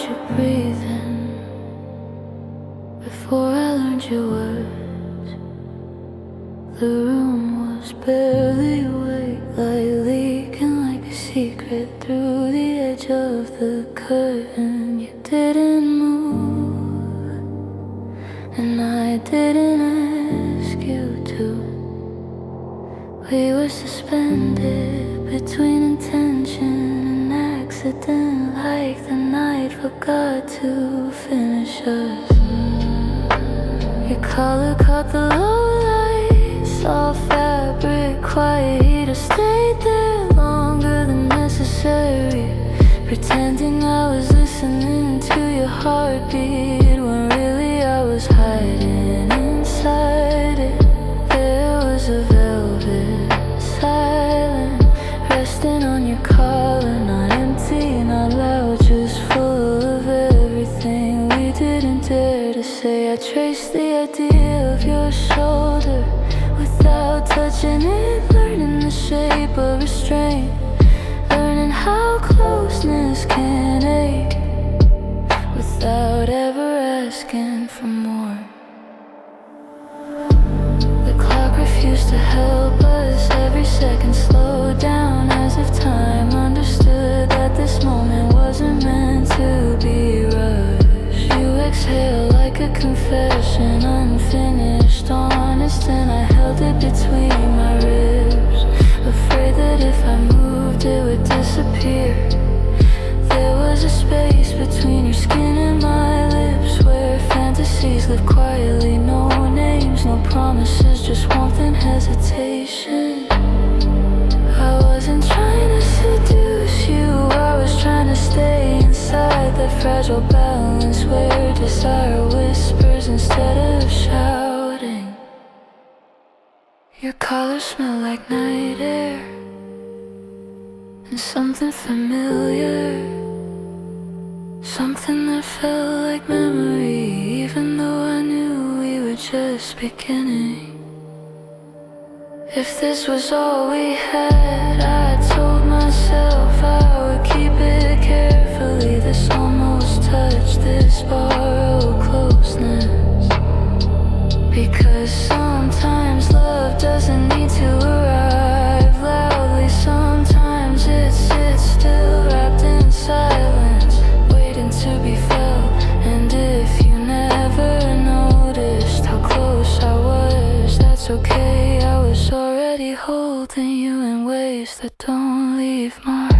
you breathing before I learned your words. The room was barely awake, like leaking like a secret through the edge of the curtain. You didn't move, and I didn't ask you to. We were suspended between intention and accident, like the night forgot to finish us. Your collar caught the low lights, soft fabric, quiet heater, stayed there longer than necessary, pretending I was listening to your heartbeat when really I was hiding inside it. There was a velvet silence resting on your collar, not empty, not loud, just full of everything we didn't dare to say. I traced the idea of your shoulder without touching it, learning the shape of restraint, learning how closeness can ache without ever asking for more. The clock refused to help us, every second slowed down as if time understood that this moment wasn't meant to be rushed. You exhaled like a confession, unfinished, honest, and I held it between my ribs, afraid that if I moved it would disappear. There was a space between your skin and my lips where fantasies live quietly, no names, no promises, just warmth and hesitation. I wasn't trying to seduce you, I was trying to stay inside that fragile balance where desire whispers instead of shouting. Your collar smelled like night air and something familiar, something that felt like memory, even though I knew we were just beginning. If this was all we had, I told myself I would keep it carefully. This almost touch, this borrowed closeness, because sometimes love doesn't need to arrive loudly. Sometimes it sits still, wrapped in silence, waiting to be felt. And if you never noticed how close I was, that's okay. I was already holding you in ways that don't leave marks.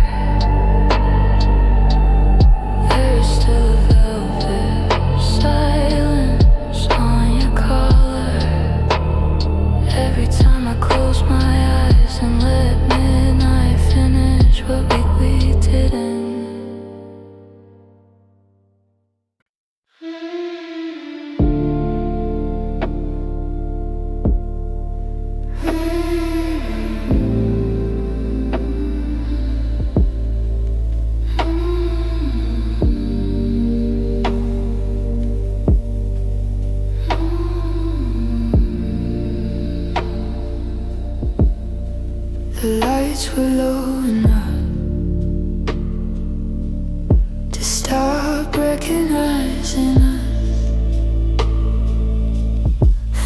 There is still a velvet silence on your collar every time I close my eyes and let midnight finish what we didn't. The lights were low enough to stop recognizing us.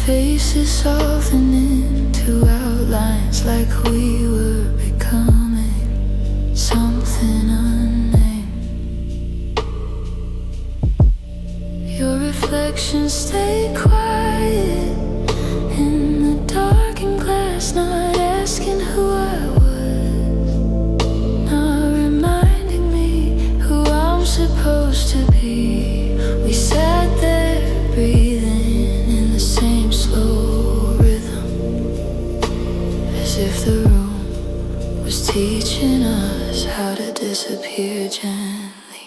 Faces softening into outlines like we were becoming something unnamed. Your reflection stayed quiet in the darkened glass, not asking who I was, not reminding me who I'm supposed to be. We sat there breathing in the same slow rhythm, as if the room was teaching us how to disappear gently.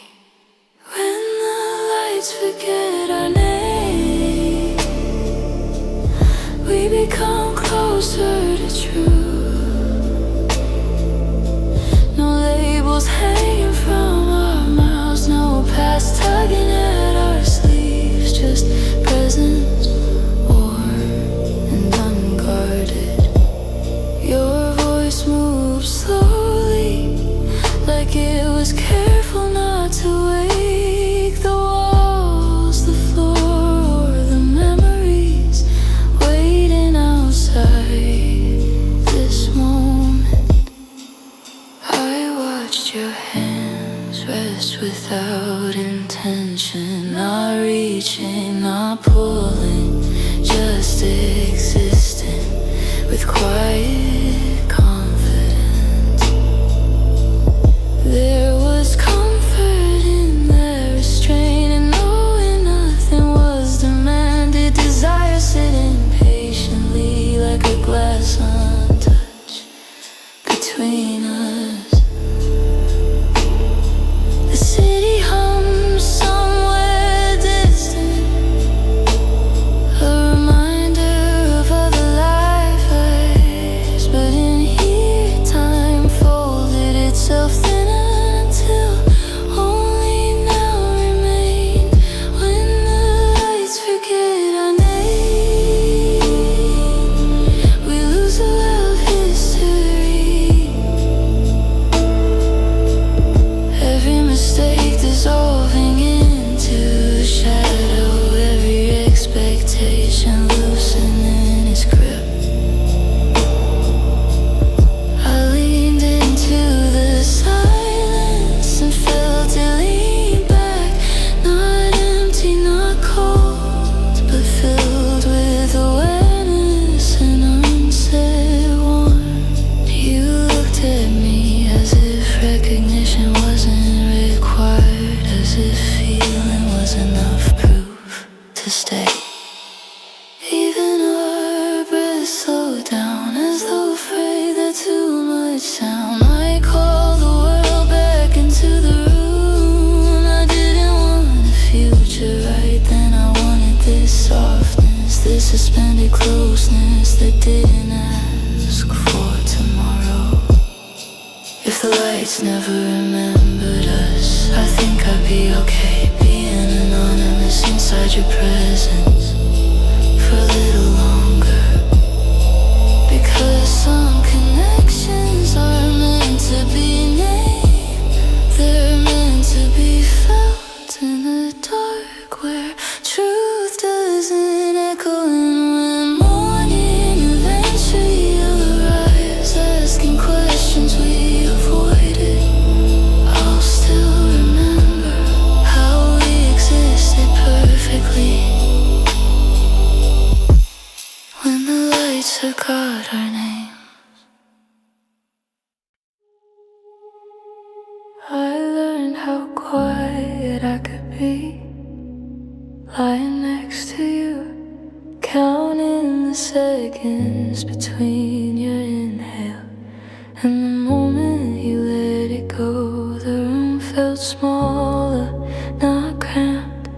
When the lights forget our name, we become closer to truth. No labels hanging from our mouths, no past tugging at our sleeves, just presence, warm and unguarded. Your voice moves slowly, like it was careful not to wake just without intention, not reaching, not pulling, just existing with quiet confidence. There was comfort in that restraint, and knowing nothing was demanded. Desire sitting patiently like a glass untouched between us. The city hums somewhere distant, a reminder of other lives. But in here, time folded itself thinner until only now remain. When the lights forget our name, we lose a well of history. Every mistake dissolving into shadow, every expectation loosening its grip. I leaned into the silence and felt it lean back, not empty, not cold, but filled with awareness and unsaid warmth. You looked at me as if recognition wasn't required, as if feeling was enough proof to stay. Even our breaths slowed down, as though afraid that too much sound might call the world back into the room. I didn't want a future right then, I wanted this softness, this suspended closeness that didn't ask for tomorrow. If the lights never remembered us, I think I'd be okay being anonymous inside your presence for a little longer. Because some connections are meant to be named, they're meant to be felt in the dark, where truth doesn't echo. And when morning eventually arrives, asking questions we avoided, I'll still remember how we existed perfectly when the lights forgot our names. I learned how quiet I could be, lying next to you, counting the seconds between your inhale and the moment you let it go. The room felt smaller, not cramped,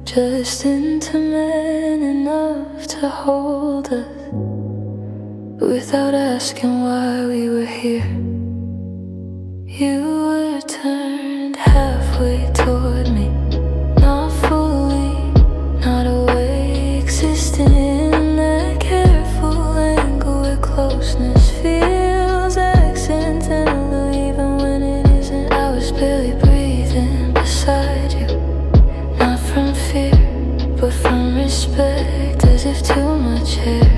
just intimate enough to hold us, without asking why we were here. You were turned halfway toward me, not fully, not awake, existing in that careful angle where closeness feels accidental, even when it isn't. I was barely breathing beside you, not from fear, but from respect, as if too much hair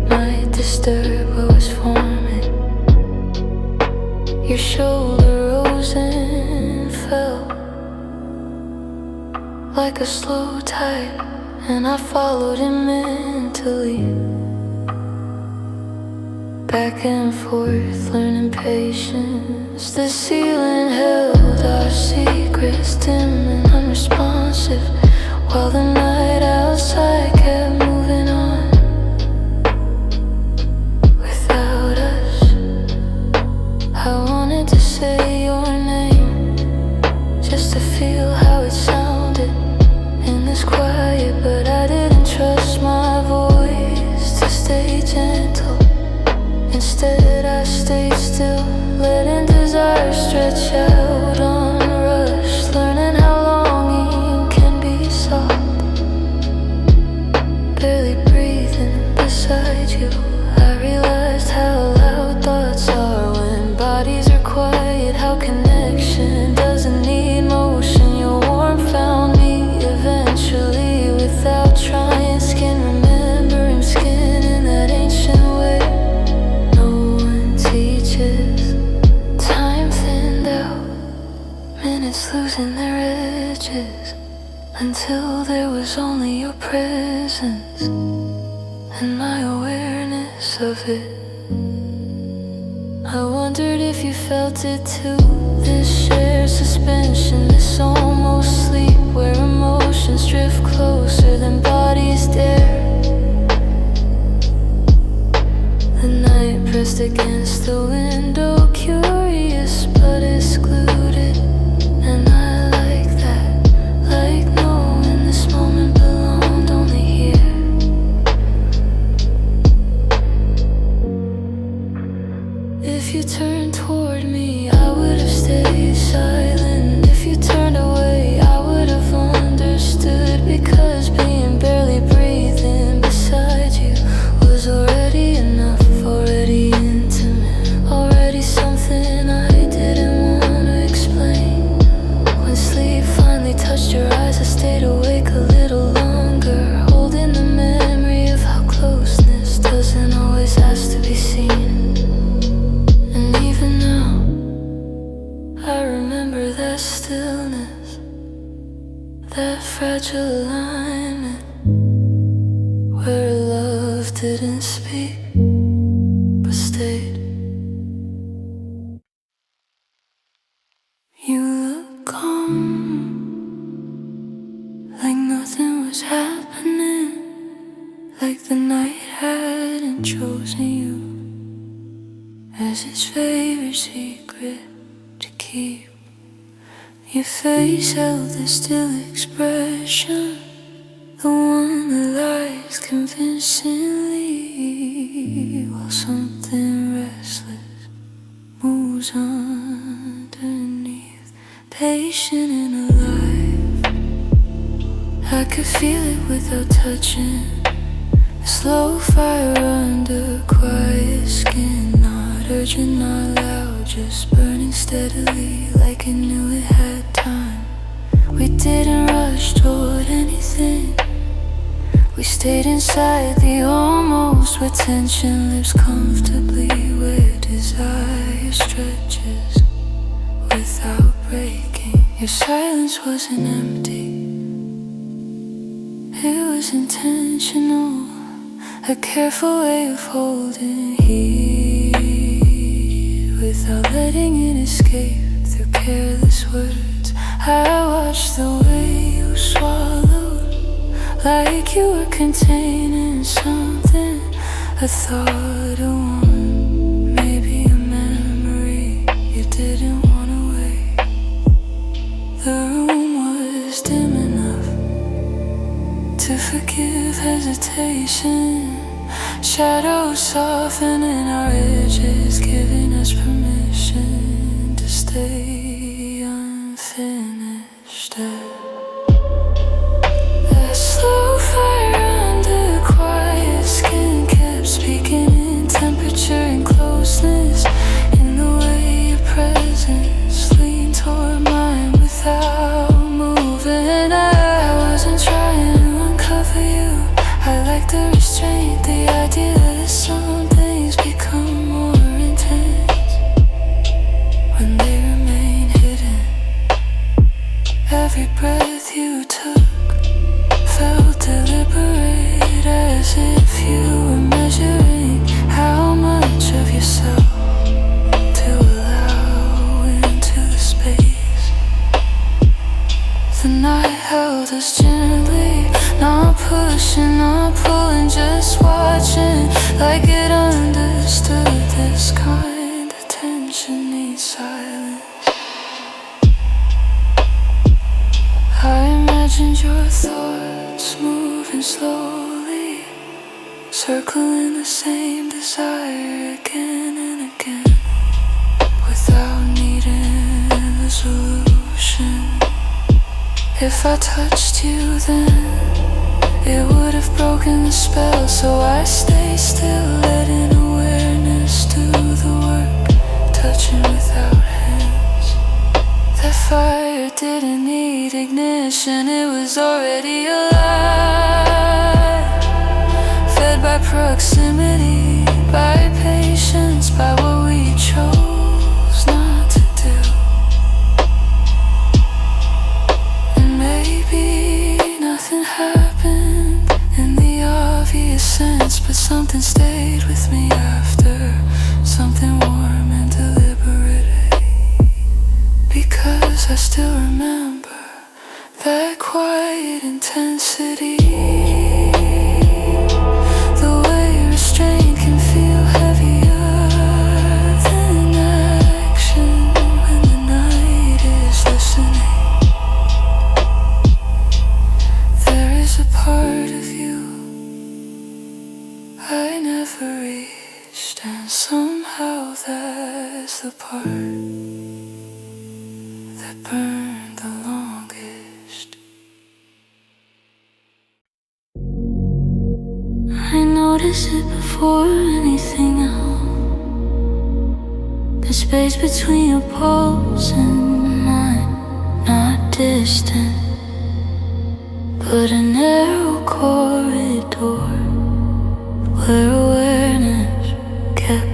might disturb what was forming. Your shoulder rose and fell like a slow tide, and I followed it mentally, back and forth, learning patience. The ceiling held our secrets, dim and unresponsive, while the night outside kept moving on without us. I wanted to say your name, just to feel how it sounded in this quiet, but I didn't trust my voice to stay gentle. Instead I stayed still, letting desire stretch out Minutes losing their edges until there was only your presence and my awareness of it. I wondered if you felt it too. This shared suspension, this almost sleep where emotions drift closer than bodies dare. The night pressed against the window, curious but excluded. And I like that, like knowing this moment belonged only here. If you turned toward me, I would have stayed silent. If you turned away, I would have understood. Because being barely breathing beside you was already enough, already intimate, already something I didn't want to explain. When sleep finally touched your eyes, I stayed awake a little longer, holding the memory of how closeness doesn't always ask to be seen. And even now, I remember that stillness, that fragile alignment, where love didn't speak but stayed. You look calm, like nothing was happening, like the night hadn't chosen you as its favorite secret to keep. Your face held this still expression, the one that lies convincingly, while something restless moves underneath, patient and alive. I could feel it without touching, a slow fire under quiet skin, not urgent, not loud, just burning steadily like it knew it had time. We didn't rush toward anything, we stayed inside the almost, where tension lives comfortably, where desire stretches without breaking. Your silence wasn't empty, it was intentional, a careful way of holding heat without letting it escape through careless words. I watched the way you swallowed, like you were containing something, a thought, a one, maybe a memory you didn't want to wait. The room was dim enough to forgive hesitation, shadows softening our edges, giving us permission to stay unfinished. That slow fire under quiet skin kept speaking in temperature and closeness, in the way your presence leaned toward mine without moving. I wasn't trying to uncover you, I like the restraint, the idea that some things become more intense when they remain hidden. Every breath you took felt deliberate, as if you were measuring how much of yourself to allow into the space. The night held us gently, not pushing, not pulling, just watching, like it understood this kind of tension needs silence. I imagined your thoughts moving slowly, circling the same desire again and again, without needing a solution. If I touched you then, it would have broken the spell, so I stay still, letting awareness do the work, touching without hands. That fire didn't need ignition, it was already alive, fed by proximity, by patience, by what we chose not to do. Something stayed with me after, something warm and deliberate, because I still remember that quiet intensity. The way restraint can feel heavier than action when the night is listening. There is a part of you I never reached, and somehow that's the part that burned the longest. I notice it before anything else, the space between your pulse and mine, not distant, but a narrow corridor where awareness kept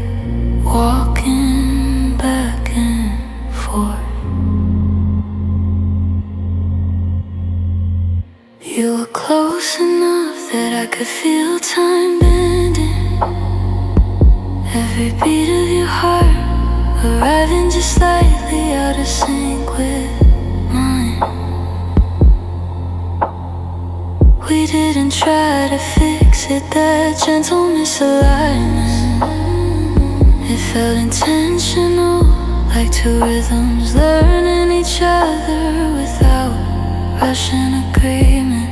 walking back and forth. You were close enough that I could feel time bending, every beat of your heart arriving just slightly out of sync with mine. We didn't try to fix it, that gentle misalignment. It felt intentional, like two rhythms learning each other without rushing agreement.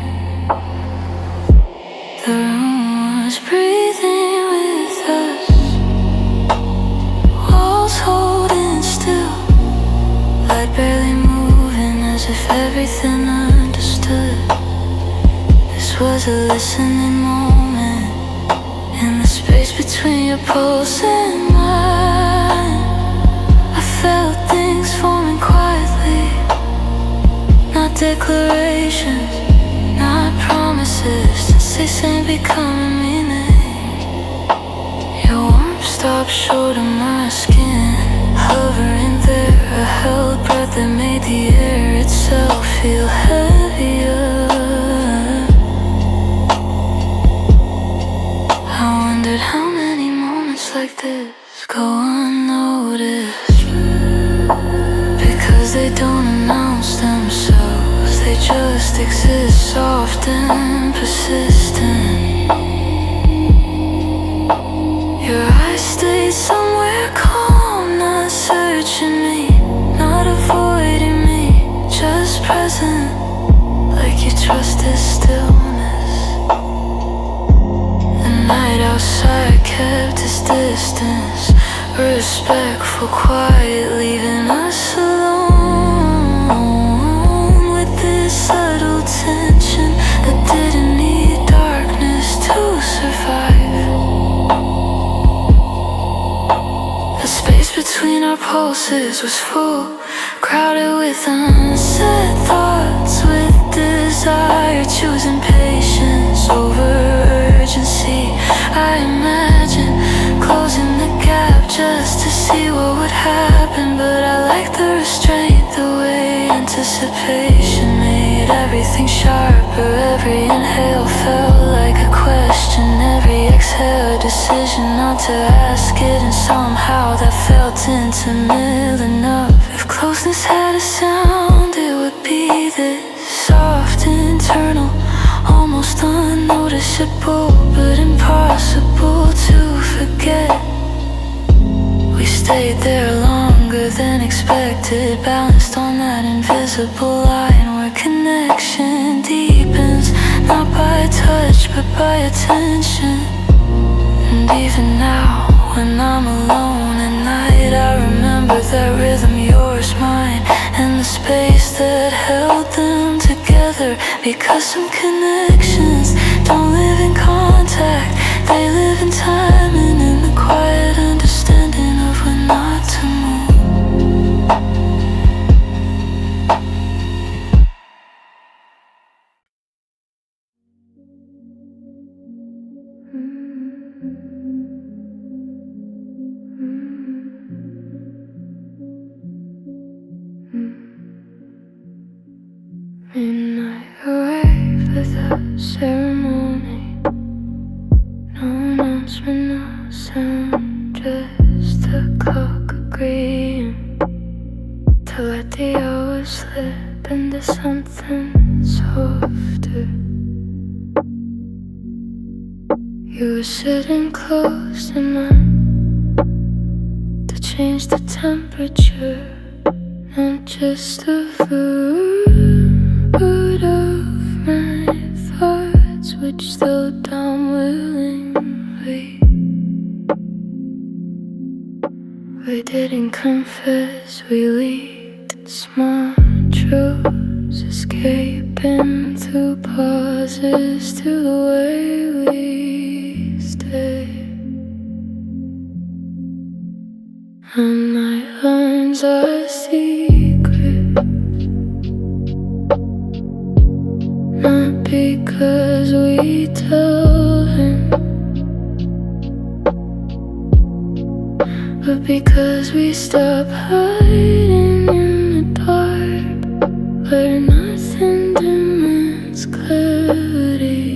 The room was breathing with us, walls holding still, light barely moving, as if everything understood. This was a listening moment, in the space between your pulse and mine. I felt things forming quietly, not declarations, not promises, since they ain't becoming meaning. Your warmth stopped short of my skin, hovering there, a held breath that made the air itself feel heavier. How many moments like this go unnoticed, because they don't announce themselves, they just exist, soft and persistent. Your eyes stayed somewhere calm, not searching me, not avoiding me, just present, like you trusted stillness. Night outside kept its distance, respectful, quiet, leaving us alone with this subtle tension that didn't need darkness to survive. The space between our pulses was full, crowded with unsaid thoughts, with desire choosing patience over urgency. I imagine closing the gap just to see what would happen, but I like the restraint, the way anticipation made everything sharper. Every inhale felt like a question, every exhale a decision not to ask it, and somehow that felt intimate enough. If closeness had a sound, it would be this soft, internal, almost unnoticeable, but impossible to forget. We stayed there longer than expected, balanced on that invisible line where connection deepens, not by touch but by attention. And even now, when I'm alone at night, I remember that rhythm, yours, mine, and the space that held them together. Because some connections don't live in contact, they live in time and in the quiet understanding of when not to move. Midnight arrived without ceremony. No, no, slip into something softer. You were sitting close to mine to change the temperature, not just the verb, but of my thoughts, which slowed down willingly. We didn't confess, we leaked small truths, escaping through pauses to the way we stay. And my arms are secret, not because we tell him, but because we stop hiding in the dark, where nothing demands clarity.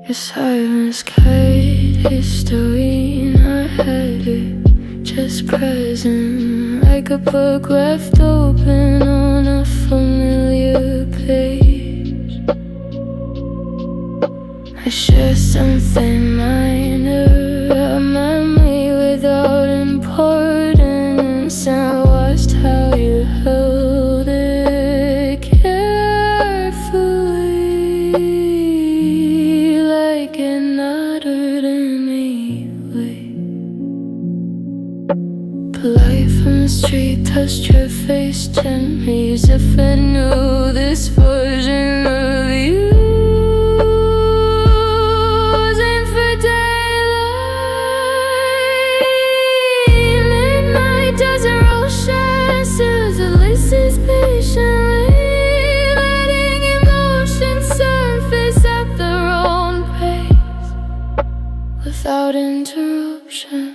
Your silence carried history in our head, just present, like a book left open on a familiar page. I share something minor, a memory without importance, and I watched how you held it carefully, like it mattered anyway. Polite from the street, touched your face gently, as if I knew this version of you. Without interruption,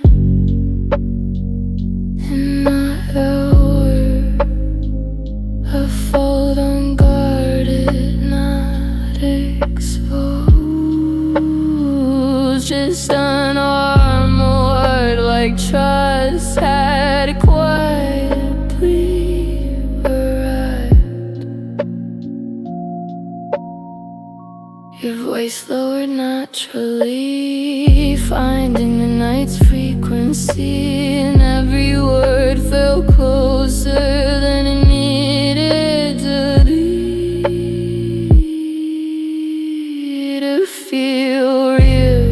in the hour, a fold unguarded, not exposed, just unarmored, like trust had quietly arrived. Your voice lowered naturally, finding the night's frequency, and every word felt closer than it needed to be, to feel real.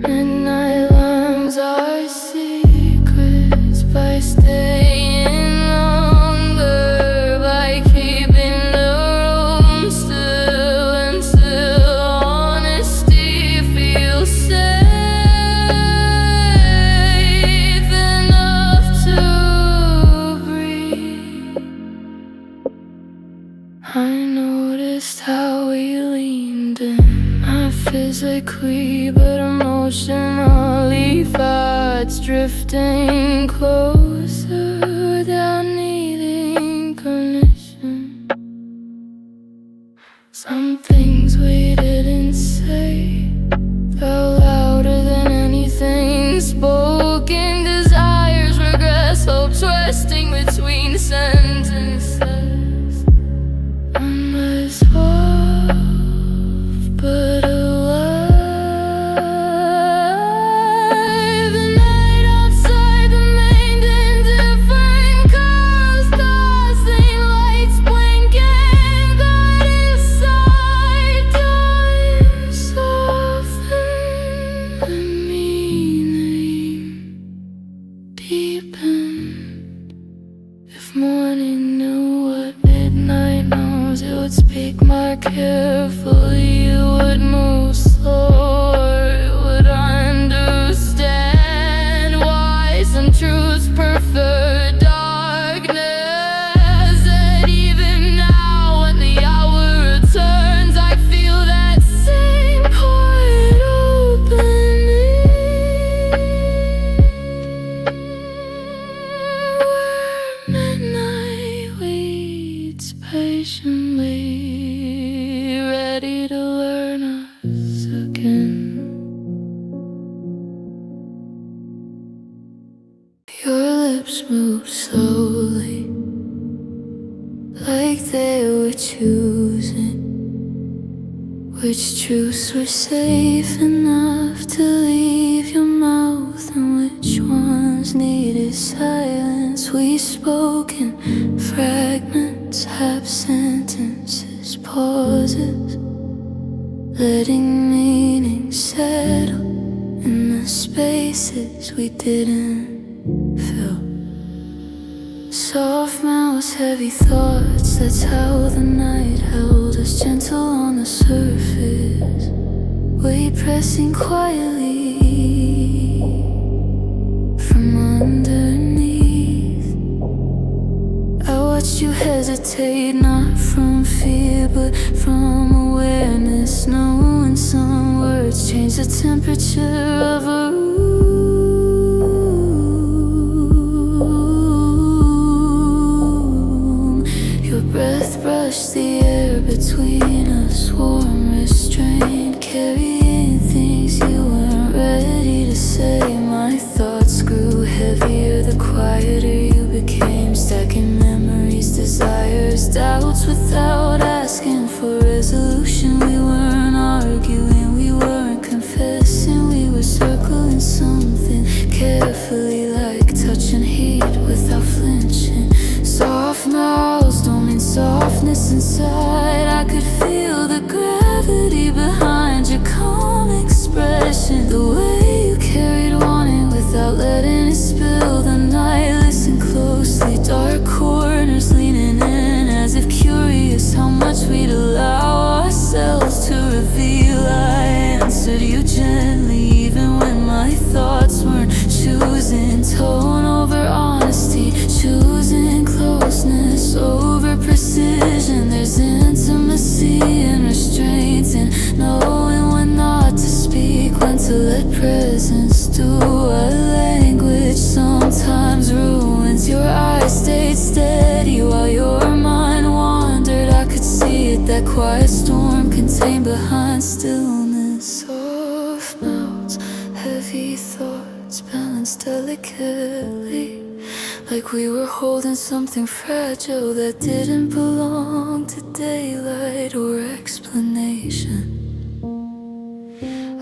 Midnight lungs are secrets by staying longer, by keeping the room still until honesty feels safe enough to breathe. I noticed how we leaned in, not physically but emotionally, thoughts drifting closer without needing permission. Some things we didn't say felt louder than anything spoken. Desires, regrets, hopes resting between sentences. Unresolved but alive. The night outside remained indifferent, cars, dazzling lights blinking, but inside time softened, the meaning deepened. If morning knew what midnight knows, it would speak more carefully, it would move slower, it would understand why some truths prefer darkness. And even now, when the hour returns, I feel that same quiet opening. shadows moved slowly, like they were choosing which truths were safe enough to leave your mouth and which ones needed silence. We spoke in fragments, half sentences, pauses, letting meaning settle in the spaces we didn't fill. Soft mouths, heavy thoughts, that's how the night held us, gentle on the surface, we pressing quietly from underneath. I watched you hesitate, not from fear but from awareness, knowing some words change the temperature of a room. Your breath brushed the air between us, warm, restrained, carrying things you weren't ready to say. My thoughts grew heavier the quieter you became, stacking memories, desires, doubts without asking for resolution. We weren't arguing, we weren't confessing, we were circling something carefully, like touching heat without flinching. Soft mouths don't mean softness inside. I could feel the gravity behind your calm expression, the way you carried wanting without letting it spill the night. Listen closely, dark corners leaning in as if curious how much we'd allow ourselves to reveal. I answered you gently even when my thoughts weren't, choosing tone over honesty, choosing closeness over precision. There's intimacy and restraint in knowing when not to speak, when to let presence do. A language sometimes ruins. Your eyes stayed steady while your mind wandered. I could see it, that quiet storm contained behind stillness. Soft mouths, heavy thoughts, balanced delicately, like we were holding something fragile that didn't belong to daylight or explanation.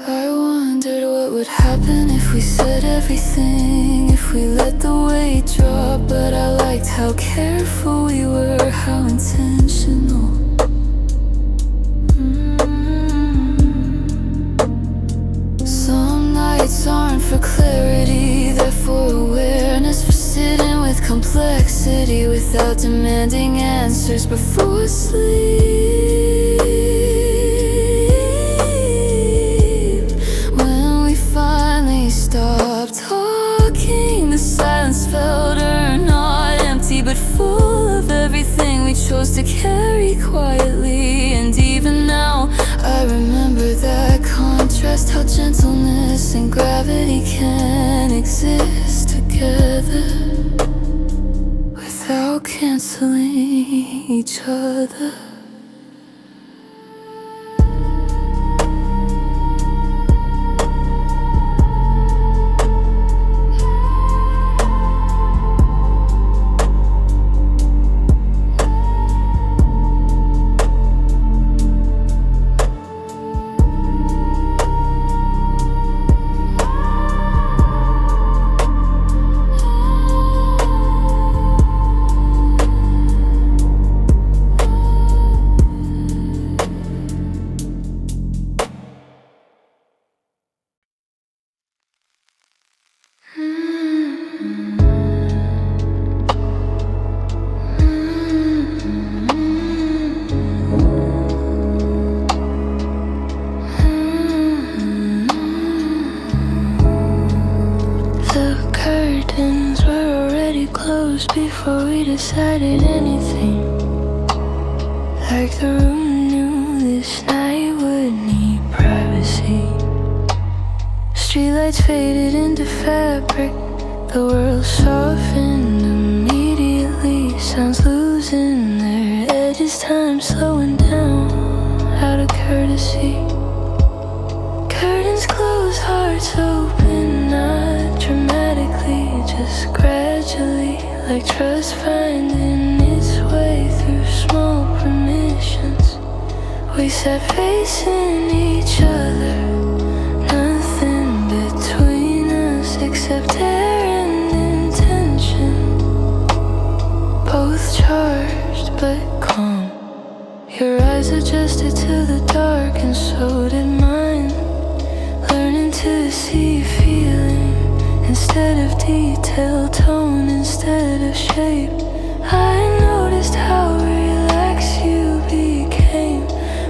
I wondered what would happen if we said everything, if we let the weight drop. But I liked how careful we were, how intentional. Some nights aren't for clarity, they're for awareness, for sitting with complexity without demanding answers before sleep. When we finally stopped talking, the silence felt earned, not empty but full of everything we chose to carry quietly. And even now I remember that contrast, how gentleness and gravity can exist together without canceling each other. Before we decided anything, like the room knew this night would need privacy. Streetlights faded into fabric, the world softened immediately. Sounds losing their edges, time slowing down out of courtesy. Curtains close, hearts open, not dramatically, just gradually. like trust finding its way through small permissions. We sat facing each other, nothing between us except air and intention. Both charged but calm. Your eyes adjusted to the dark and so did mine. Learning to see feeling instead of detail, tone instead of shape. I noticed how relaxed you became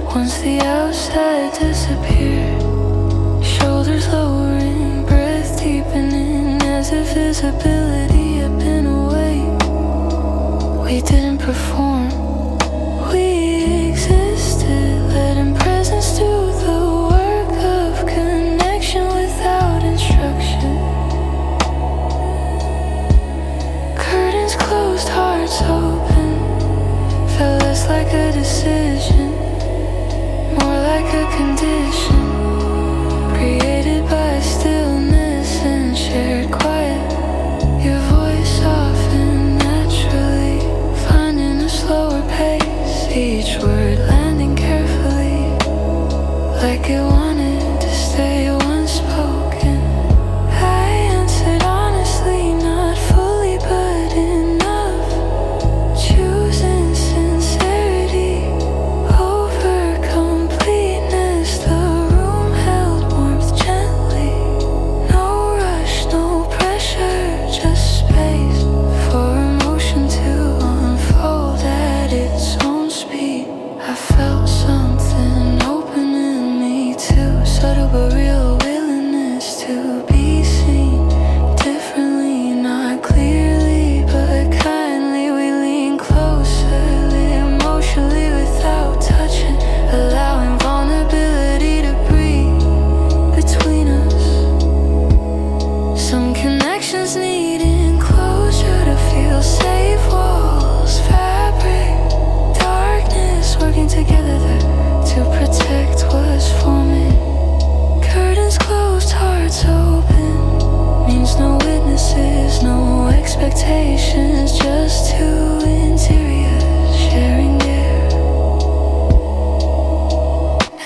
once the outside disappeared. Shoulders lowering, breath deepening, as if visibility had been away. We didn't perform, we existed, letting presence do the work of connection without instruction. Curtains closed, hearts open, felt less like a decision, more like a condition, created by stillness and shared quiet. Your voice softened naturally, finding a slower pace, each word landing carefully, like it wanted to stay unspoken. I answered honestly, not fully but enough, choosing sincerity over completeness. The room held warmth gently, no rush, no pressure, just space for emotion to unfold at its own speed. I felt something open in me too, subtle but real, willingness to be seen differently, not clearly but kindly. We lean closer, lit emotionally without touching, allowing vulnerability to breathe between us. Some connections need enclosure to feel safe, walls, fabric, darkness working together there to protect what's forming. Curtains closed, hearts open, means no witnesses, no expectations, just two interiors sharing air.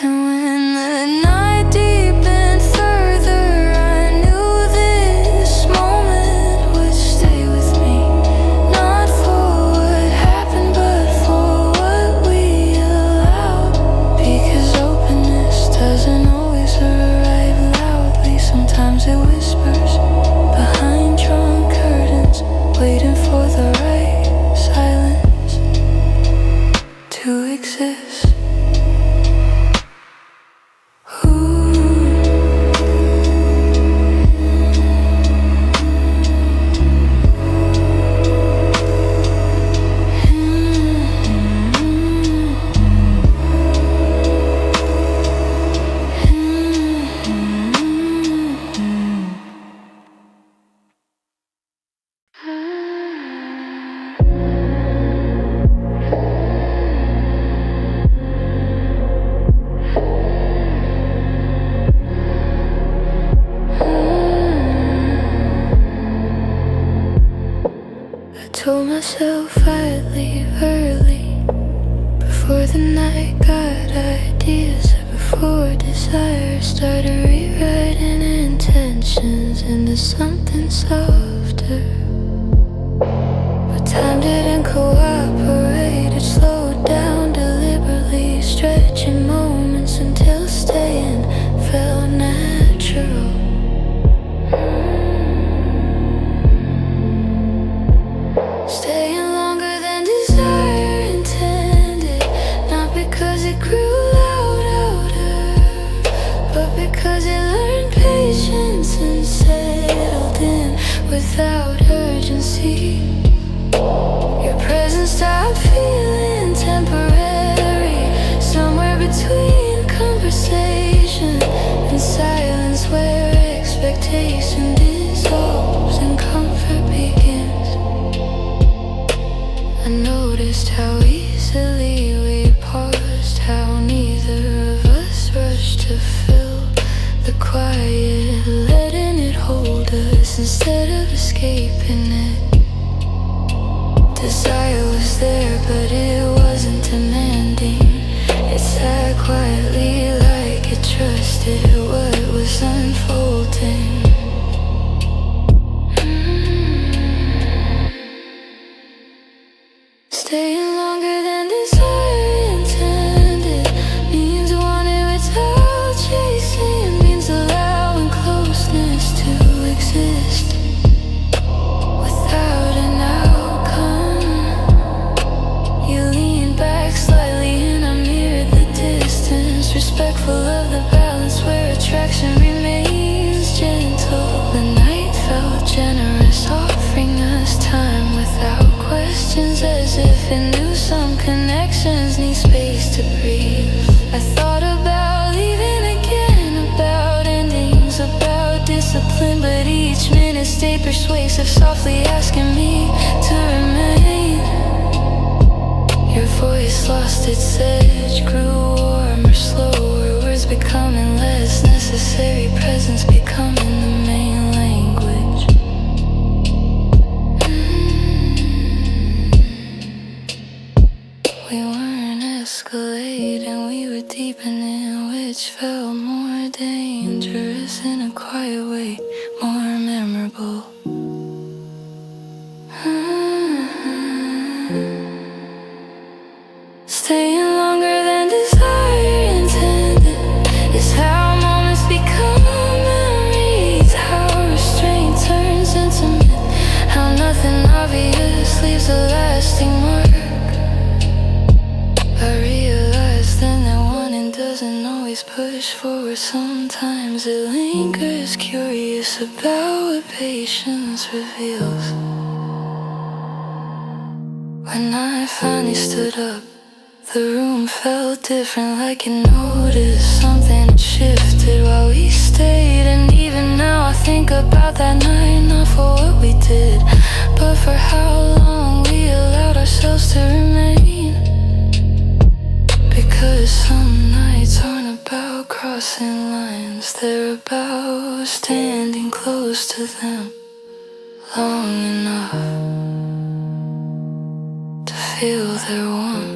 And when the night deepened further, I knew this moment would stay with me, not for what happened but for what we allowed. Because openness doesn't always arrive loudly, sometimes it whispers behind drawn curtains, waiting for the right silence to exist. I told myself I'd leave early, before the night got ideas, before desire started rewriting intentions into something softer. But time didn't cooperate, it slowed down deliberately, stretching moments until staying felt natural. Staying longer than desire intended, not because it grew louder, but because it learned patience and settled in without urgency. Your presence stopped feeling temporary, somewhere between conversation and silence, where expectation dissolves and comfort begins. I noticed how easily we paused, how neither of us rushed to fill the quiet, letting it hold us instead of escaping it. Desire was there, but it wasn't demanding. It sat quietly like it trusted what was unfolding. Staying longer than desire intended means wanting without chasing, means allowing closeness to exist without an outcome. You lean back slightly and I mirrored the distance, respectful of the balance where attraction remains gentle. The night felt generous, offering us time without questions, as if it knew some connections need space to breathe. I thought about leaving again, about endings, about discipline, but each minute stayed persuasive, softly asking me to remain. Your voice lost its edge, grew warmer, slower, words becoming less necessary, presence becoming the main language. We weren't escalating, we were deepening, which felt more dangerous in a quiet way, more memorable. Staying longer than desire intended is how moments become memories, how restraint turns intimate, how nothing obvious leaves a lasting mark. I realized then that wanting doesn't always push forward, sometimes it lingers, curious about what patience reveals. When I finally stood up, the room felt different, like it noticed something had shifted while we stayed. And even now I think about that night, not for what we did, but for how long we allowed ourselves to remain. Because some nights aren't about crossing lines, they're about standing close to them long enough to feel their warmth.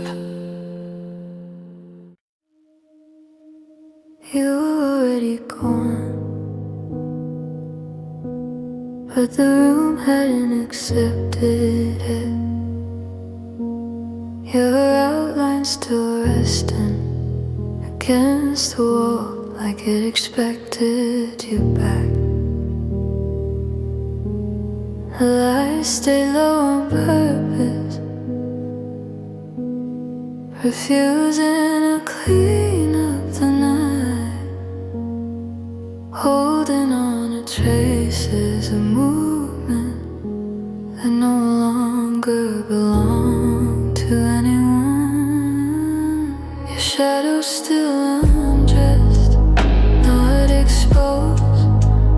You were already gone, but the room hadn't accepted it. Your outline still resting against the wall, like it expected you back. The lights stay low on purpose, refusing to clean up the night, holding on to traces of movement that no longer belong to anyone. Your shadow's still undressed, not exposed,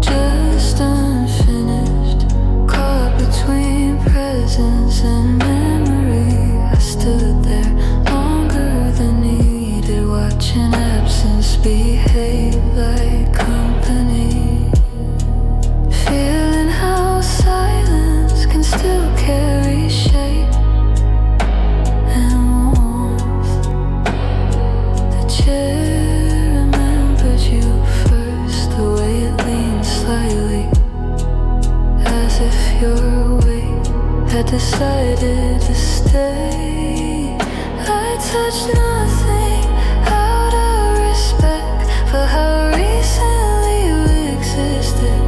just unfinished, caught between presence and memory. I stood there longer than needed, watching absence behave like company, feeling how silence can still carry shape and warmth. The chair remembered you first, the way it leaned slightly, as if your weight had decided to stay. I touched nothing out of respect for how recently you existed,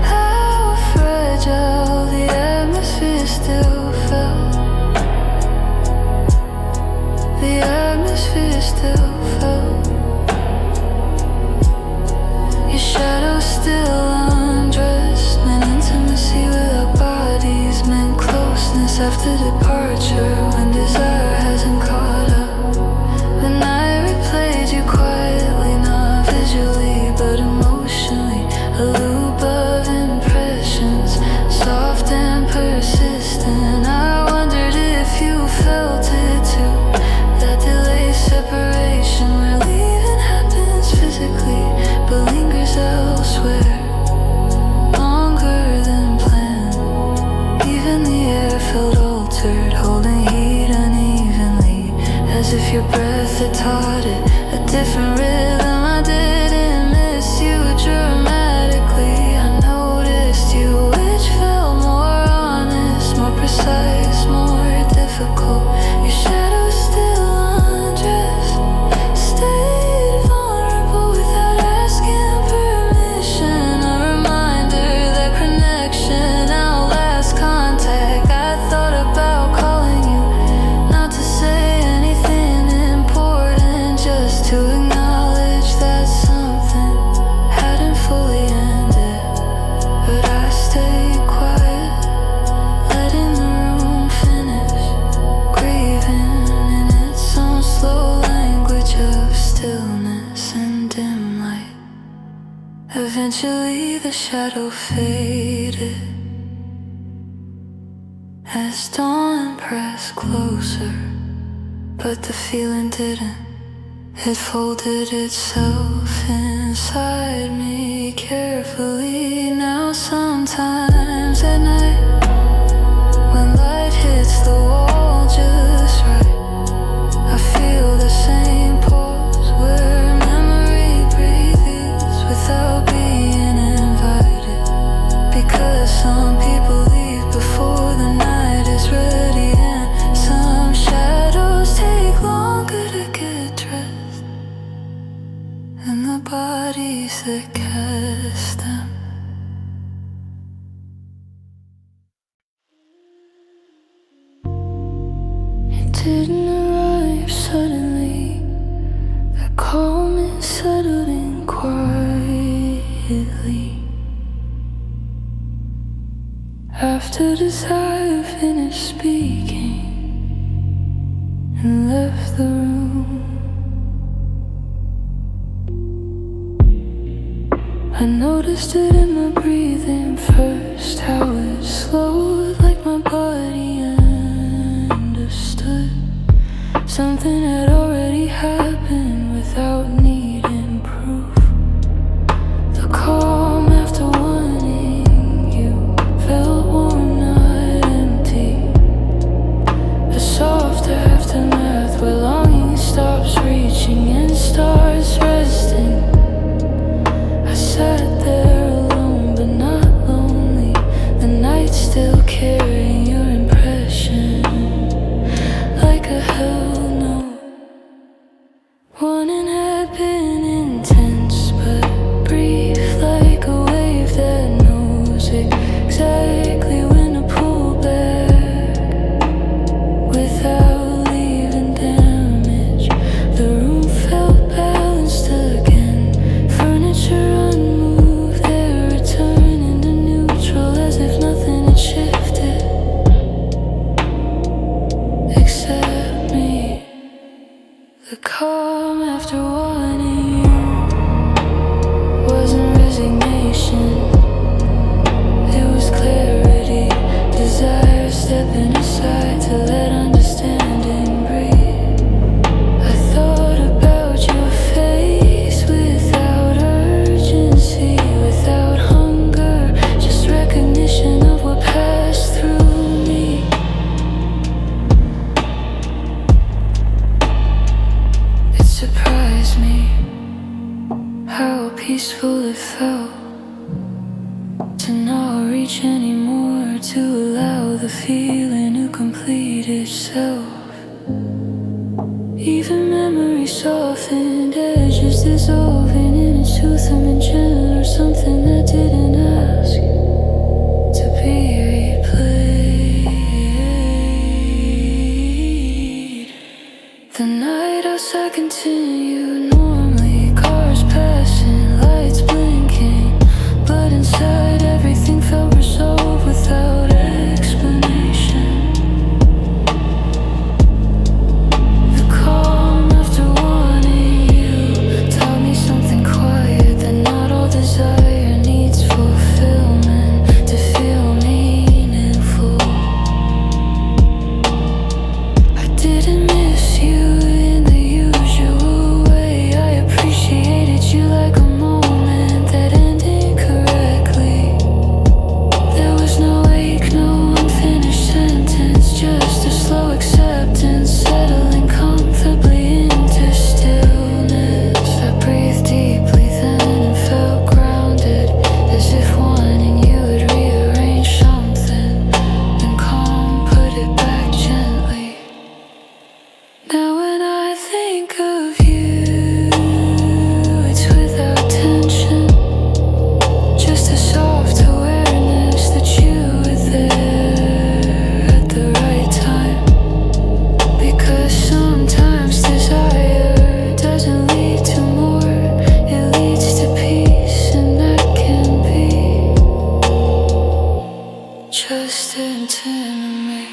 how fragile the atmosphere still felt. The atmosphere still felt. Your shadow still undressed, meant intimacy without bodies, meant closeness after departure, when desire hasn't caught up. The night replayed you quietly, not visually but emotionally, a loop of impressions, soft and persistent. I wondered if you felt it too, that delayed separation where leaving happens physically but lingers elsewhere, longer than planned. Even the air felt altered. shadow faded as dawn pressed closer, but the feeling didn't. It folded itself inside me carefully. Now sometimes at night, when light hits the wall just right, I feel the same pause where memory breathes without being invited. Because some people leave before the night is ready, and some shadows take longer to get dressed, and the bodies that cast them. It didn't arrive suddenly. That calm and settled in quietly. After desire finished speaking and left the room, I noticed it in my breathing first, how it slowed like my body understood. Something had already happened without needing proof. The calm after wanting you felt warm, not empty. The softer aftermath where longing stops reaching and starts resting. I sat there alone but not lonely, the night still carrying your impression like a hell note. Warning had been intense but brief, like a wave that knows exactly when to pull back without leaving damage. The room felt balanced again, furniture unmoved, air returning to neutral as if nothing had shifted except me. The calm after wanting you wasn't resignation, it was clarity, desire stepping aside to let understanding breathe. I thought about your face without urgency, without hunger, just recognition of what passed through me. It surprised me how peaceful it felt to not reach anymore, to allow the feeling to complete itself. Even memory softened, edges dissolving in its truth and gentle, or something that didn't ask to be replayed. The night outside continued normally, cars passing, lights blinking, but inside everything felt resolved without explanation. The calm after wanting you taught me something quiet, that not all desire needs fulfillment to feel meaningful. I didn't miss you in the usual way, I appreciated you like a moment that ended correctly. There was no ache, no unfinished sentence, just a slow acceptance, settling comfortably into stillness. I breathed deeply then and felt grounded, as if wanting you had rearranged something, then calm put it back gently. Now when I think of you, it's without tension, just a soft awareness that you were there at the right time. Because sometimes desire doesn't lead to more, it leads to peace, and that can be just intimate.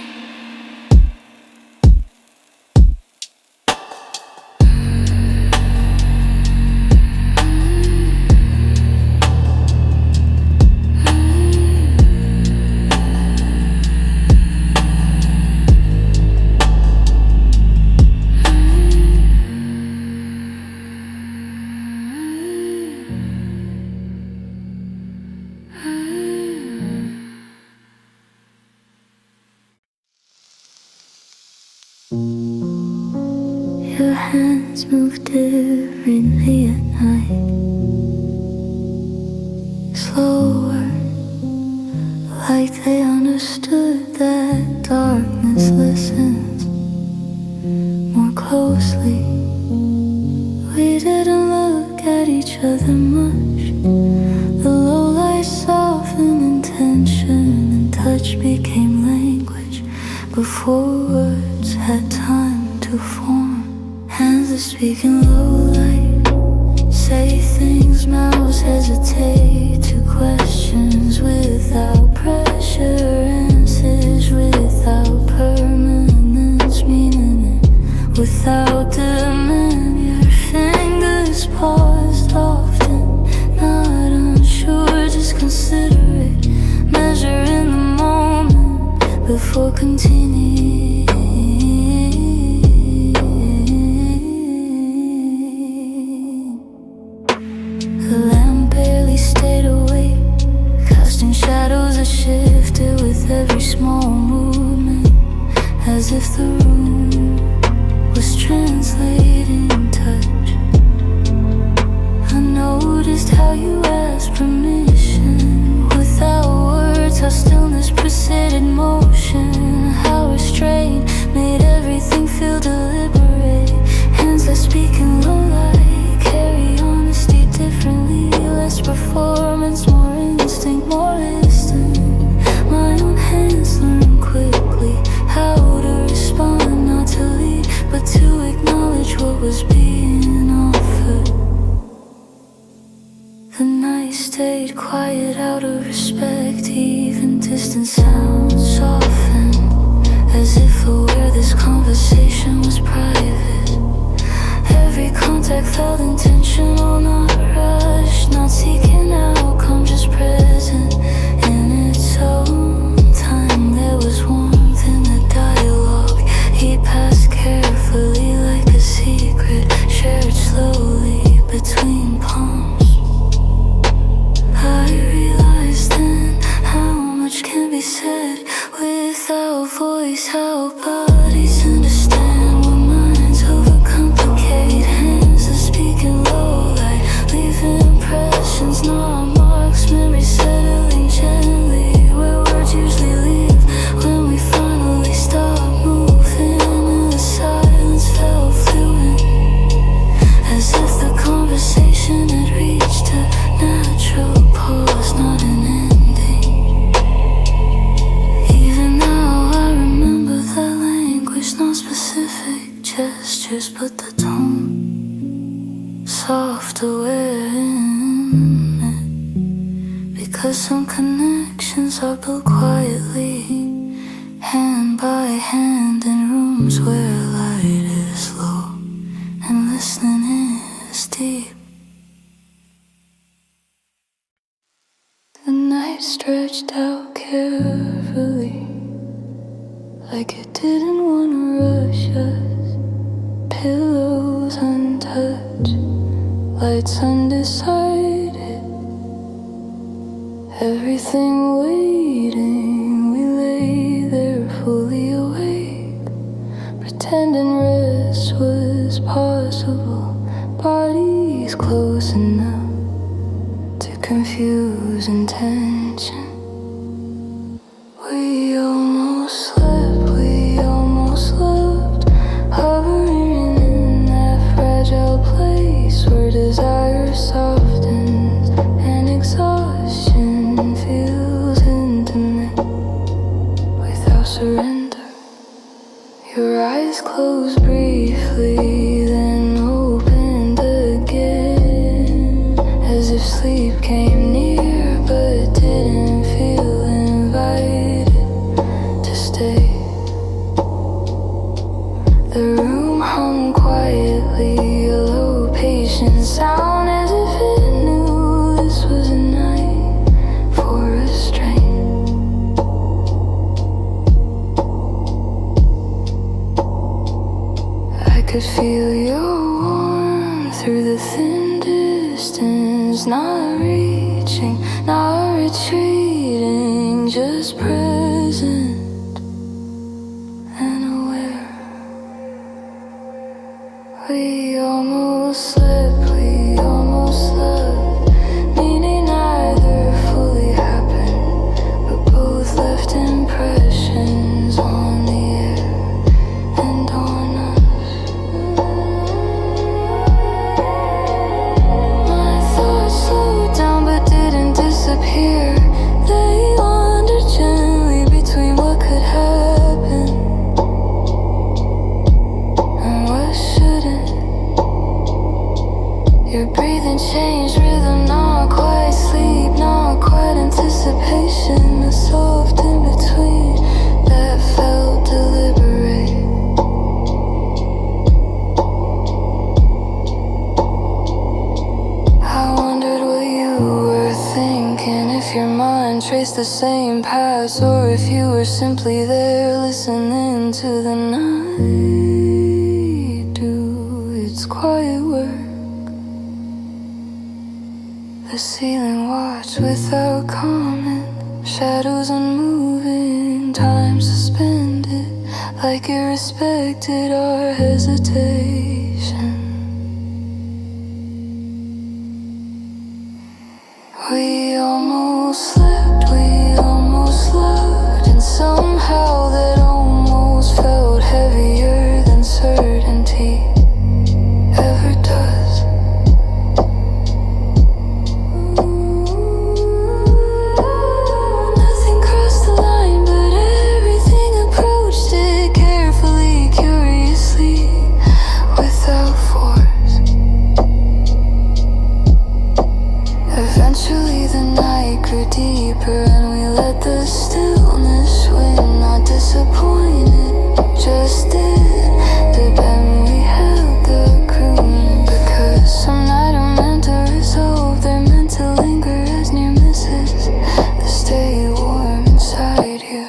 Your hands move differently at night, slower, like they understood that darkness listens more closely. We didn't look at each other much. The low light softened intention, and touch became language before words had time to form. Hands are speaking low light, say things, mouths hesitate to questions without pressure, answers without permanence, meaning it without demand. Your fingers paused often, not unsure, just considerate, measure in the moment before continuing. The lamp barely stayed awake, casting shadows that shifted with every small movement, as if the room was translating touch. I noticed how you asked permission without words, how stillness preceded motion, how restraint made everything feel deliberate. Hands that speaking low light carry honesty differently, less performance, more instinct, more listening. My own hands learn quickly how to respond, not to lead, but to acknowledge what was being offered. The night stayed quiet out of respect, even distant sounds softened, as if aware this conversation was private. Every contact felt intentional, not rushed, not seeking outcome, just present in its own time. There was warmth in the dialogue, he passed carefully like a secret, shared slowly between palms. I realized then how much can be said without voice, how bodies understand what minds overcomplicate. Hands are speaking low light, leave impressions, not marks, memories settling gently where words usually leave. When we finally stop moving and the silence felt fluent, as if the conversation had reached a natural pause, not an ending. Even now I remember that language, not specific gestures, but the tone, soft awareness. Because some connections are built quietly, hand by hand, in rooms where light is low and listening is deep. The night stretched out carefully, like it didn't want to rush us. Pillows untouched, lights undecided, everything waiting. We lay there fully awake, pretending rest was possible, bodies close enough to confuse intention. We almost slept, we almost loved, hovering in that fragile place where desire softens and exhaustion feels intimate without surrender. Your eyes closed briefly, then opened again, as if sleep came near but didn't feel invited to stay. The room hung quietly, a low patient sound, as if it knew this was a night for restraint. I could feel your warmth through the thin distance, not reaching, not retreating, just present and aware. the same past, or if you were simply there listening to the night do its quiet work. The ceiling watched without comment, shadows unmoving, time suspended, like it respected our hesitation. We almost slept, we almost loved, and somehow that almost felt heavier than certainty ever does. Nothing crossed the line, but everything approached it carefully, curiously, without force. Eventually the night grew deeper and we let the stillness win. Not disappointed, just in the bend we held the croon. Because some night are meant to resolve, they're meant to linger as near misses that stay warm inside you.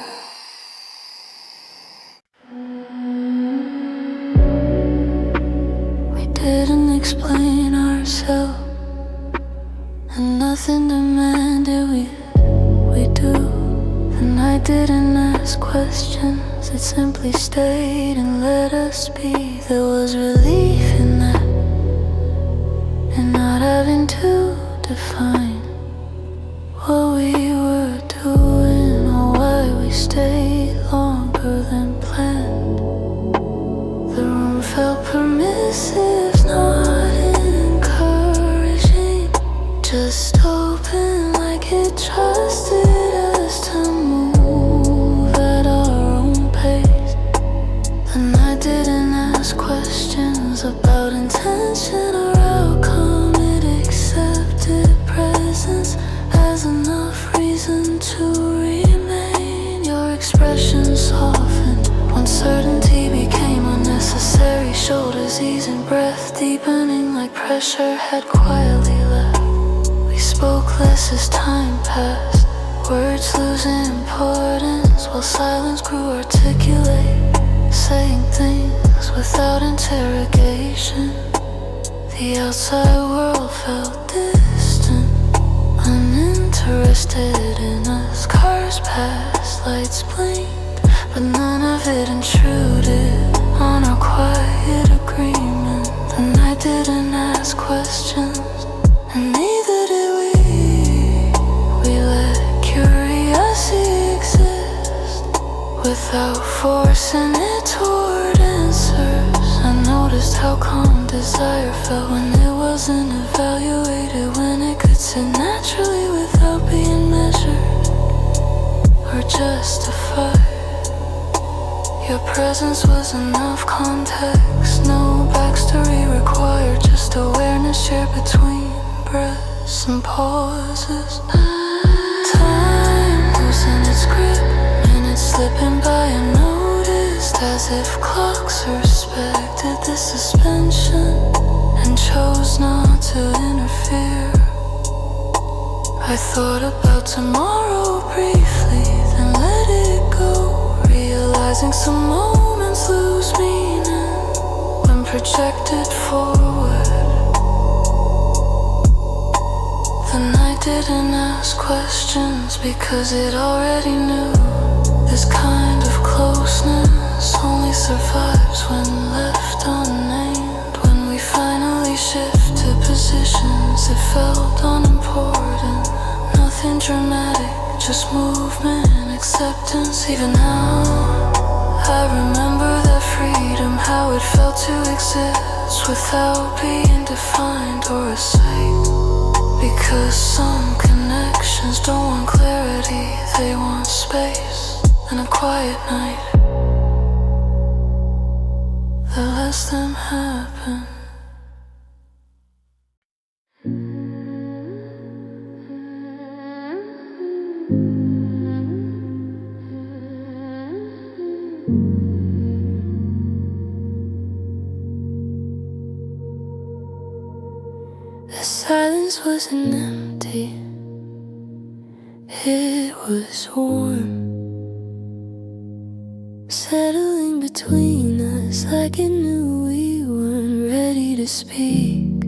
We didn't explain ourselves, and nothing demanded we do. The night didn't ask questions, it simply stayed and let us be. There was relief in that, in not having to define what we were doing or why we stayed longer than planned. The room felt permissive, not encouraging, just open, like it trusted us to move at our own pace. The night didn't ask questions about intention or outcome, it accepted presence as enough reason to remain. Your expression softened, uncertainty became unnecessary, shoulders easing, breath deepening like pressure had quietly left. We spoke less as time passed, words lose importance while silence grew articulate, saying things without interrogation. The outside world felt distant, uninterested in us. Cars passed, lights blinked, but none of it intruded on our quiet agreement. The night didn't ask questions, and neither did we. We let curiosity exist without forcing it toward answers. I noticed how calm desire felt when it wasn't evaluated, when it could sit naturally without being measured or justified. Your presence was enough context, no backstory required, just awareness shared between breaths and pauses. Time losing its grip, minutes slipping by unnoticed, as if clocks respected the suspension and chose not to interfere. I thought about tomorrow briefly, then let it go, realizing some moments lose meaning when projected forward. The night didn't ask questions because it already knew. This kind of closeness only survives when left unnamed. When we finally shifted positions, it felt unimportant, nothing dramatic, just movement, acceptance. Even now, I remember that freedom, how it felt to exist without being defined or a sight. Because some connections don't want clarity, they want space and a quiet night that lets them happen. The silence wasn't empty, it was warm, settling between us like it knew we weren't ready to speak.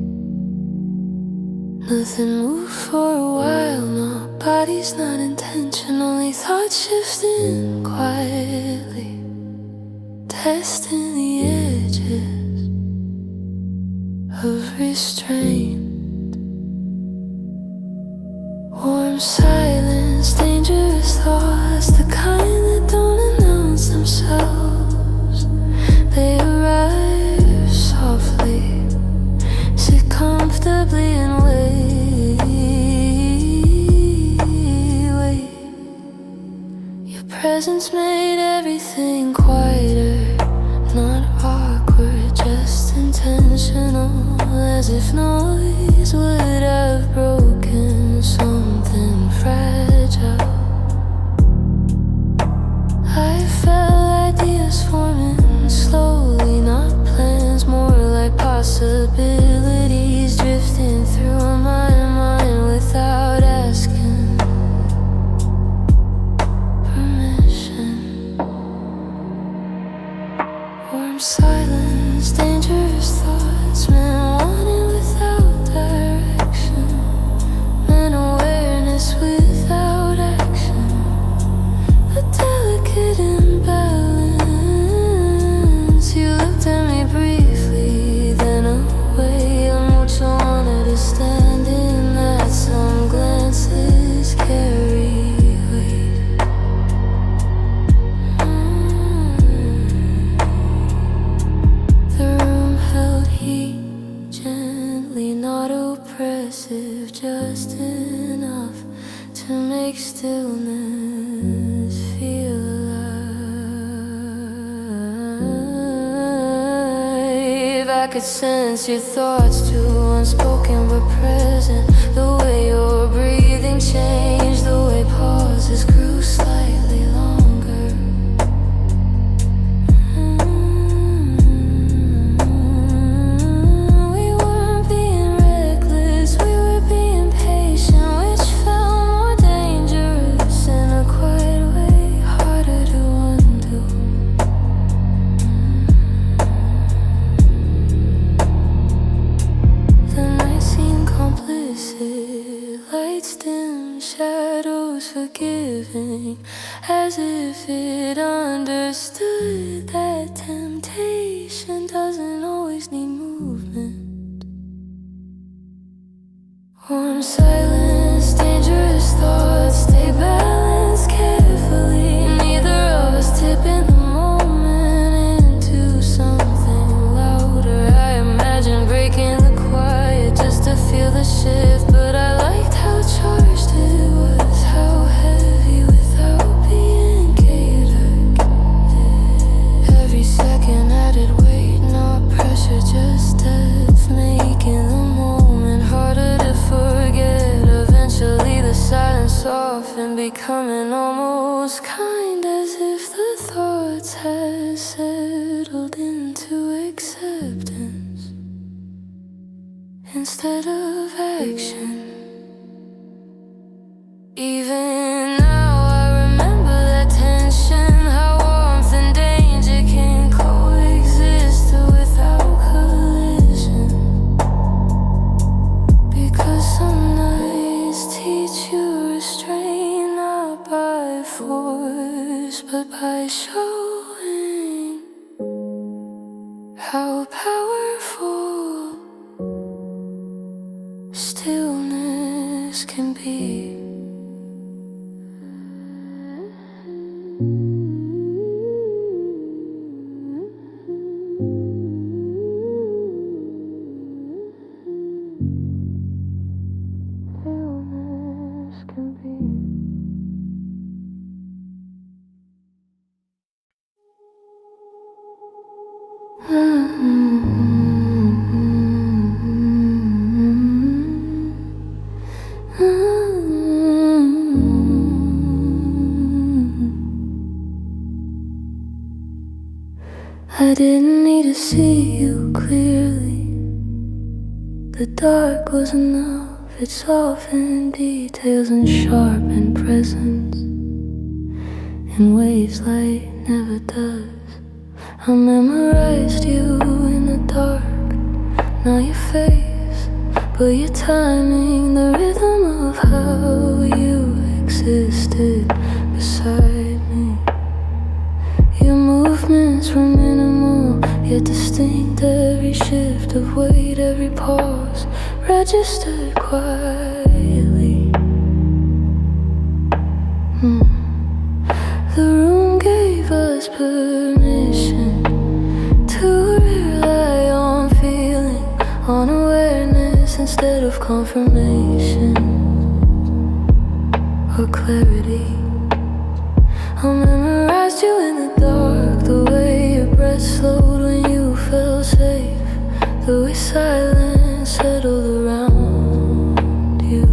Nothing moved for a while, no, bodies not in tension, only thoughts shifting quietly, testing the edges of restraint. Warm silence, dangerous thoughts, the kind that don't announce themselves. They arrive softly, sit comfortably and wait. Your presence made everything quieter, not awkward, just intentional, as if noise would have broken something fragile. I felt ideas forming slowly, not plans, more like possibilities drifting through my mind without asking permission. Warm silence, dangerous thoughts, men wanting without direction, men awareness without action, a delicate imbalance. You looked at me briefly, then away. A mucho wanted to stand in that. Some glances carry weight. The room held heat, gently, not oppressive, just enough to make stillness feel alive. I could sense your thoughts too, unspoken but present. The way your breathing changed, the way pauses grew slightly longer. We weren't being reckless, we were being patient, which felt more dangerous in a quiet way, harder to undo. The night seemed complicit, lights dim, shadows forgiving, as if it understood that temptation doesn't always need movement. Warm silence, dangerous thoughts, stay balanced carefully, neither of us tipping the moment into something louder. I imagined breaking the quiet just to feel the shift, but I liked how charged it was, how heavy without being catered. Every second added weight, not pressure, just depth, making the moment harder to forget. Eventually the silence softened, becoming almost kind, as if the thoughts had settled into acceptance instead of action. Even now I remember that tension, how warmth and danger can coexist without collision. Because some nights teach you restraint, not by force, but by showing how powerful stillness can be. Stillness can be. I didn't need to see you clearly. The dark was enough, it softened details and sharpened presence. in ways light never does. I memorized you in the dark, now your face, but your timing, the rhythm of how you existed beside me. Your movements were minimal, yet distinct. Every shift of weight, every pause registered quietly. The room gave us permission to rely on feeling, on awareness instead of confirmation or clarity. I memorized you in the dark, the way your breath slowed when you felt safe, the way silence settled around you.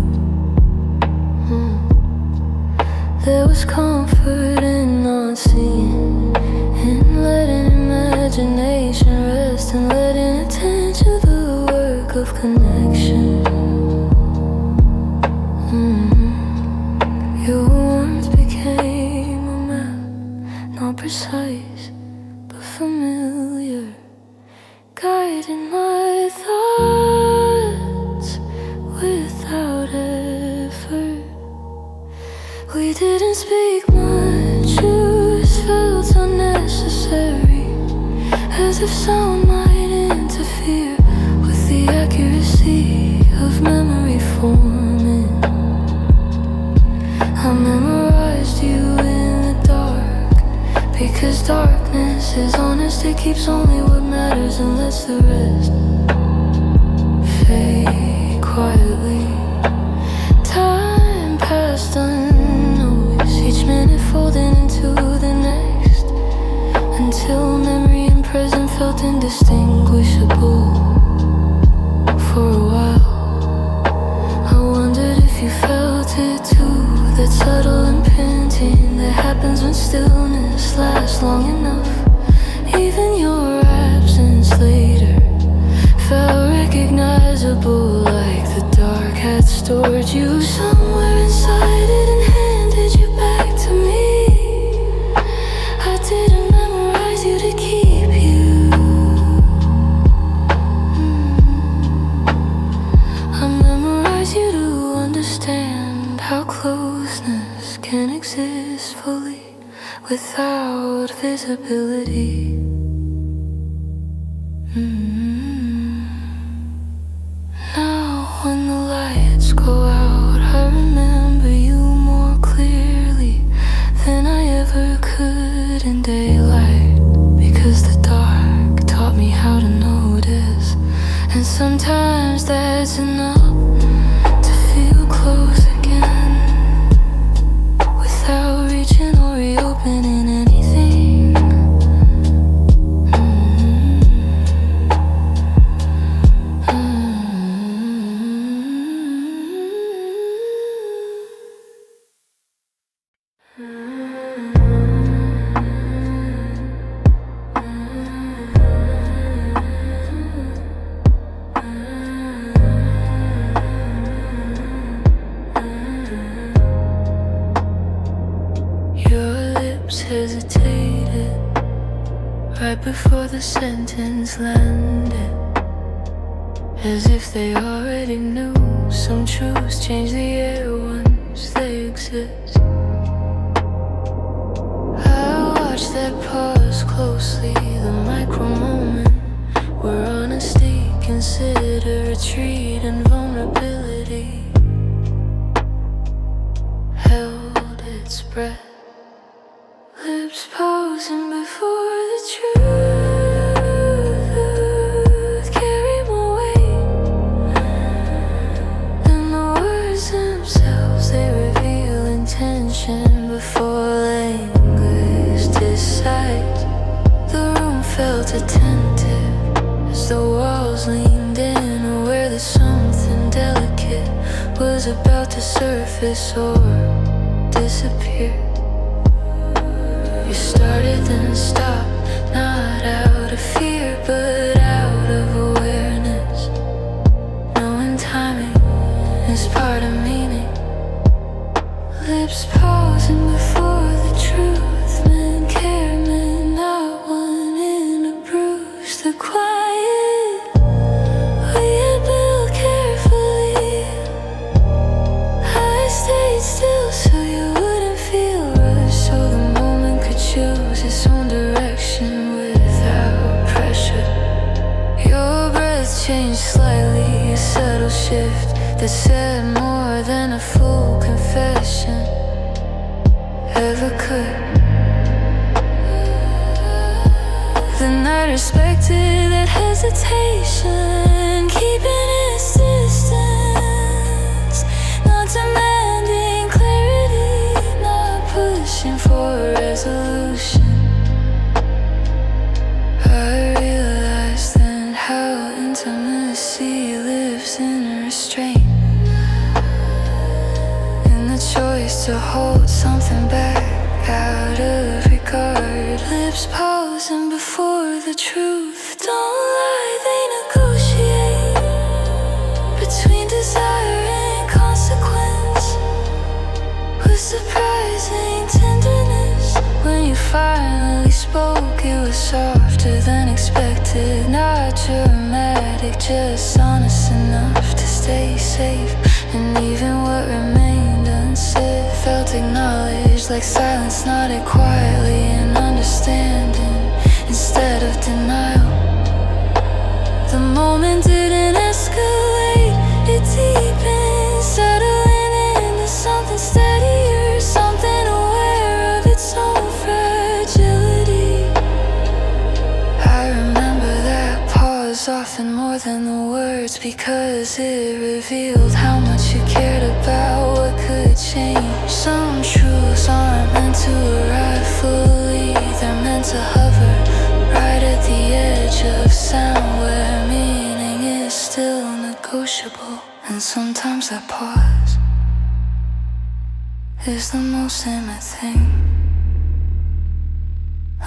There was comfort in not seeing, in letting imagination rest, and letting attention do the work of connection. Your warmth became a map, not precise, but familiar, guiding my thoughts without effort. We didn't speak much, just felt unnecessary, as if sound might interfere with the accuracy of memory forming. I memorized you in the dark, because darkness is honest, it keeps only what matters and lets the rest fade quietly. Time passed unnoticed, each minute folding into the next, until memory and present felt indistinguishable. For a while, I wondered if you felt it too, that subtle imprinting that happens when stillness lasts long enough. Even your absence later felt recognizable, like the dark had stored you somewhere inside it and handed you back to me. I didn't memorize you to keep you, I memorized you to understand how closeness can exist fully without visibility. Now when the lights go out, I remember you more clearly than I ever could in daylight, because the dark taught me how to notice, and sometimes that's enough to feel close again, without reaching or reopening anything. Hesitated right before the sentence landed, as if they already knew some truths change the air once they exist. I watched that pause closely, the micro moment where honesty considered retreat and vulnerability held its breath. Lips posing before the truth carry more weight than the words themselves. They reveal intention before language decides. The room felt attentive as the walls leaned in, aware that something delicate was about to surface or disappear. You started then stopped, not out of fear but out of awareness, knowing timing is part of meaning. Lips pausing before the truth shift that said more than a full confession ever could. Then I respected that hesitation, keeping its distance, not demanding clarity, not pushing for a resolution. I realized then how intimacy lives in restraint, in the choice to hold something back out of regard. Lips pausing before the truth. Don't lie, they negotiate between desire and consequence, with surprising tenderness. When you finally spoke, it was softer than expected, not dramatic, just honest enough to stay safe. And even what remained unsaid felt acknowledged, like silence nodded quietly in understanding instead of denial. The moment didn't escalate, it deepened, settling into something steadier, something aware of its own fragility. I remember that pause often more than the words, because it revealed how much you cared about what could change. Some truths aren't meant to arrive fully, they're meant to hover right at the edge of sound, where meaning is still negotiable. And sometimes that pause is the most intimate thing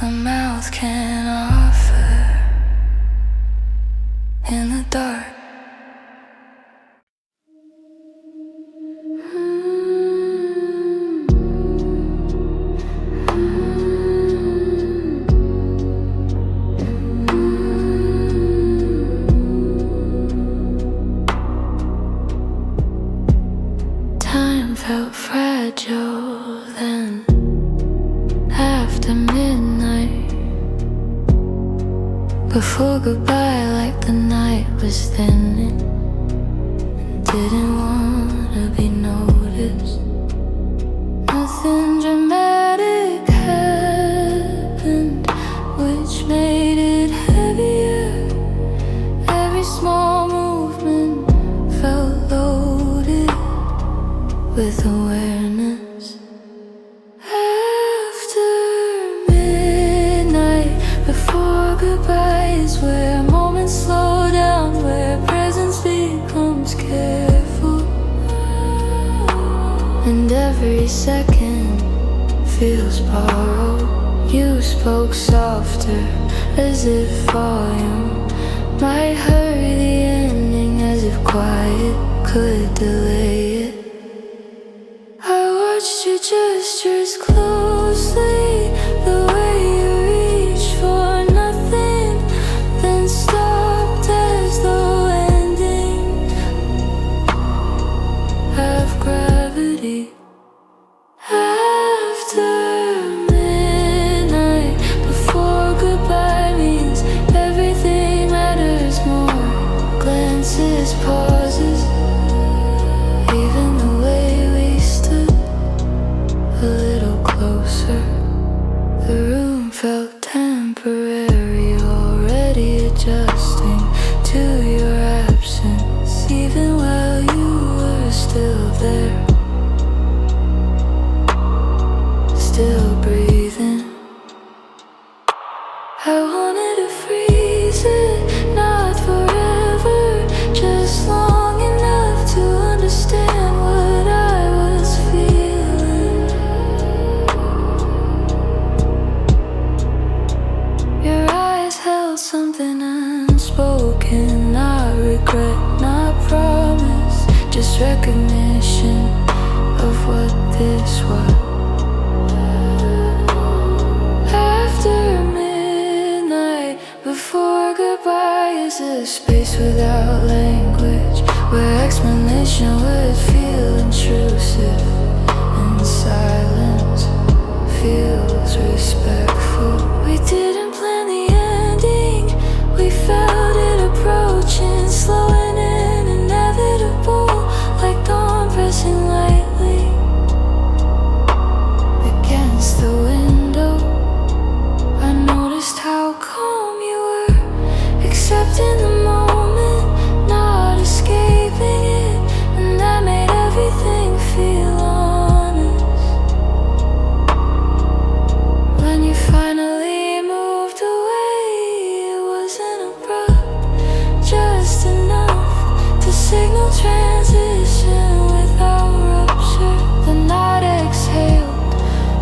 a mouth can offer in the dark. Time felt fragile then, after midnight, before goodbye, like the night was thinning, didn't wanna be noticed. Nothing dramatic happened, which made it heavier. Every small movement felt loaded with awareness. After midnight, before goodbye, is where moments slow down, where presence becomes careful, and every second feels borrowed. You spoke softer, as if volume might hurry the ending, as if quiet could delay it. I watched your gestures closely, the way you reached for nothing, then stopped as though ending of gravity. After midnight, before goodbye, means everything matters more. Glances, pauses, even the way we stood a little closer. The room felt temporary, already adjusting to your absence, even while you were still there, still breathing. I wanted to freeze it, not forever, just long enough to understand what I was feeling. Your eyes held something unspoken, not regret, not promise, just recognition of what this was. After midnight, before goodbye, is a space without language, where explanation would feel intrusive, and silence feels respectful. We didn't plan the ending, we felt it approaching, slowing in, inevitable. transition without rupture. The night exhaled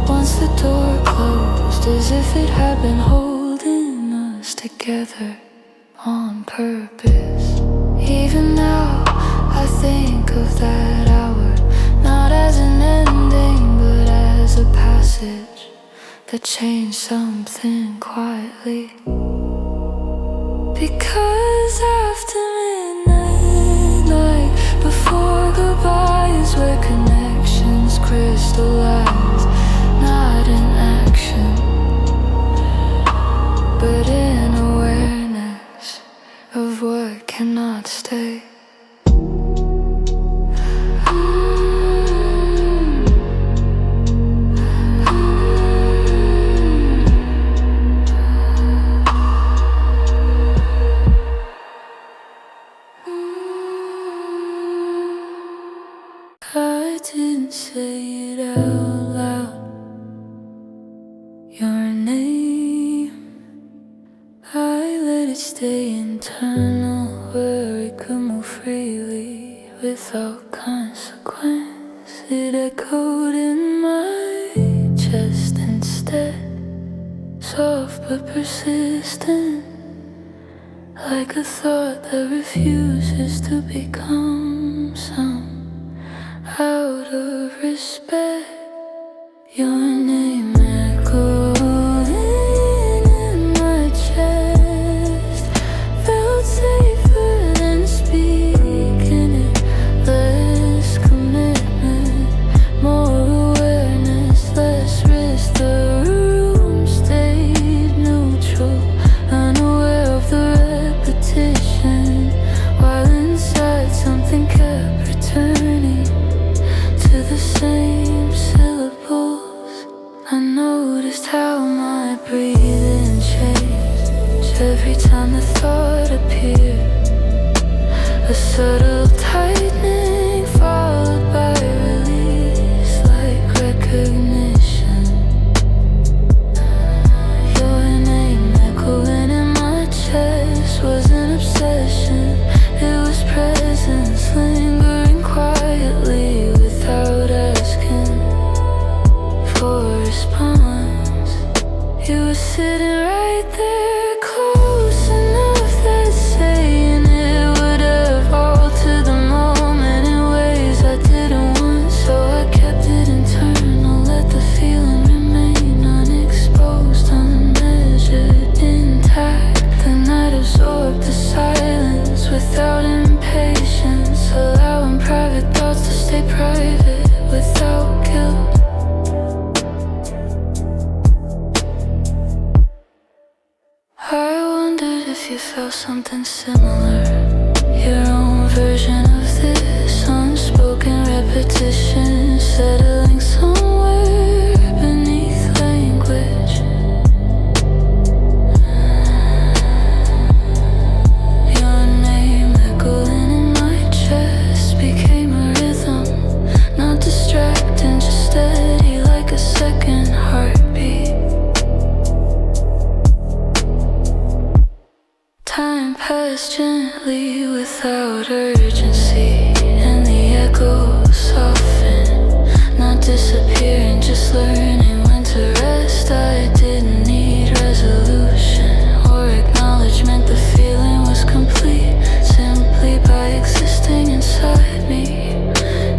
once the door closed, as if it had been holding us together on purpose. Even now I think of that hour, not as an ending but as a passage that changed something quietly. Because after midnight, like before goodbye, is where connections crystallize, not in action but in awareness of what cannot stay. I didn't say it out loud, your name. I let it stay internal, where it could move freely without consequence. It echoed in my chest instead, soft but persistent, like a thought that refuses to become some. Out of respect, your name echoed in my chest, felt safer than speaking it. Less commitment, more awareness, less risk. The room stayed neutral, unaware of the repetition, while inside something kept returning to the same syllables. I noticed how my breathing changed every time the thought appeared, a subtle tightening followed by release, like recognition. Your name echoing in my chest was an obsession. It was presence lingering quietly without asking for a response. You were sitting right there, close enough that saying it would have altered the moment in ways I didn't want. So I kept it internal, let the feeling remain unexposed, unmeasured, intact. The night absorbed the silence without impatience, allowing private thoughts to stay private without guilt. I wondered if you felt something similar, your own version of this unspoken repetition, settling somewhere beneath language. Your name echoing in my chest became a rhythm, not distracting, just steady like a second heartbeat. Time passed gently without urgency, and the echoes softened, not disappearing, just learning when to rest. I didn't need resolution or acknowledgement, the feeling was complete simply by existing inside me.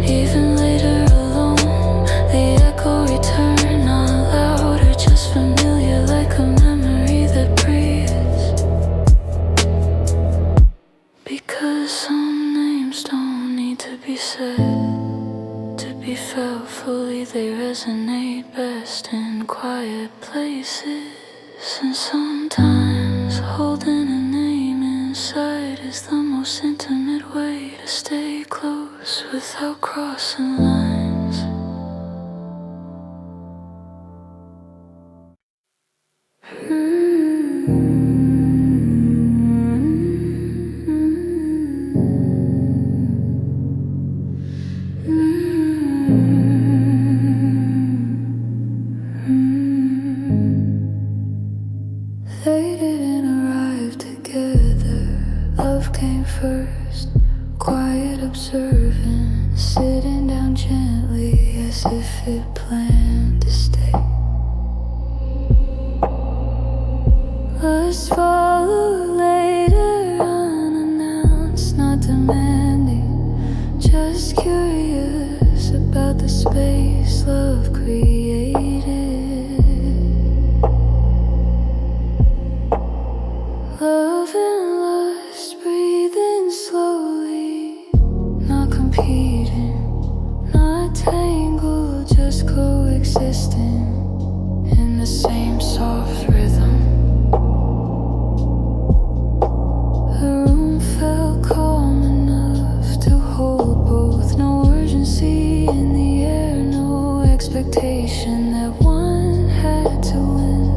Even later alone, the echo returned, not louder, just familiar, like a memory that breathes. Because some names don't need to be said to be felt fully, they resonate best in quiet places. And sometimes holding a name inside is the most intimate way to stay close without crossing lines. They didn't arrive together. Love came first, quiet obsession. must follow later, unannounced, not demanding, just curious about the space love created. Love and lust, breathing slowly, not competing, not tangled, just coexisting in the same soft rhythm. The room felt calm enough to hold both. No urgency in the air, no expectation that one had to win.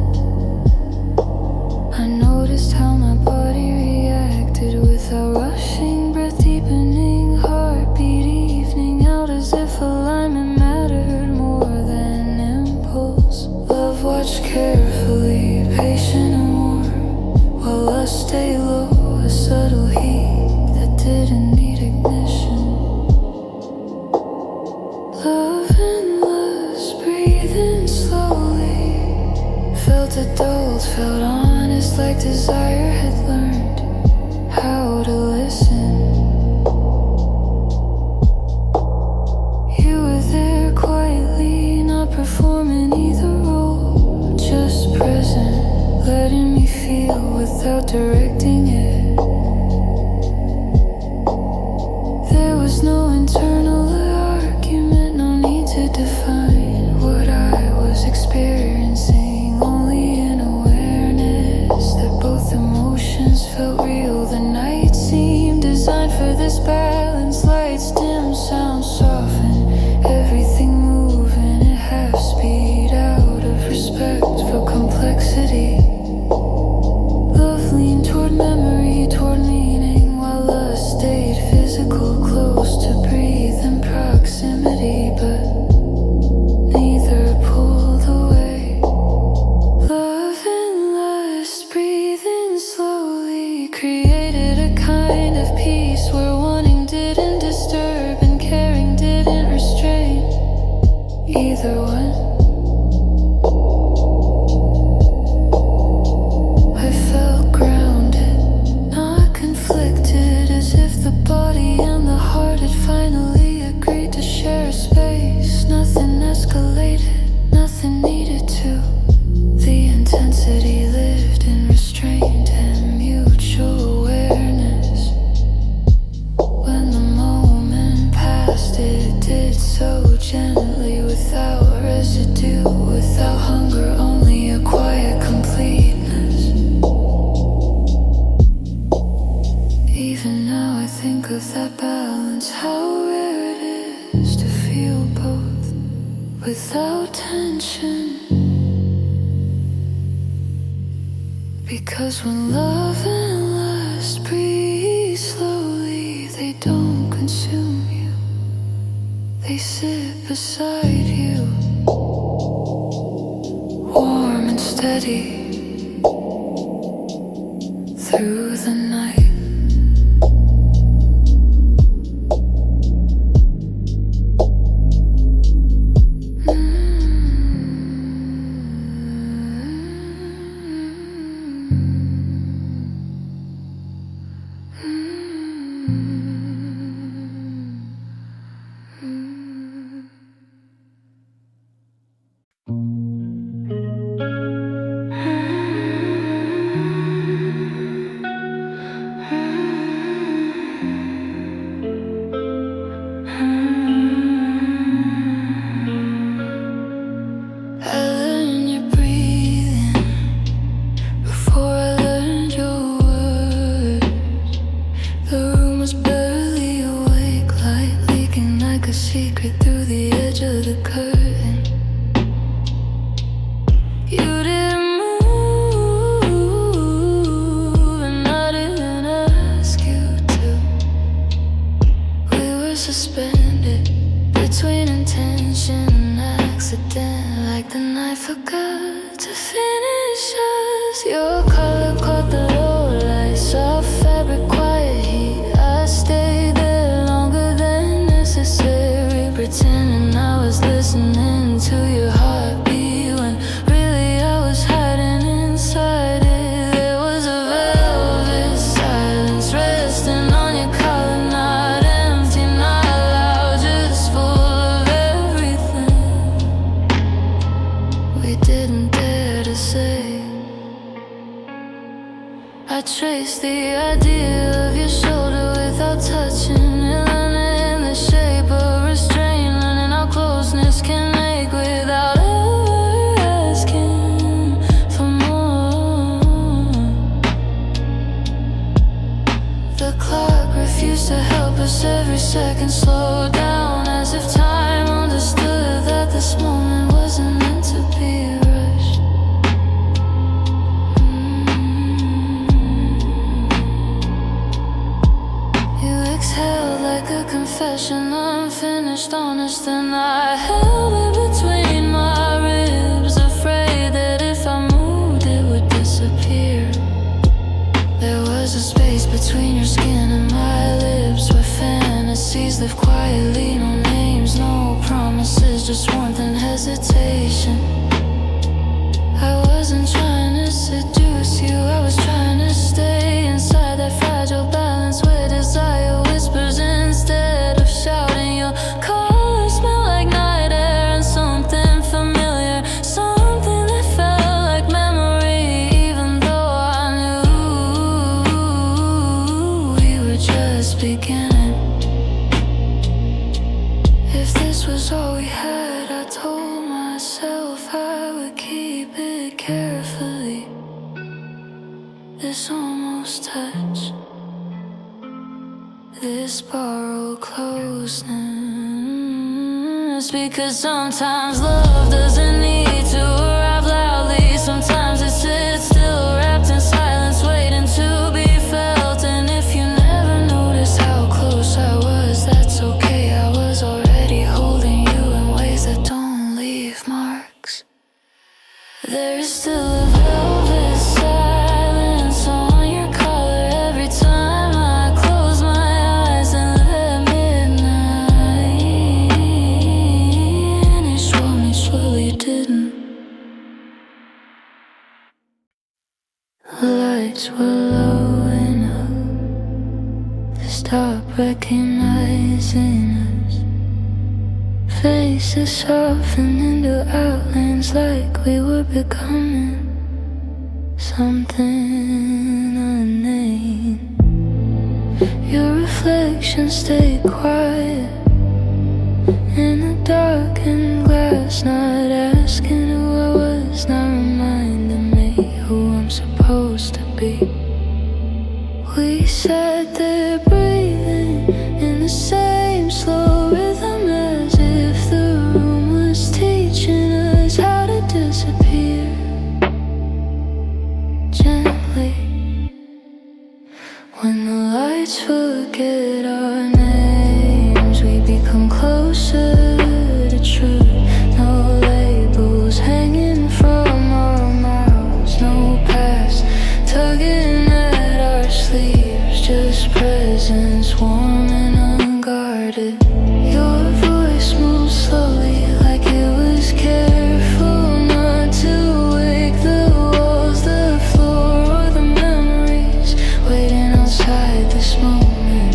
I noticed how my body reacted without rushing, breath deepening, heartbeat evening out as if alignment mattered more than impulse. Love watched carefully, patient and warm, while lust stayed low, a subtle heat that didn't need ignition. Love and lust, breathing slowly, felt adult, felt honest, like desire had learned how to listen. You were there quietly, not performing either role, just present, letting me feel without directing it. There was no internal argument, no need to define what I was experiencing, only an awareness that both emotions felt real. The night seemed designed for this balance, lights dim, sound soften, everything moving at half speed, out of respect for complexity. Love leaned toward memory, toward meaning, while lust stayed physical, close to breathe in proximity, but neither pulled away. Love and lust, breathing slowly, created a kind of peace where wanting didn't disturb and caring didn't restrain either one. I felt grounded, not conflicted, as if the body and the heart had finally agreed to share a space. Nothing escalated, nothing needed to. The intensity lived in restraint and mutual awareness. When the moment passed, it did so gently, without residue, without hunger, only a quiet completeness. Even now I think of that balance, how rare it is to feel both without tension. Because when love and lust breathe slowly, they don't consume you, they sit beside you, warm and steady through the night. Suspended between intention and accident, like the night forgot to finish us. Your color caught the low light, soft fabric, quiet heat. I stayed there longer than necessary, pretending I was listening to your heartbeat when really I was hiding inside it. There was we didn't dare to say. I traced the idea of your shoulder without touching it, learning the shape of restraint, learning how closeness can make without ever asking for more. The clock refused to help us, every second slowed down, as if time understood that this moment wasn't meant to be rushed. You exhaled like a confession, unfinished, honest, and I held it between my ribs, afraid that if I moved it would disappear. There was a space between your skin and my lips, where fantasies live quietly, no names, no promises, just warmth and hesitation. I wasn't trying to seduce you, I was trying to stay inside that fragile balance where desire whispers instead of shouting. Your colors smell like night air and something familiar, something that felt like memory, even though I knew we were just beginning. If this was all we had, I told myself I would keep it carefully. This almost touch, this borrowed closeness, because sometimes love doesn't need to arrive loudly. Sometimes it sits still, wrapped in silence, waiting to be felt. And if you never noticed how close I was, that's okay. I was already holding you in ways that don't leave marks. There is still a velvet silence on your collar every time I close my eyes and let midnight vanish. Told me slowly you didn't. The lights were low enough to stop recognizing us. Faces softened into outlines like we were becoming something unnamed. Your reflection stayed quiet in the darkened glass, not asking who I was, not reminding me who I'm supposed to be. We sat there breathing in the same slow rhythm, as if the room was teaching us how to disappear gently. When the lights forget our names, we become closer to truth. No labels hanging from our mouths, no past tugging at our sleeves, just presence warm and unguarded. Your voice moved slowly like it was careful not to wake the walls, the floor, or the memories waiting outside this moment.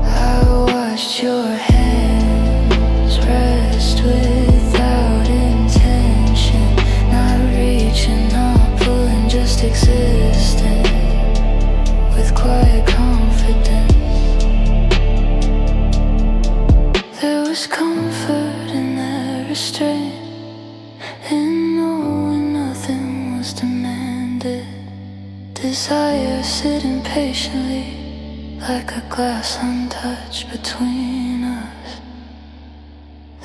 I watched your hands rest without intention, not reaching, not pulling, just existing with quiet confidence. There was comfort in that restraint, in knowing nothing was demanded. Desire sitting patiently like a glass untouched between us.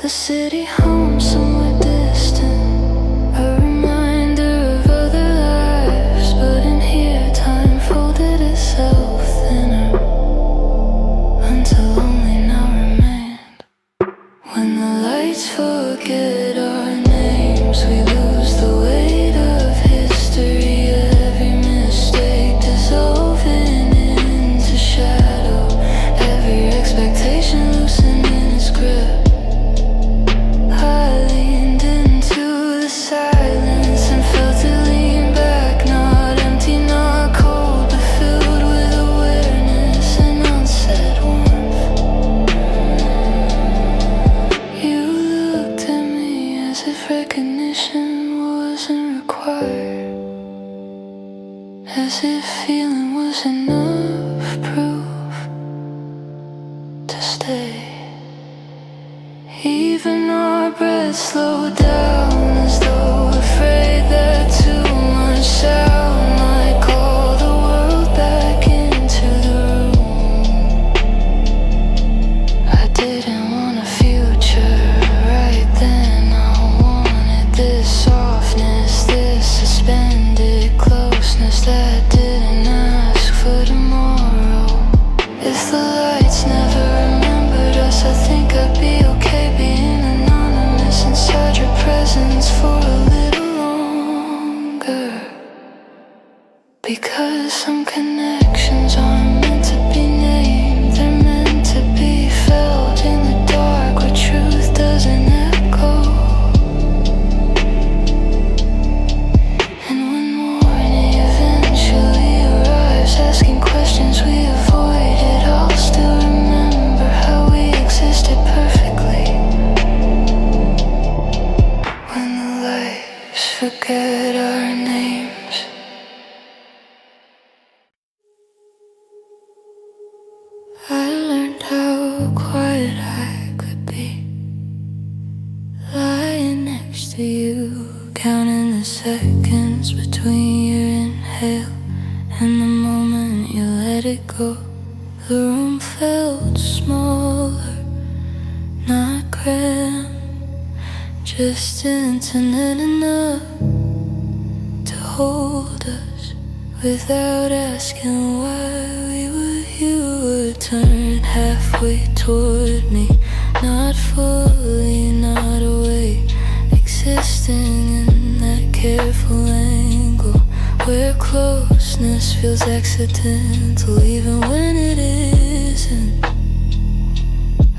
The city home somewhere distant, a reminder of other lives, but in here time folded itself thinner until only now remained. When the lights forget our names, we lose the weight of history, every mistake dissolving into shadow, every expectation loosening its grip. I lean if recognition wasn't required, as if feeling was enough proof to stay. Even our breath slowed down, as though afraid that too much sound might call the world back into the room. I didn't want a future right then. I wanted this softness, this suspended closeness that didn't ask for tomorrow. If the lights never remembered us, I think I'd be okay being anonymous inside your presence for a little longer. Because some connections aren't meant to be named, they're meant to be felt in the dark where truth doesn't echo. And when morning eventually arrives, asking questions we avoided, I'll still remember how we existed perfectly. When the lights forget our names. I learned how quiet I could be, lying next to you, counting the seconds between your inhale and the moment you let it go. The room felt smaller, not grand, just intimate enough to hold us without asking why we were. You were turned halfway toward me, not fully, not away, existing in that careful angle where closeness feels accidental even when it isn't.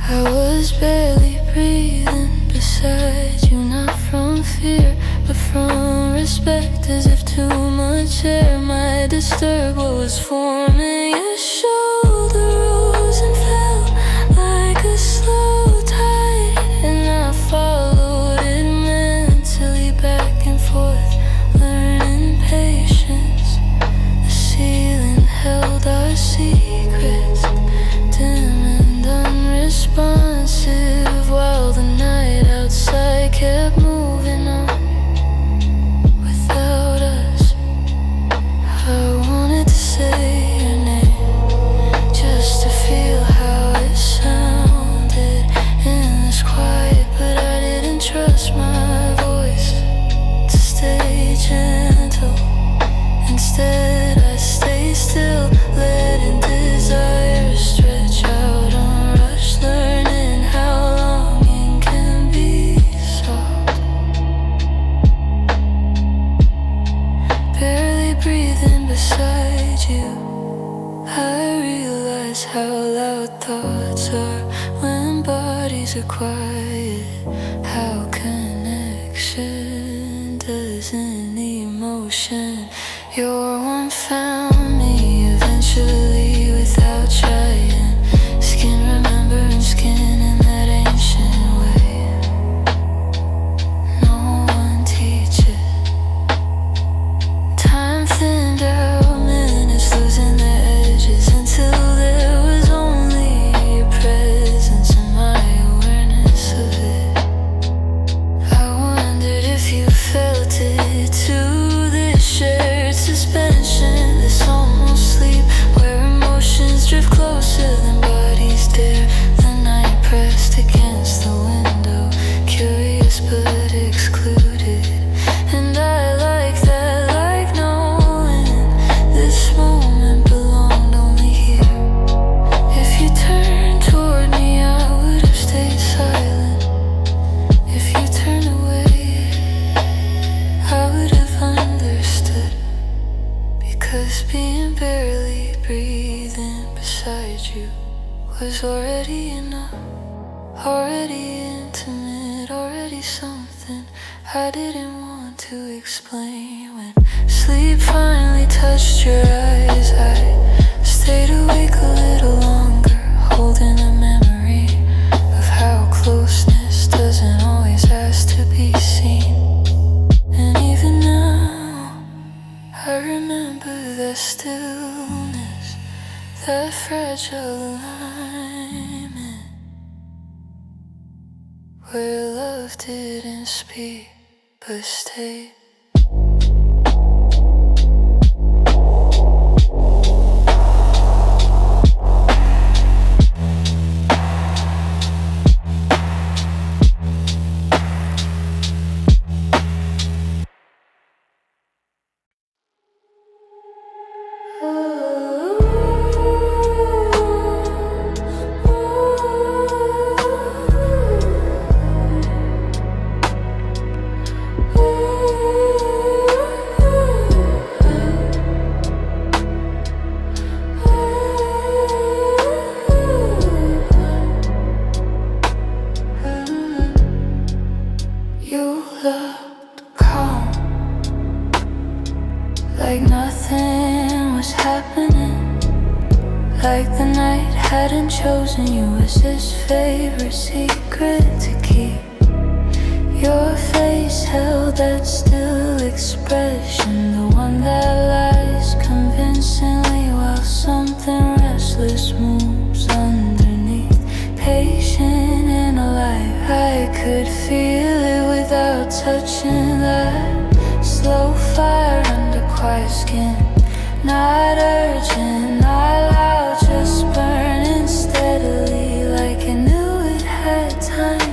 I was barely breathing beside you, not from fear but from respect, as if too much air might disturb what was forming. Your shoulder rose and fell like a slow tide, and I followed it mentally back and forth, learning patience. The ceiling held our secrets, dim and unresponsive, while the night outside kept moving on without us. I wanted to say your name, just to feel how it sounded in this quiet, but I didn't trust my voice to stay gentle. Instead I stayed still, letting desire stretch out, unrushed, learning how longing can be soft. Barely breathing beside you, I realize how loud thoughts are when bodies are quiet, how connection doesn't need motion. Your one found me eventually without trying, skin remembering skin in that ancient way. No one teaches. Time thinned out, minutes losing their edges, until there was only your presence and my awareness of it. I wondered if you felt it too, this shared suspension, this almost sleep, where emotions drift closer than bodies dare. The night pressed against the window, curious but excluded, and I like that, like knowing this moment belonged only here. If you turned toward me, I would have stayed silent. If you turned away, I would have understood. Because being barely breathing beside you was already enough, already intimate, already something I didn't want to explain. When sleep finally touched your eyes, I stayed awake a little longer, holding a memory of how closeness doesn't always ask to be seen. didn't speak, but stayed. You looked calm, like nothing was happening, like the night hadn't chosen you as his favorite secret to keep. Your face held that still expression, the one that lies convincingly while something restless moves underneath, patient and alive. I could feel it without touching that slow fire under quiet skin. Not urgent, not loud, just burning steadily, like it knew it had time.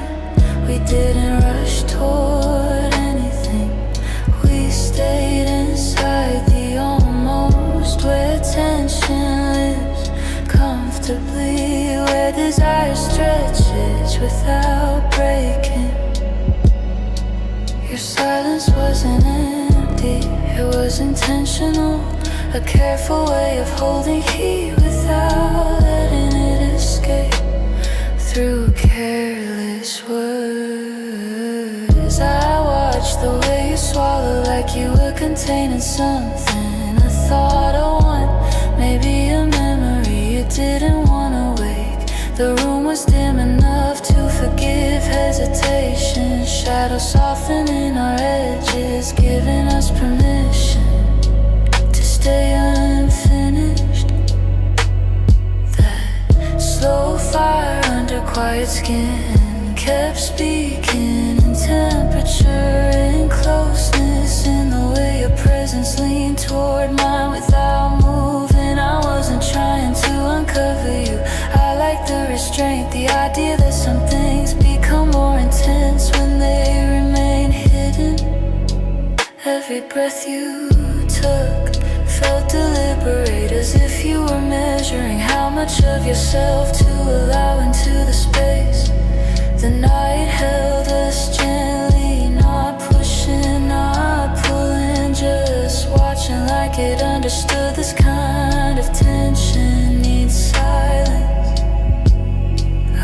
We didn't rush toward anything. We stayed inside the almost, where tension lives comfortably, where desire stretches without breaking. Your silence wasn't empty, it was intentional, a careful way of holding heat without letting it escape through careless words. I watched the way you swallow, like you were containing something, a thought, a want, maybe a memory you didn't want to wake. The room was dim enough to forgive hesitation, shadows softening our edges, giving us permission to stay unfinished. That slow fire under quiet skin kept speaking in temperature, in closeness, in the way your presence leaned toward mine without moving. I wasn't trying to uncover you, I like the restraint, the idea that some things become more intense when they remain hidden. Every breath you took felt deliberate, as if you were measuring how much of yourself to allow into the space. The night held us gently, not pushing, not pulling, just watching like it understood this kind of tension needs silence.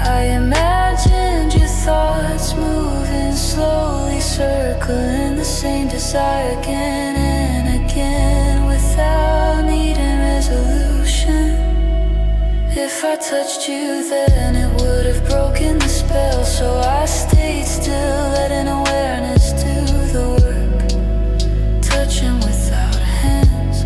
I imagined your thoughts moving slowly, circling the same desire again and again without needing resolution. If I touched you then it would have broken the spell, so I stayed still, letting awareness do the work, touching without hands.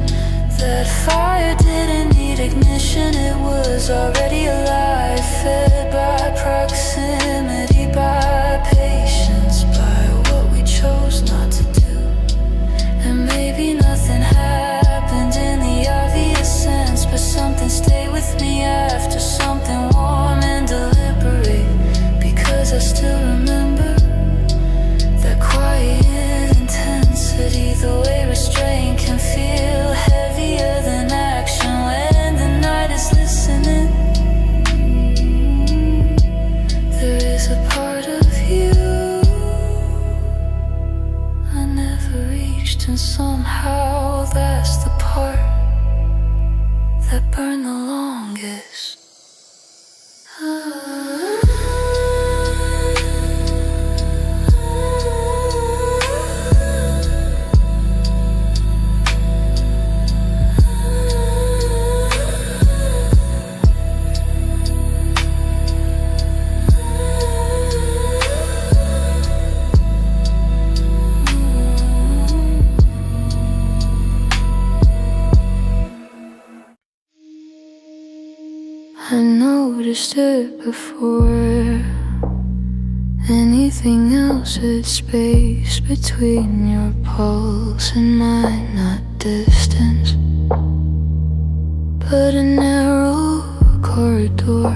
That fire didn't need ignition, it was already alive, fed by proximity, by patience, by what we chose not to do. And maybe nothing happened in the obvious sense, but something stayed with me after, something warm and deliberate, because I still remember that quiet intensity, the way restraint can feel heavier than action when the night is listening. There is a part of you I never reached, and somehow that's the part that burned the longest. I noticed it before, anything else, it's space between your pulse and mine, not distance, but a narrow corridor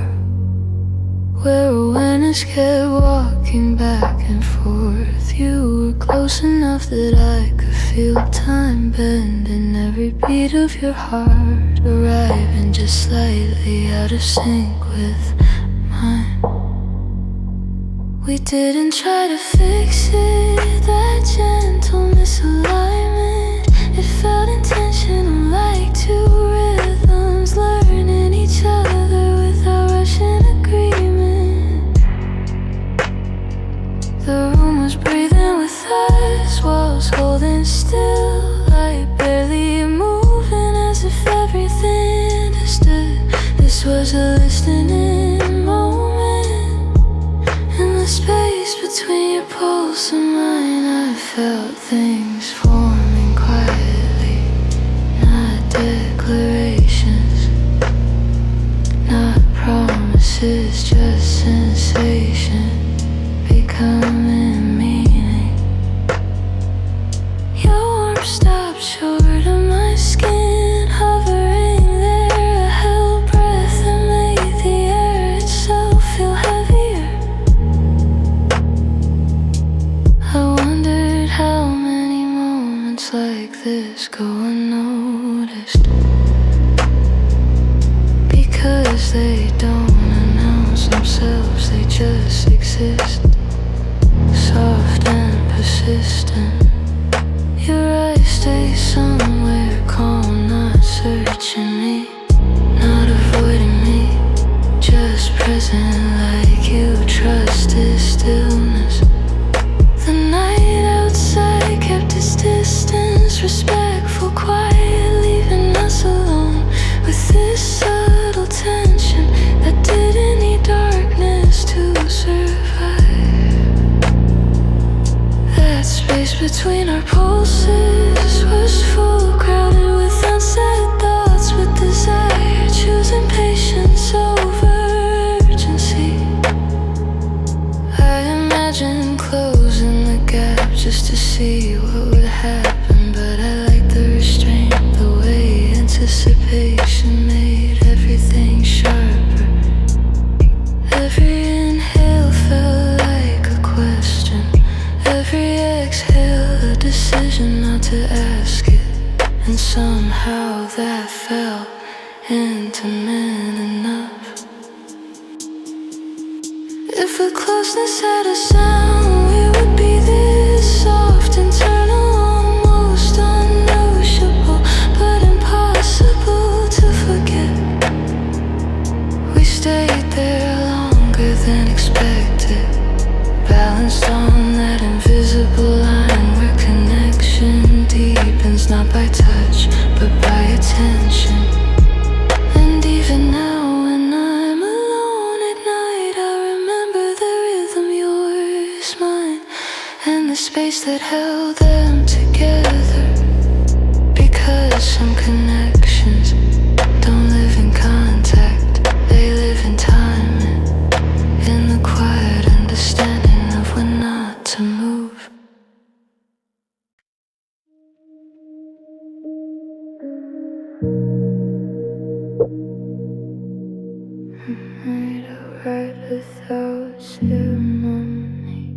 where awareness kept walking back and forth. You were close enough that I could feel time bend in every beat of your heart, arriving just slightly out of sync with mine. We didn't try to fix it, that gentle misalignment. It felt intentional, like two rhythms learning each other without rushing agreement. The room was breathing with us, walls holding still, light barely moving, as if everything understood. This was a listening moment. In the space between your pulse and mine, I felt things forming quietly. Not declarations, not promises, just sensation becoming meaning. Your warmth stopped short of my skin, hovering there. I held breath and made the air itself feel heavier. I wondered how many moments like this go unnoticed, because they don't announce themselves, they just exist, soft and persistent. Your eyes stay somewhere calm, not searching me, not avoiding me, just present, like you trusted stillness. The night outside kept its distance, respectful, quiet, leaving us alone with this subtle tension that didn't need darkness to survive. That space between our pulses was full, crowded with unsaid thoughts, with desire, choosing patience over urgency. I imagined closing the gap just to see what would happen, but I liked the restraint, the way anticipation made everything sharper. Every inhale felt like a question, every exhale a decision not to ask it, and somehow that felt intimate enough. If a closeness had a sound, we would be this soft, internal, almost unnoticeable, but impossible to forget. We stayed there longer than expected, balanced on that invisible line where connection deepens, not by touch, but by attention. And even now when I'm alone at night, I remember the rhythm, yours, mine, and the space that held them together. Because some connections don't live in contact, they live in time, and in the quiet understanding of when not to move. Night arrived without ceremony,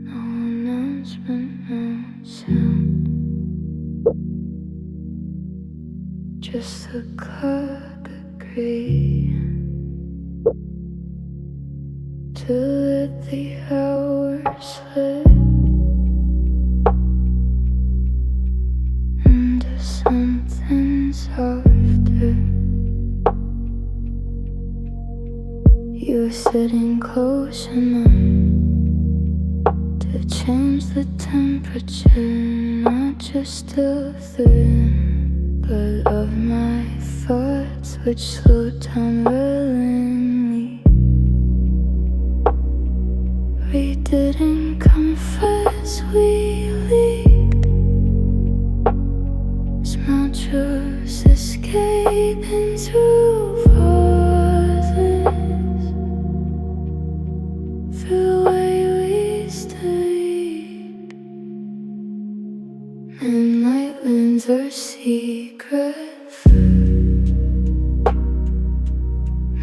no announcement, no sound, just the clock agreeing to let the hours slip into something softer. You were sitting close enough to change the temperature, not just of the room, but of my thoughts, which slowed down willingly. We didn't come fast, we leave. Smell yours escaping through vases, friends are secret,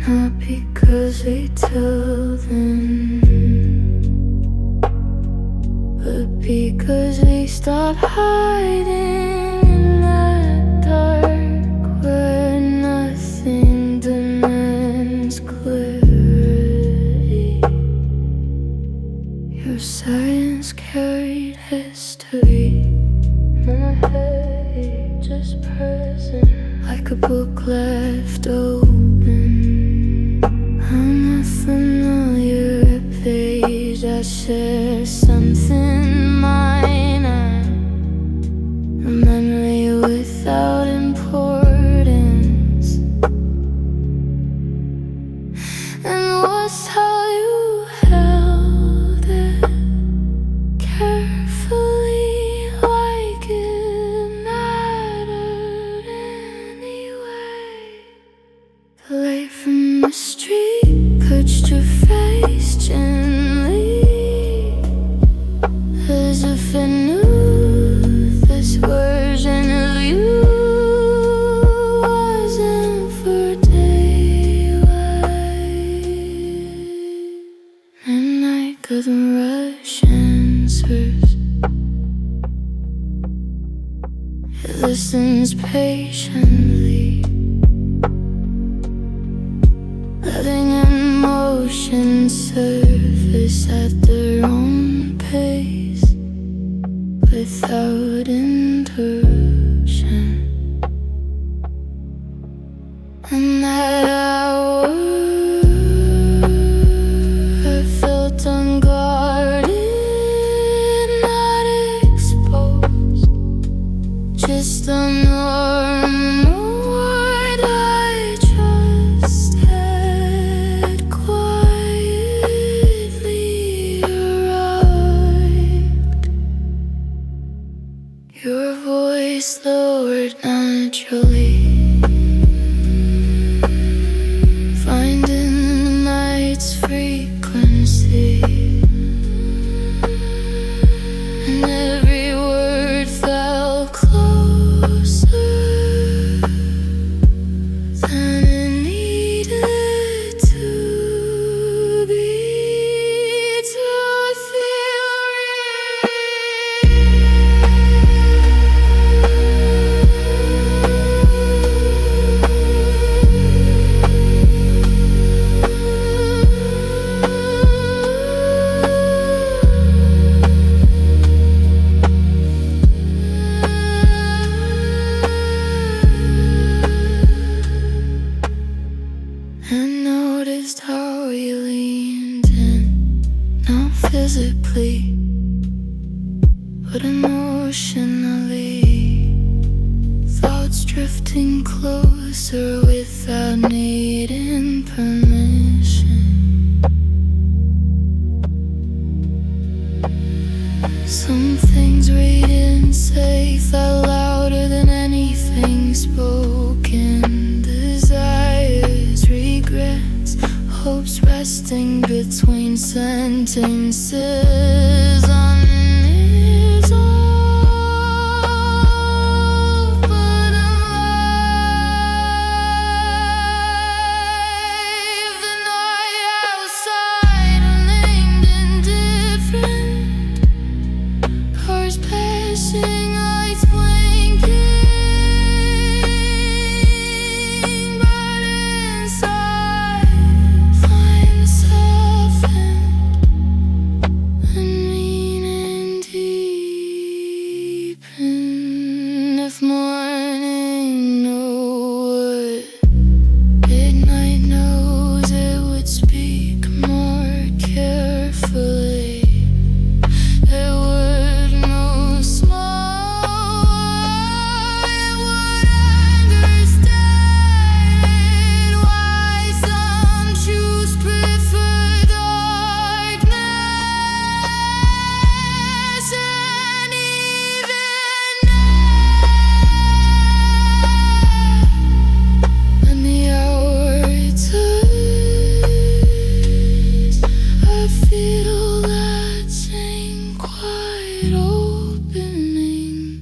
not because we tell them, but because we stop hiding in that dark where nothing demands clarity. Your silence carried history, my head just present, like a book left open on a familiar page that shares something minor, a memory without importance. And what's how you held it carefully, like it mattered anyway. The light from the street touched your face gently, as if it knew this version of you wasn't for daylight. Midnight doesn't rush answers, it listens patiently, letting emotions surface at their own pace without interruption. And that hour I felt unguarded, not exposed, just unarmored. I just had quietly arrived. Your voice lowered naturally, finding the night's frequency, and every word felt closer than it needed to be to feel I noticed how you leaned in, not physically, but emotionally. Thoughts drifting closer without needing permission. Some things we didn't say felt louder than anything spoken. Desires, regrets, hopes resting between sentences. Unresolved, but alive. The night outside, unnamed, indifferent, cars passing, lights blinking, but inside, flames softened and meaning deepened. If morning knew what midnight knows, it would speak more carefully. It would know small, it would understand why some choose prefer darkness. And even now, when the hour turns, I feel that same quiet opening.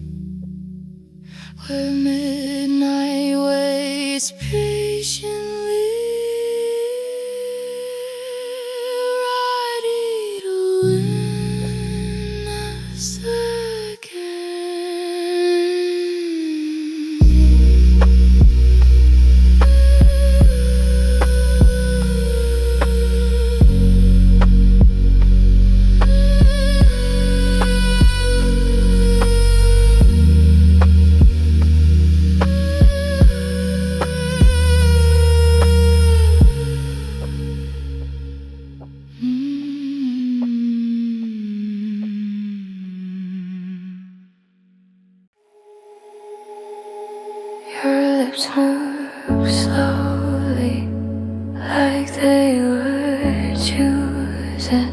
lips move slowly, like they were choosing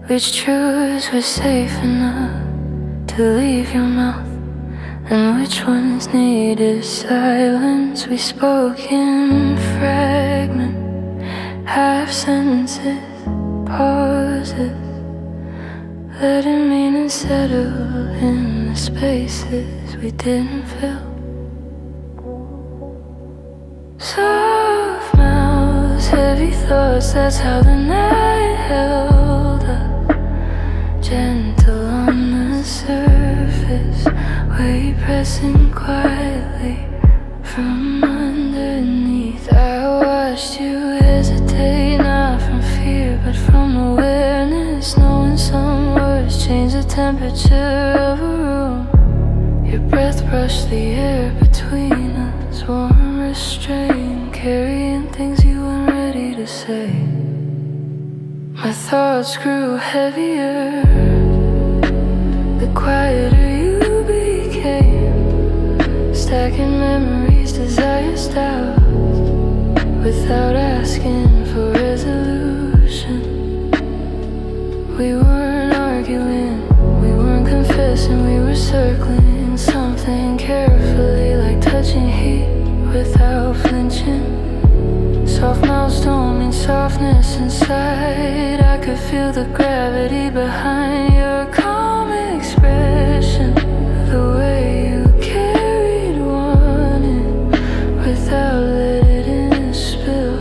which truths were safe enough to leave your mouth, and which ones needed silence. We spoke in fragment, half sentences, pauses, letting meaning settle in the spaces we didn't fill. Soft mouths, heavy thoughts, that's how the night held us. Gentle on the surface, we pressing quietly from underneath. I watched you hesitate, not from fear but from awareness, knowing some words change the temperature of a room. Your breath brushed the air between us, warm restraint, carrying things you weren't ready to say. My thoughts grew heavier the quieter you became, stacking memories, desires, doubts, without asking for resolution. We weren't arguing, we weren't confessing, we were circling something carefully, like touching heat without flinching. Soft mouths don't mean softness inside. I could feel the gravity behind your calm expression, the way you carried one without letting it spill.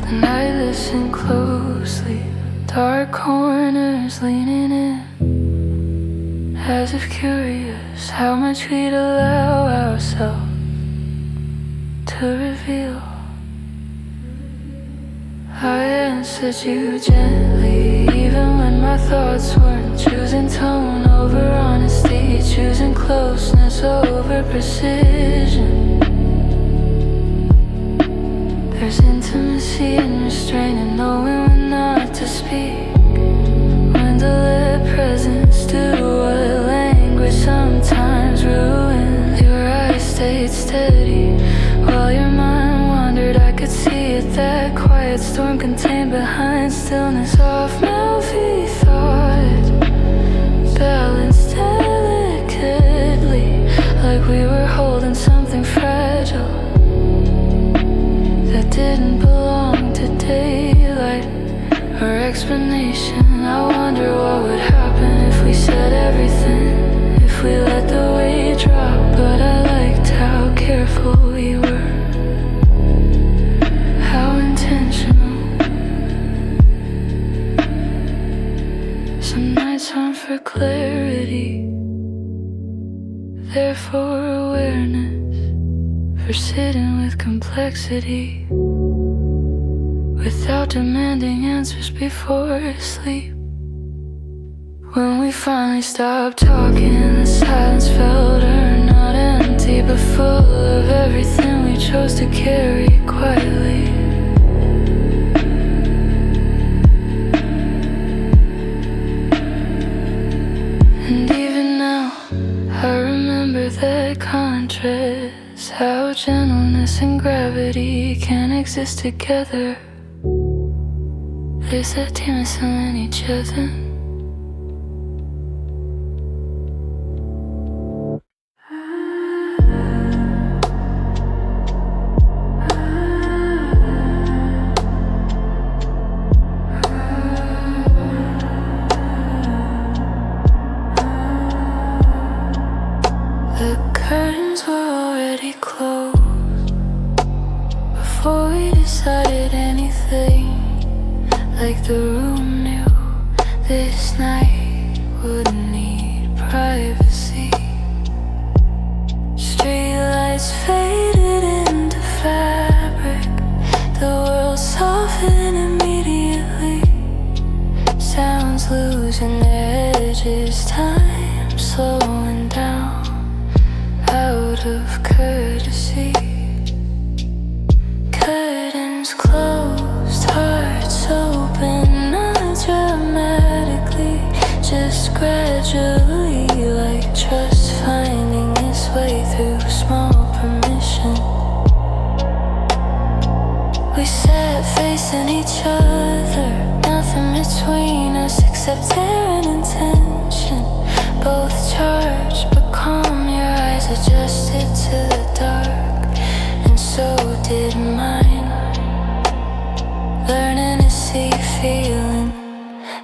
And I listened closely, dark corners leaning in, as if curious how much we'd allow ourselves to reveal. I answered you gently, even when my thoughts weren't, choosing tone over honesty, choosing closeness over precision. There's intimacy in restraint and knowing when not to speak, when to let presence do what language sometimes ruins. Your eyes stayed steady while your mind wandered. I could see it, that quiet storm contained behind stillness. Off mouthy thought, balanced delicately, like we were holding something fragile that didn't belong to daylight or explanation. I wonder what would happen if we said everything, if we let the weight drop. But I liked how careful we were, how intentional. Some nights aren't for clarity, they're for awareness, for sitting with complexity without demanding answers before sleep. When we finally stopped talking, the silence felt earned, not empty but full of everything we chose to carry quietly. And even now, I remember that contrast, how gentleness and gravity can exist together. There's that dimness in each other. The curtains were already closed before we decided anything. Like the room knew this night wouldn't need privacy. Streetlights faded into fabric, the world softened immediately. Sounds losing their edges, time slowing down out of courtesy. Curtains closed, hearts open, not dramatically, just gradually, like trust finding its way through small permission. We sat facing each other, nothing between us except air and intention. Both charged but calm, your eyes adjusted to the dark, and so did mine. Learning to see feeling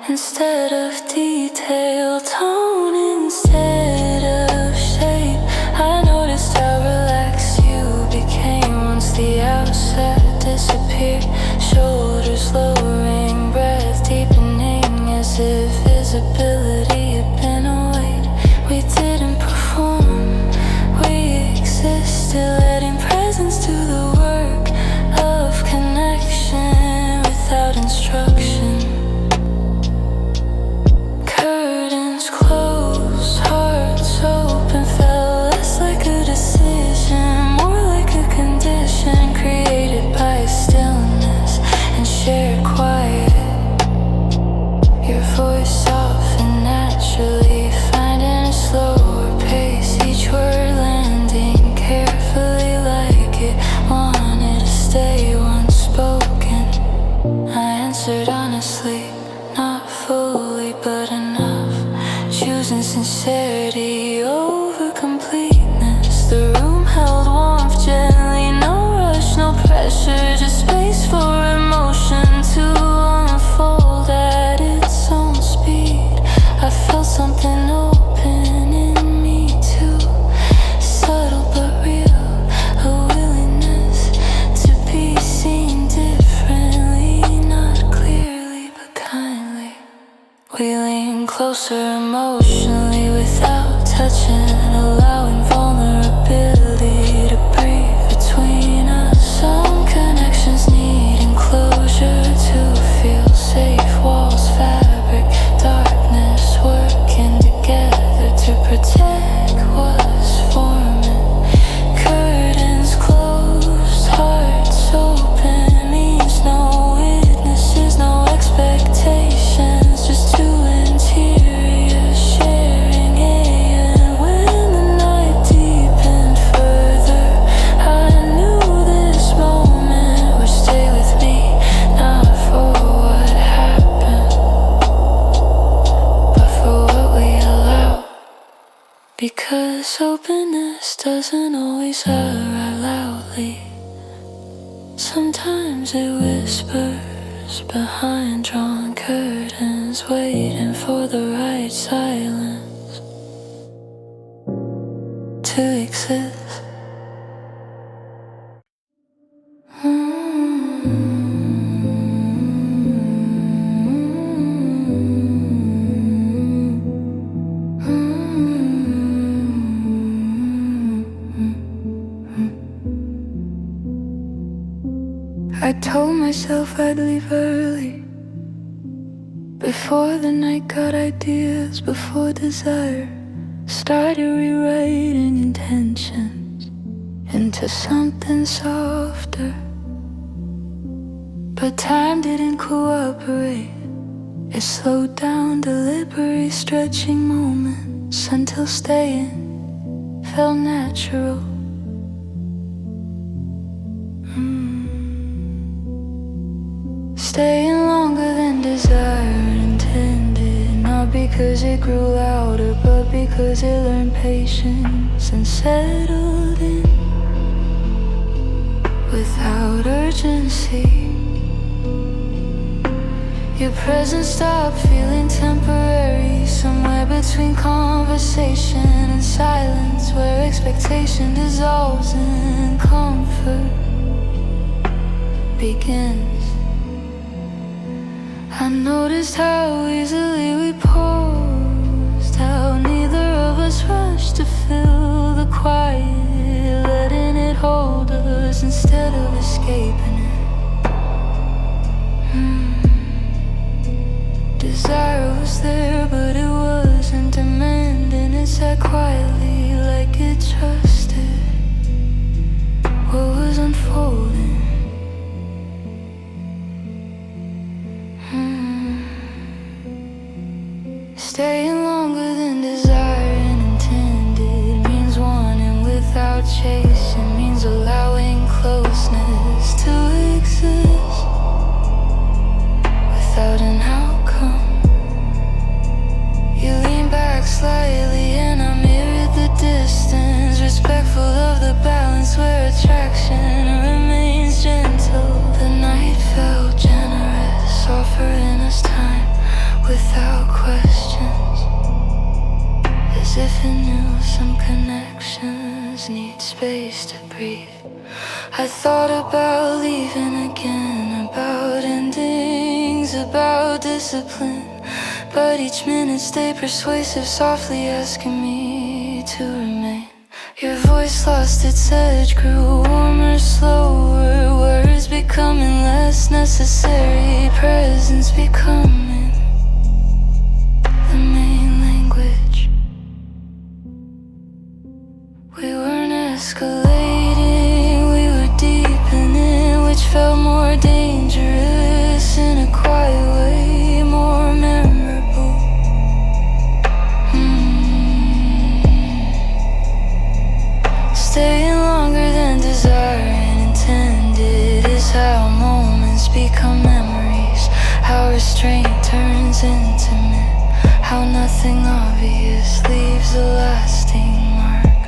instead of detail, tone instead of shape. I noticed how relaxed you became once the outside disappeared. Shoulders lowering, breath deepening, as if visibility had been a weight. We didn't perform, we existed, letting presence do the work of connection without instruction. Curtains closed, hearts open, felt less like a decision, more like a condition created by a stillness and shared quiet. Your voice softened naturally, finding a slower pace, each word landing carefully like it wanted to stay unspoken. I answered honestly, not fully but enough, choosing sincerity over completeness. The room held warmth gently, no rush, no pressure, just space for emotion to unfold at its own speed. I felt something open in me too, subtle but real, a willingness to be seen differently, not clearly but kindly. We lean closer emotionally without touching, allowing vulnerability to breathe between us. Some connections need enclosure to feel safe, walls, fabric, darkness, working together to protect what's forming. Curtains closed, hearts open, means no witnesses, no expectations, just two interiors sharing air. And when the night deepened further, I knew this moment would stay with me, not for what happened, but for what we allowed. Because openness doesn't always arrive loudly. Sometimes it whispers behind drawn curtains, waiting for the right silence to exist. I told myself I'd leave early, before the night got ideas, before desire started rewriting intentions into something softer. But time didn't cooperate. It slowed down, deliberately stretching moments until staying felt natural. Staying longer than desire intended, not because it grew louder, but because it learned patience and settled in without urgency. Your presence stopped feeling temporary, somewhere between conversation and silence, where expectation dissolves and comfort begins. I noticed how easily we paused, how neither of us rushed to fill the quiet, letting it hold us instead of escaping it. Desire was there, but it wasn't demanding. It sat quietly like it trusted what was unfolding. Staying longer than lungs need space to breathe. I thought about leaving again, about endings, about discipline. But each minute stayed persuasive, softly asking me to remain. Your voice lost its edge, grew warmer, slower, words becoming less necessary, presence becoming the main language. We weren't escalating, we were deepening, which felt more dangerous in a quiet way, more memorable. Staying longer than desire and intended is how moments become memories, how restraint turns intimate, how nothing obvious leaves a lasting mark.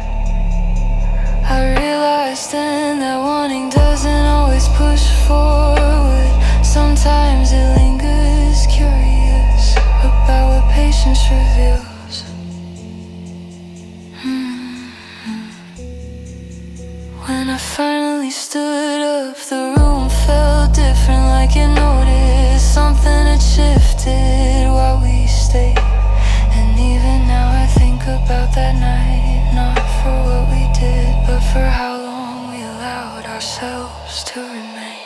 I realized then that wanting doesn't always push forward. Sometimes it lingers, curious about what patience reveals. When I finally stood up, the room felt different, like it noticed something had shifted while we stayed. And even now I think about that night, not for what we did, but for how long we allowed ourselves to remain.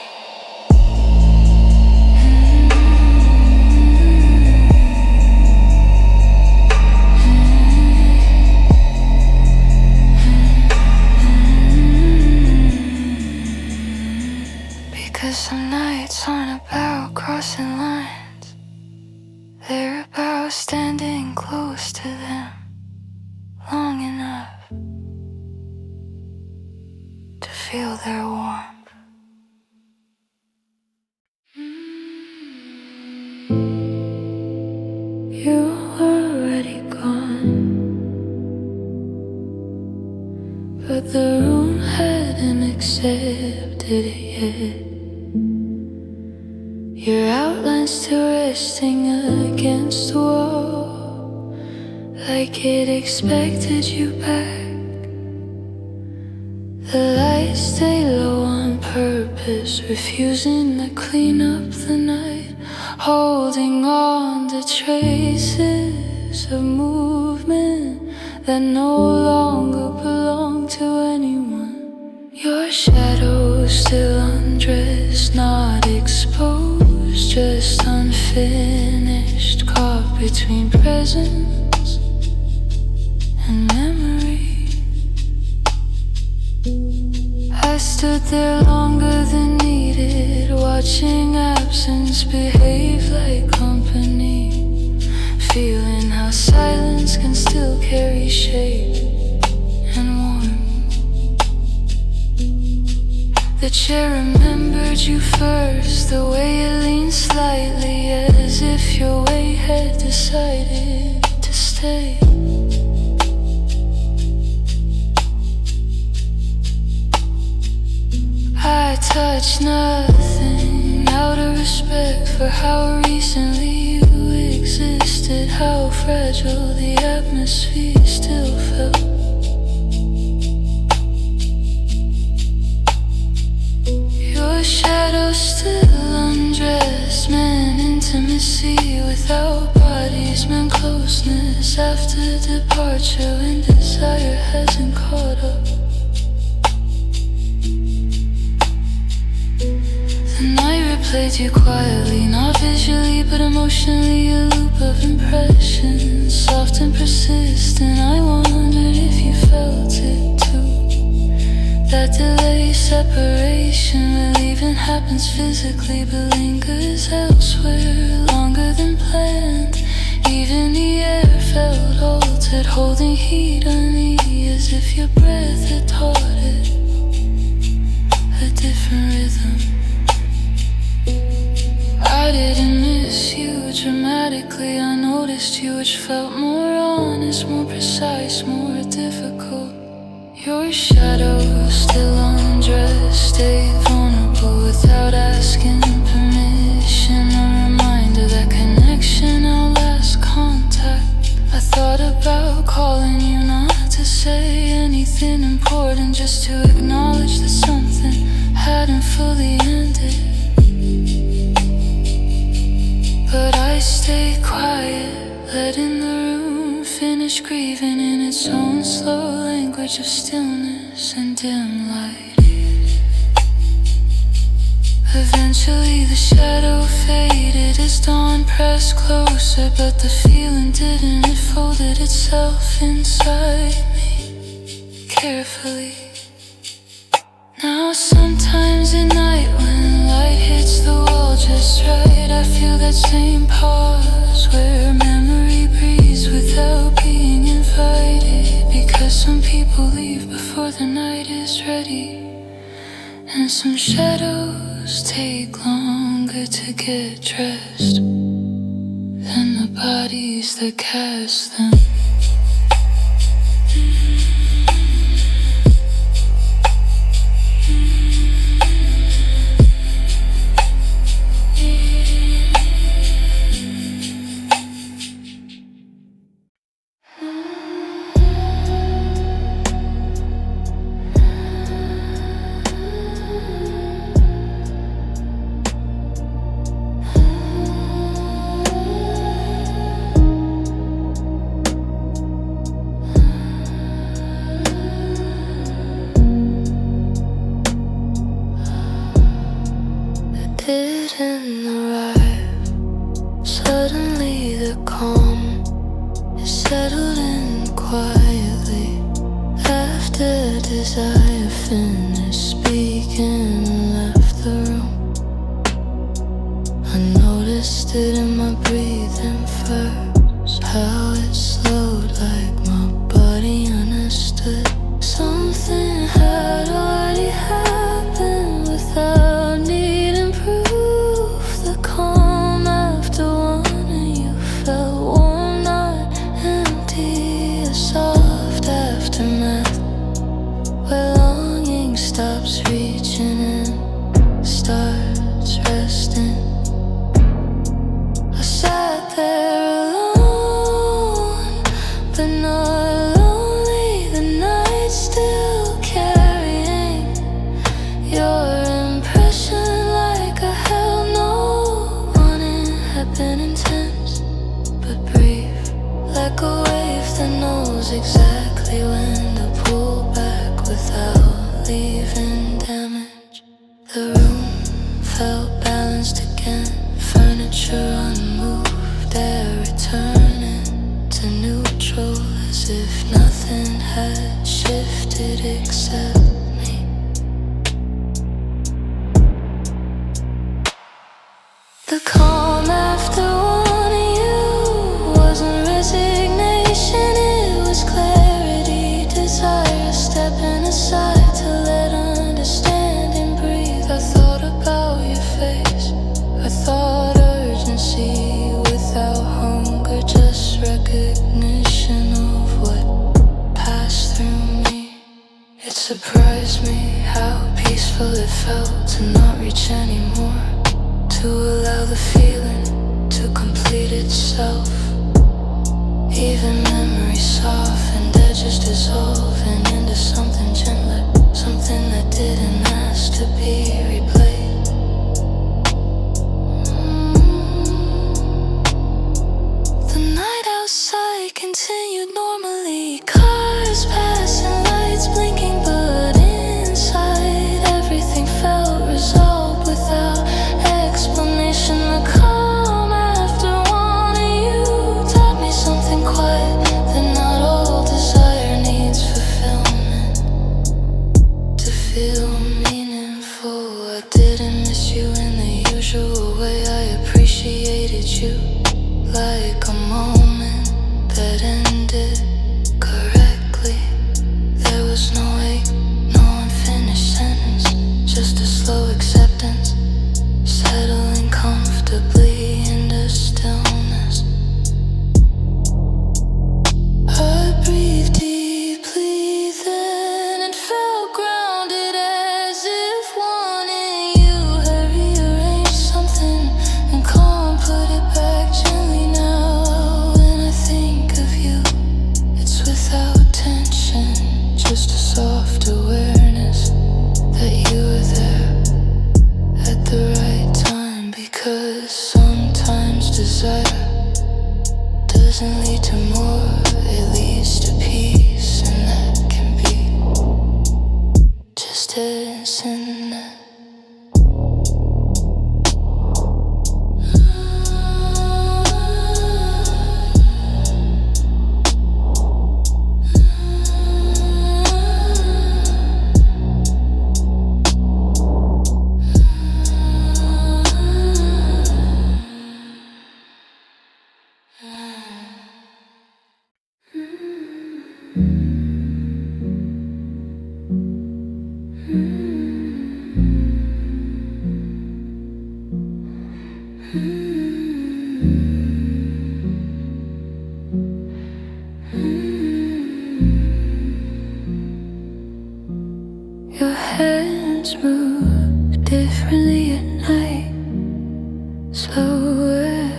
Because some nights aren't about crossing lines, they're about standing close to them long enough to feel their warmth. You were already gone, but the room hadn't accepted it yet. Your outline still resting against the wall, like it expected you back. The lights stay low on purpose, refusing to clean up the night, holding on to traces of movement that no longer belong to anyone. Your shadow still undressed, not exposed, just unfinished, caught between presence and memory. I stood there longer than needed, watching absence behave like company, feeling how silence can still carry shape and warmth. The chair remembered you first, the way it leaned slightly, as if your weight had decided to stay. I touched nothing out of respect for how recently you existed, how fragile the atmosphere still felt. Your shadow still undressed, meant intimacy without bodies, meant closeness after departure when desire hasn't caught up. The night replayed you quietly, not visually but emotionally, a loop of impressions, soft and persistent. I wondered if you felt it too. That delay, separation, where leaving happens physically but lingers elsewhere, longer than planned. Even the air felt altered, holding heat on me, as if your breath had taught it a different rhythm. I didn't miss you dramatically, I noticed you, which felt more honest, more precise, more difficult. Your shadow still undressed, stayed vulnerable without asking permission, a reminder that connection outlasts contact. I thought about calling you, not to say anything important, I stay quiet, letting the room finish grieving in its own slow language of stillness and dim light. Eventually the shadow faded as dawn pressed closer, but the feeling didn't. It folded itself inside me carefully. Now sometimes at night when light hits the wall just right, I feel that same pause where memory breathes without being invited. Because some people leave before the night is ready, and some shadows take longer to get dressed than the bodies that cast them. Didn't arrive. Suddenly the calm is settled in quietly. After desire finished speaking and left the room, I noticed it in my breathing first, how it slowed like my body understood. Something had already happened without needing proof. The calm after one, and you felt warm, not empty. A soft aftermath where longing stops reaching and starts resting. I sat there alone, but not lonely. The night still carrying your impression like I held no one. It had been intense, but brief, like a wave that knows exactly when to pull back without leaving damage. The room felt balanced again, furniture unmoved, air returning to neutral, as if nothing had shifted except me. The calm after wanting you wasn't resignation, it was clarity, desire stepping aside to let understanding breathe. I thought about your face, I thought urgency without hunger, just recognition of what passed through me. It surprised me how peaceful it felt to not reach anymore, to allow the feeling to complete itself. Even memory softened, edges dissolving into something gentler, something that didn't ask to be replayed. The night outside continued normally, cars passing, lights blinking, but inside everything felt resolved without explanation. The calm after wanting you taught me something quiet, that not all desire needs fulfillment to feel meaningful. I didn't miss you in the usual way, I appreciated you like a moment that ended correctly. There was no wait, no unfinished sentence, just a slow acceptance, settling comfortably into stillness. I breathed deeply then and felt grounded, as if wanting you had rearranged something and calm put it back gently. Now when I think of you, it's without tension, just a soft awareness that you were there at the right time. Because sometimes much desire doesn't lead to more, it leads to peace, and that can be just as enough. Your hands move differently at night, slower,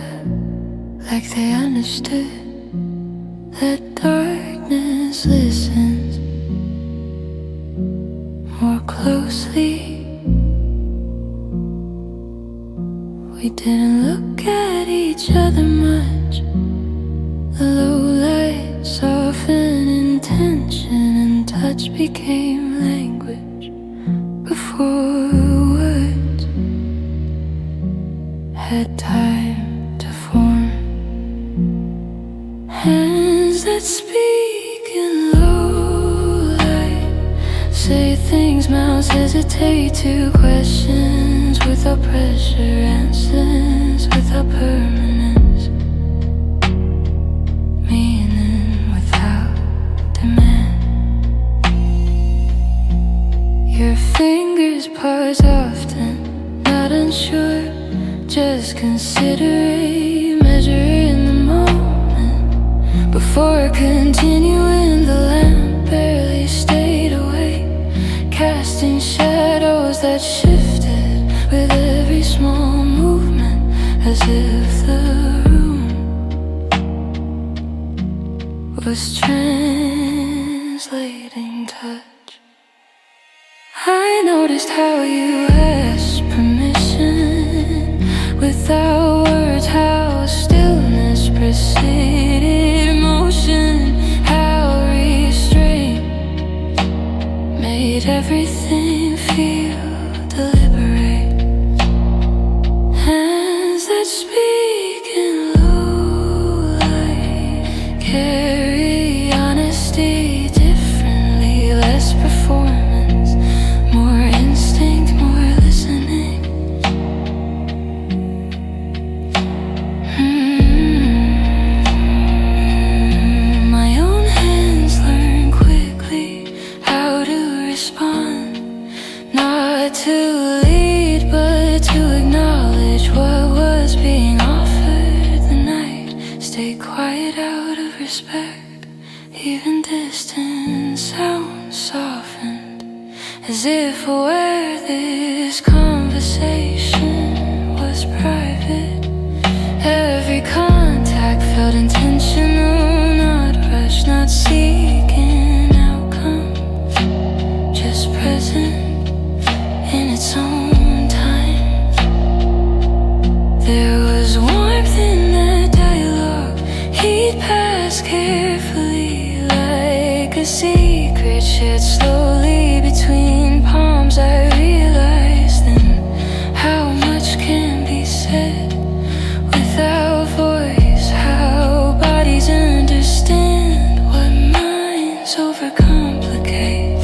like they understood that darkness listens more closely. We didn't look at each other much. The low light softened in tension, and touch became language before words had time to form. Hands that speak in low light say things mouths hesitate to. Questions without pressure, answers without permanence, meaning without demand. Your fingers pause often, not unsure, just considering, measuring the moment. Before continuing, the lamp barely stayed awake, casting shadows that shifted with every small movement, as if the room was translating touch. I noticed how you asked permission without words, how stillness preceded motion, how restraint made everything feel deliberate. Hands that speak in low light carry honesty differently, less performance, more instinct, more listening. My own hands learn quickly how to respond, not to lead but to acknowledge what was being offered. The night stayed quiet out of respect, even distant sounds softened, as if aware this conversation was private. Every contact felt intentional, not rushed, not seeking outcome, just present in its own time. There was warmth in that dialogue, heat passed carefully like a secret shared slowly between palms. I realized then how much can be said without voice, how bodies understand what minds overcomplicate.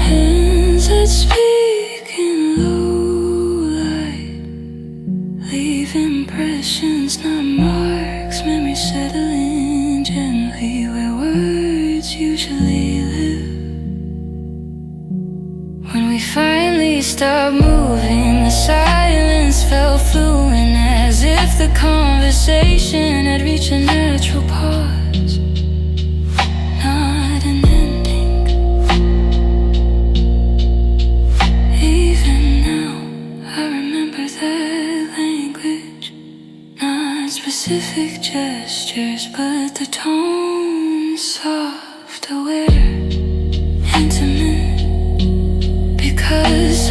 Hands that speak in low light leave impressions, not marks. Memories settle in gently where words usually live. When we finally stopped moving, the silence felt fluent, as if the conversation had reached a natural pause, not an ending. Even now, I remember that language, not specific gestures, but the tone, soft, aware, intimate. Because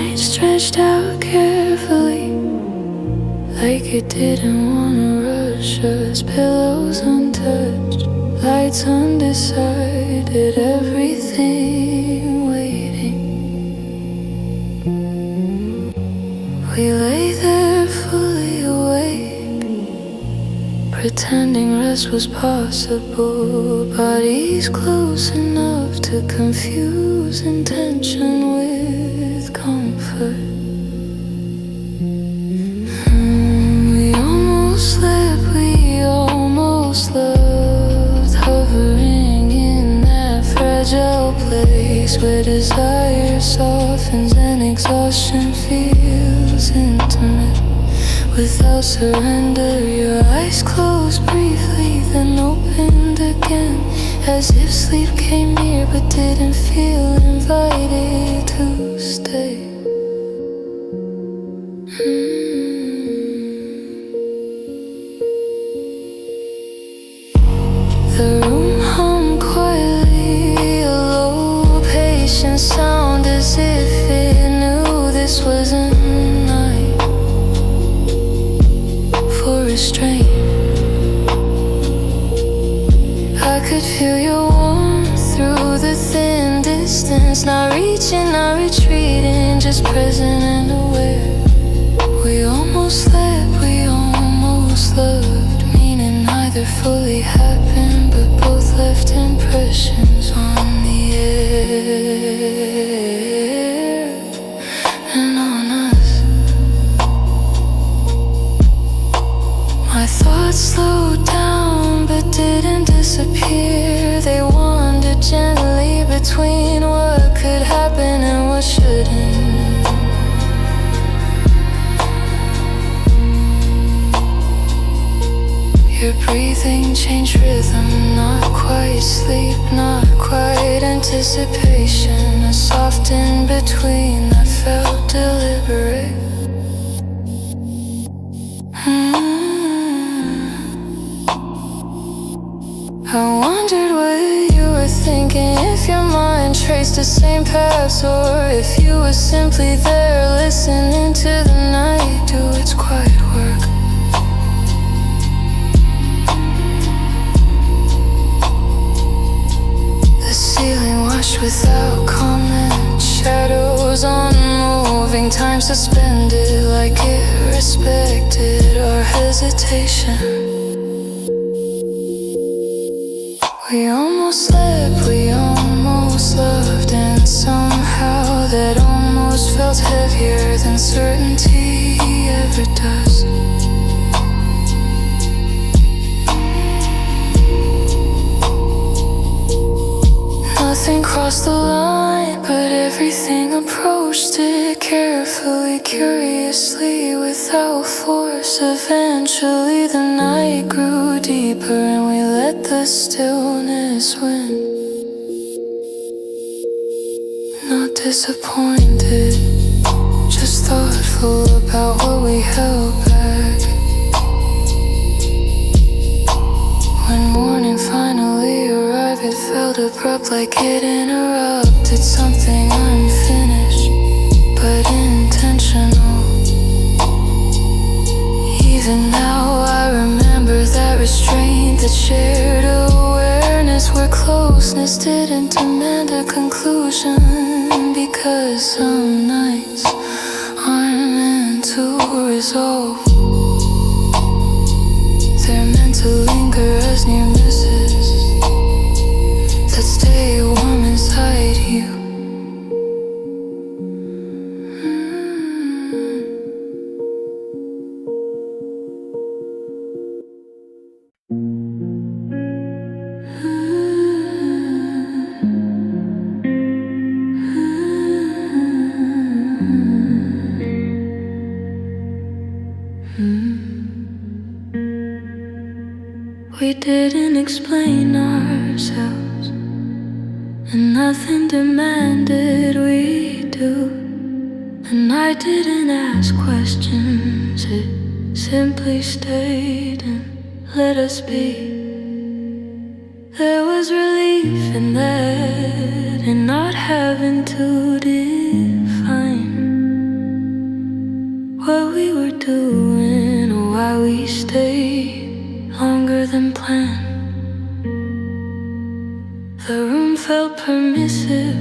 night stretched out carefully, like it didn't wanna rush us. Pillows untouched, lights undecided, everything waiting. We lay there fully awake, pretending rest was possible. Bodies close enough to confuse intention with comfort. We almost slept, we almost loved, hovering in that fragile place where desire softens and exhaustion feels intimate. Without surrender, your eyes closed briefly, then opened again, as if sleep came near but didn't feel invited to stay. The room hummed quietly, a low patient sound, as if it knew this wasn't night for restraint. I could feel your warmth through the thin distance, not reaching, not retreating, just present and aware. We almost slept, we almost loved, meaning neither fully happened, but both left impressions on the air and on us. My thoughts slowed down but didn't disappear. They wandered gently between what could happen and what shouldn't. Your breathing changed rhythm, not quite sleep, not quite anticipation. A soft in between that felt deliberate. I wondered what you were thinking, if your mind traced the same paths, or if you were simply there listening to the night do its quiet work. The ceiling washed without comment, shadows unmoving, time suspended, like it respected our hesitation. We almost slept, we almost loved, and somehow that almost felt heavier than certainty ever does. Nothing crossed the line, but everything approached it carefully, curiously, without force. Eventually the night grew deeper and we let the stillness win. Not disappointed, just thoughtful about what we held back. When morning finally arrived, it felt abrupt, like it interrupted something unfinished but intentional. Even now I remember that restraint, that shared awareness, where closeness didn't demand a conclusion, because some nights aren't meant to resolve. They're meant to linger as near misses that stay warm inside you. We didn't explain ourselves, and nothing demanded we do. And I didn't ask questions, it simply stayed and let us be. There was relief in that, in not having to define what we were doing or why we stayed longer than planned. The room felt permissive,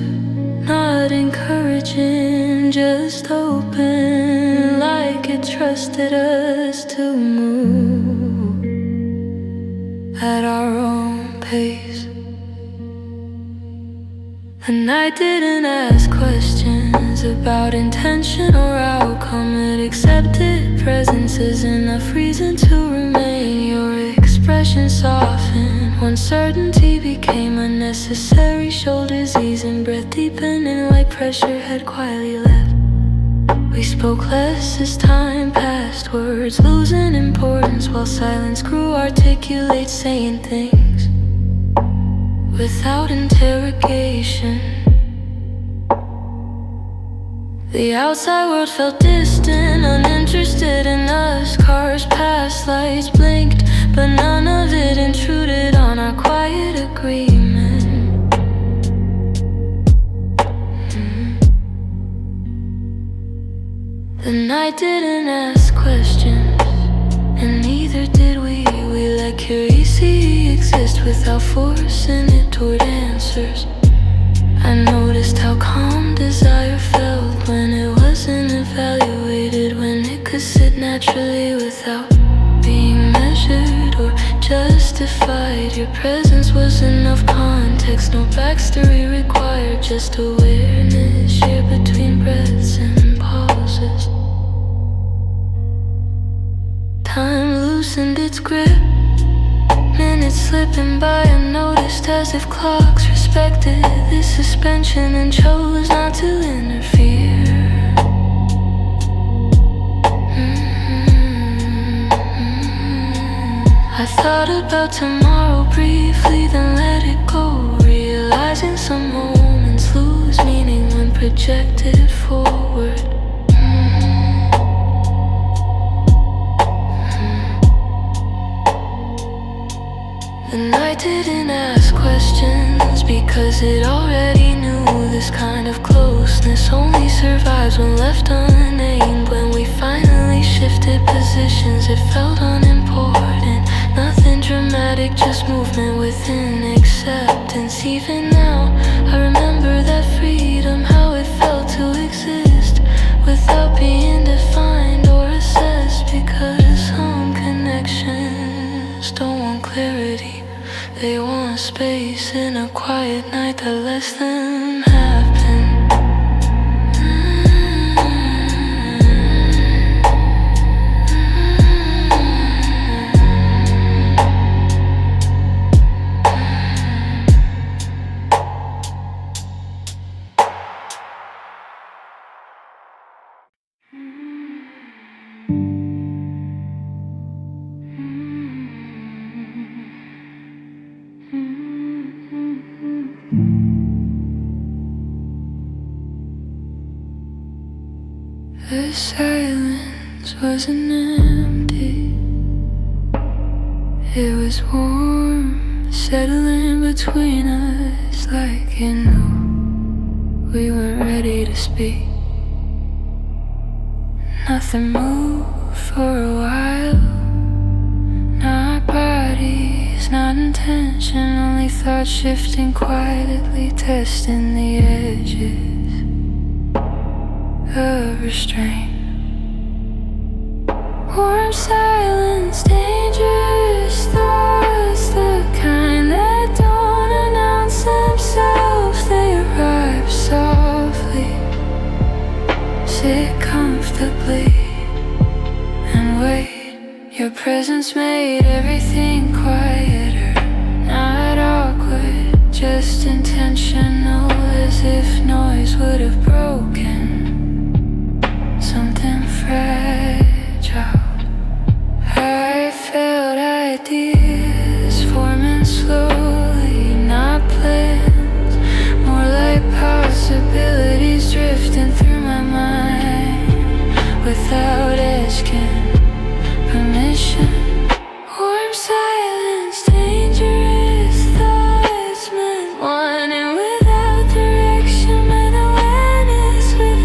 not encouraging, just open, like it trusted us to move at our own pace. And I didn't ask questions about intention or outcome. It accepted presence as enough reason to remain. Your expression softened, uncertainty became unnecessary. Shoulders easing, breath deepening like pressure had quietly left. We spoke less as time passed, words losing importance while silence grew. Articulate, saying things without interrogation. The outside world felt distant, uninterested in us. Cars passed, lights blinked, but none of it intruded on our quiet agreement. The night didn't ask questions, and neither did we. We let curiosity exist without forcing it toward answers. I noticed how calm desire felt when it wasn't evaluated, when it could sit naturally without being measured or justified. Your presence was enough context, no backstory required, just awareness shared between breaths and pauses. Time loosened its grip, minutes slipping by unnoticed, as if clocks respected this suspension and chose not to interfere. I thought about tomorrow briefly, then let it go, realizing some moments lose meaning when projected forward. The night didn't ask questions because it already knew this kind of closeness only survives when left unnamed. When we finally shifted positions, it felt unimportant. Nothing dramatic, just movement within acceptance. Even now, I remember that freedom, how it felt to exist without being defined or assessed. Because some connections don't want clarity, they want space in a quiet night that lets them happen. The silence wasn't empty, it was warm, settling between us like it knew we weren't ready to speak. Nothing moved for a while, not bodies, not intention, only thoughts shifting quietly, testing the edges of restraint. Warm silence, dangerous thoughts, the kind that don't announce themselves. They arrive softly, sit comfortably, and wait. Your presence made everything quieter, not awkward, just intentional, as if noise would have broken something fragile. I felt ideas forming slowly, not plans, more like possibilities drifting through my mind without asking permission. Warm silence, dangerous thoughts, meant wanting without direction, meant awareness with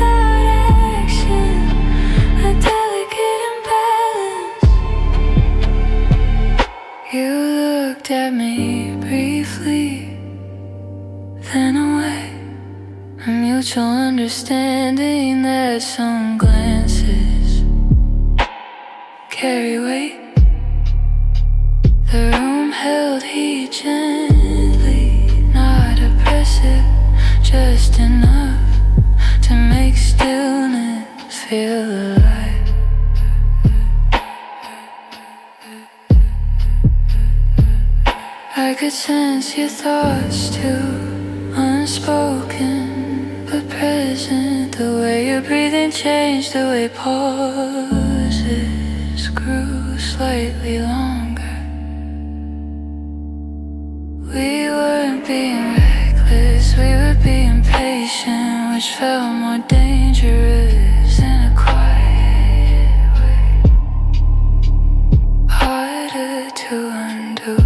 looked at me briefly, then away. A mutual understanding that some glances carry weight. The room held heat gently, not oppressive, just enough to make stillness feel alive. I could sense your thoughts too, unspoken but present. The way your breathing changed, the way pauses grew slightly longer. We weren't being reckless, we were being patient, which felt more dangerous in a quiet way, harder to undo.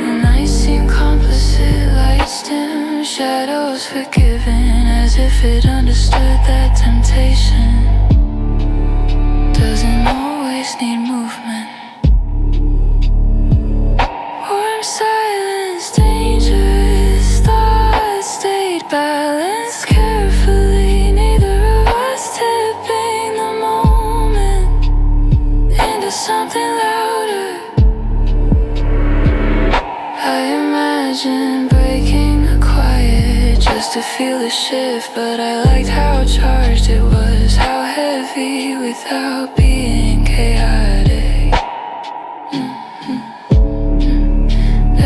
The night seemed complicit, lights dim, shadows forgiven, as if it understood that temptation doesn't always need movement. Silence, dangerous thoughts stayed balanced carefully. Neither of us tipping the moment into something louder. I imagine breaking the quiet just to feel the shift, but I liked how charged it was, how heavy without being chaotic.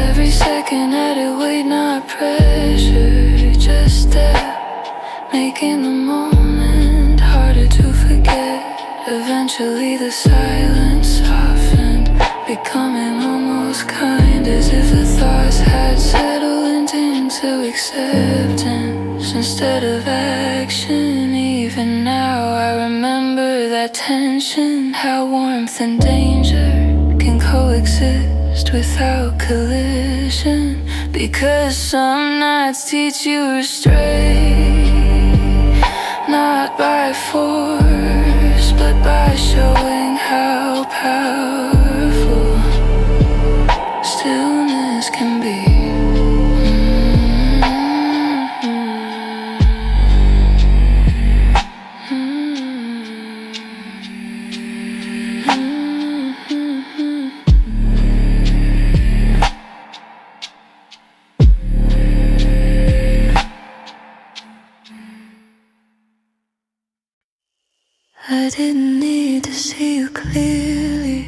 Every second added weight, not pressure, just depth, making the moment harder to forget. Eventually the silence softened, becoming almost kind, as if the thoughts had settled into acceptance instead of action. Even now I remember that tension, how warmth and danger can coexist without collision. Because some nights teach you restraint, not by force, but by showing how powerful stillness can be. I didn't need to see you clearly.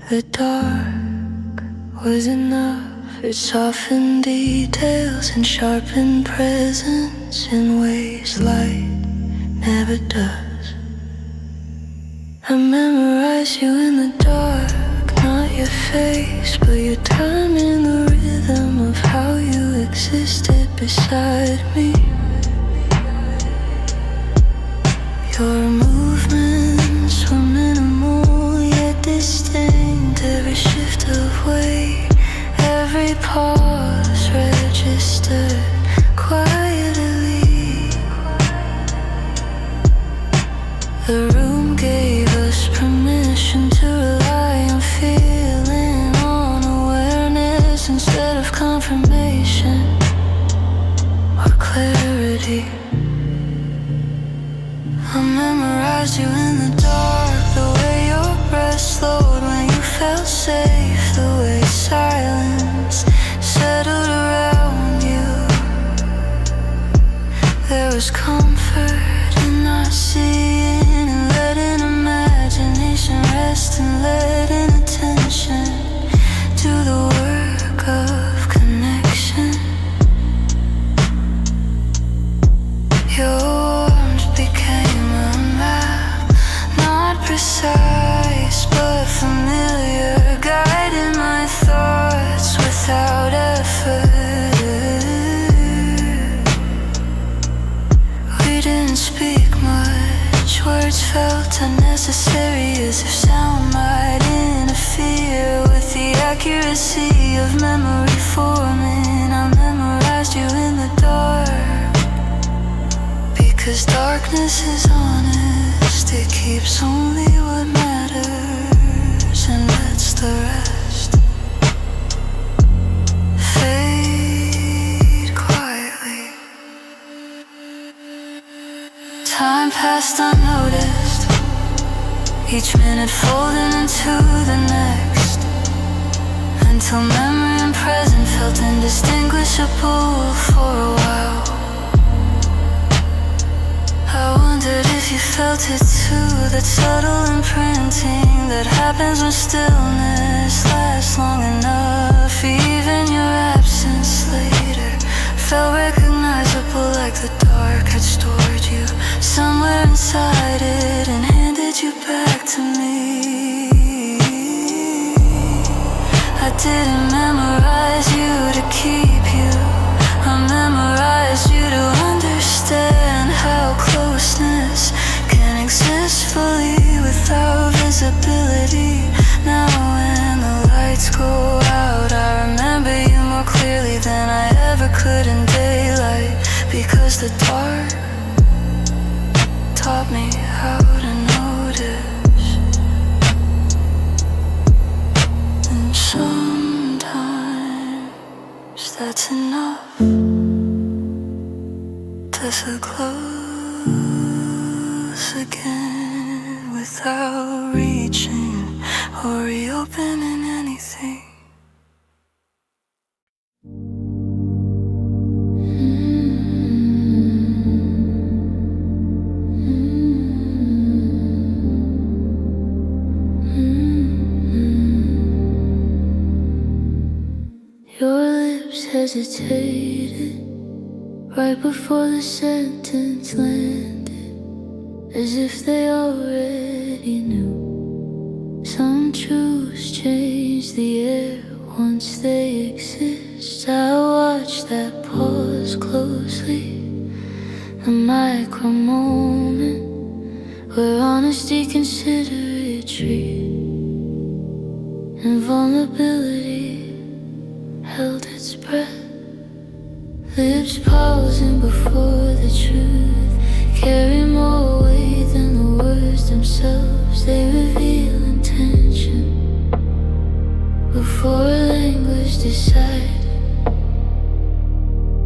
The dark was enough. It softened details and sharpened presence in ways light never does. I memorize you in the dark, not your face, but your time in the rhythm of how you existed beside me. Your movements were minimal yet distinct. Every shift of weight, every pause registered quietly. The room gave us permission to rely on feeling, on awareness instead of confirmation or clarity. I memorized you in the dark, the way your breath slowed when you felt safe, the way silence settled around you. There was comfort in not seeing, and letting imagination rest, and letting attention do the work of connection. Your precise but familiar, guiding my thoughts without effort. We didn't speak much, words felt unnecessary, as if sound might interfere with the accuracy of memory forming. I memorized you in the dark, because darkness is honest, it keeps only what matters. matters and lets the rest fade quietly. Time passed unnoticed, each minute folding into the next, until memory and present felt indistinguishable for a while. I wondered if you felt it too, that subtle imprinting that happens when stillness lasts long enough. Even your absence later felt recognizable, like the dark had stored you somewhere inside it and handed you back to me. I didn't memorize you to keep you, I memorized you to understand how closeness can exist fully without visibility. Now when the lights go out, I remember you more clearly than I ever could in daylight, because the dark taught me how to notice. And sometimes that's enough to feel close again without reaching or reopening anything. Your lips hesitated right before the sentence landed, as if they already knew. Some truths change the air once they exist. I watch that pause closely, the micro moment where honesty consider retreat and vulnerability held its breath. Lips pausing before the truth carry more weight than the words themselves. They reveal intention before language decided.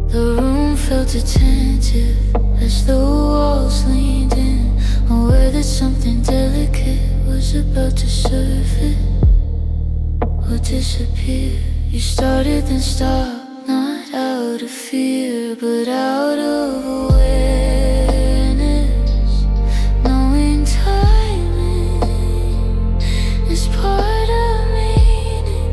The room felt attentive as the walls leaned in, aware that something delicate was about to surface or disappear. You started then stopped, not out of fear, but out of awareness, knowing timing is part of meaning.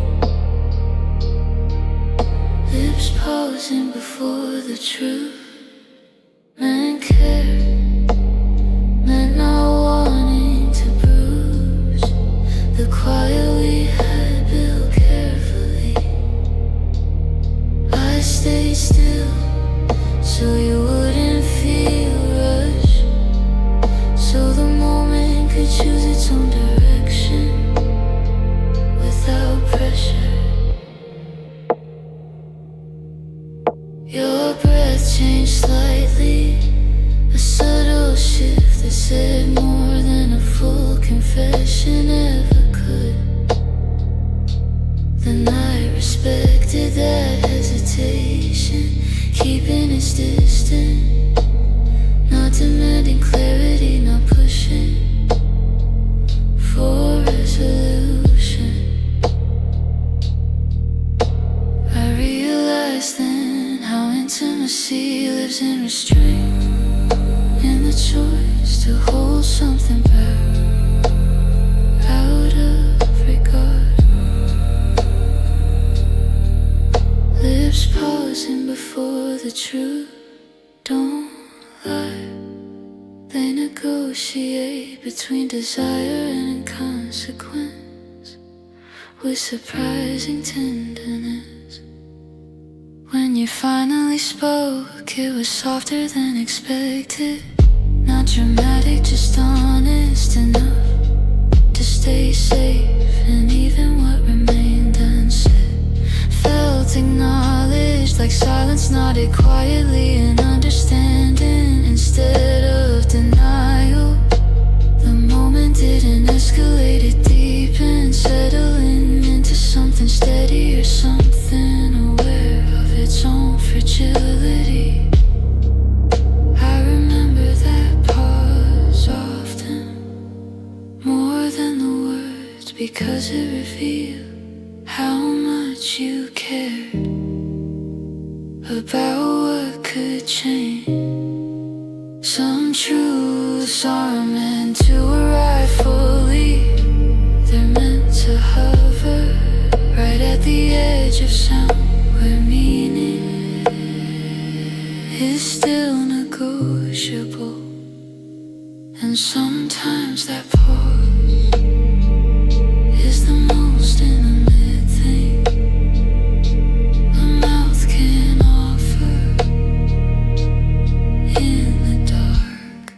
Lips pausing before the truth meant care, meant not wanting to bruise the quiet we had built carefully. I stayed still so you wouldn't feel rushed, so the moment could choose its own direction without pressure. Your breath changed slightly, a subtle shift that said more than a full confession ever could. The night respected that hesitation, keeping its distance, not demanding clarity, not pushing for resolution. I realized then how intimacy lives in restraint, in the choice to hold something back out of regard. Lips pausing before the truth don't lie. They negotiate between desire and inconsequence with surprising tenderness. When you finally spoke, it was softer than expected, not dramatic, just honest enough to stay safe. And even what remained unsaid felt acknowledged, like silence nodded quietly in understanding instead of denial. The moment didn't escalate, it because it revealed how much you cared about what could change. Some truths are meant to arrive fully. They're meant to hover right at the edge of sound, where meaning is still negotiable. And sometimes that pause is the most intimate thing a mouth can offer in the dark.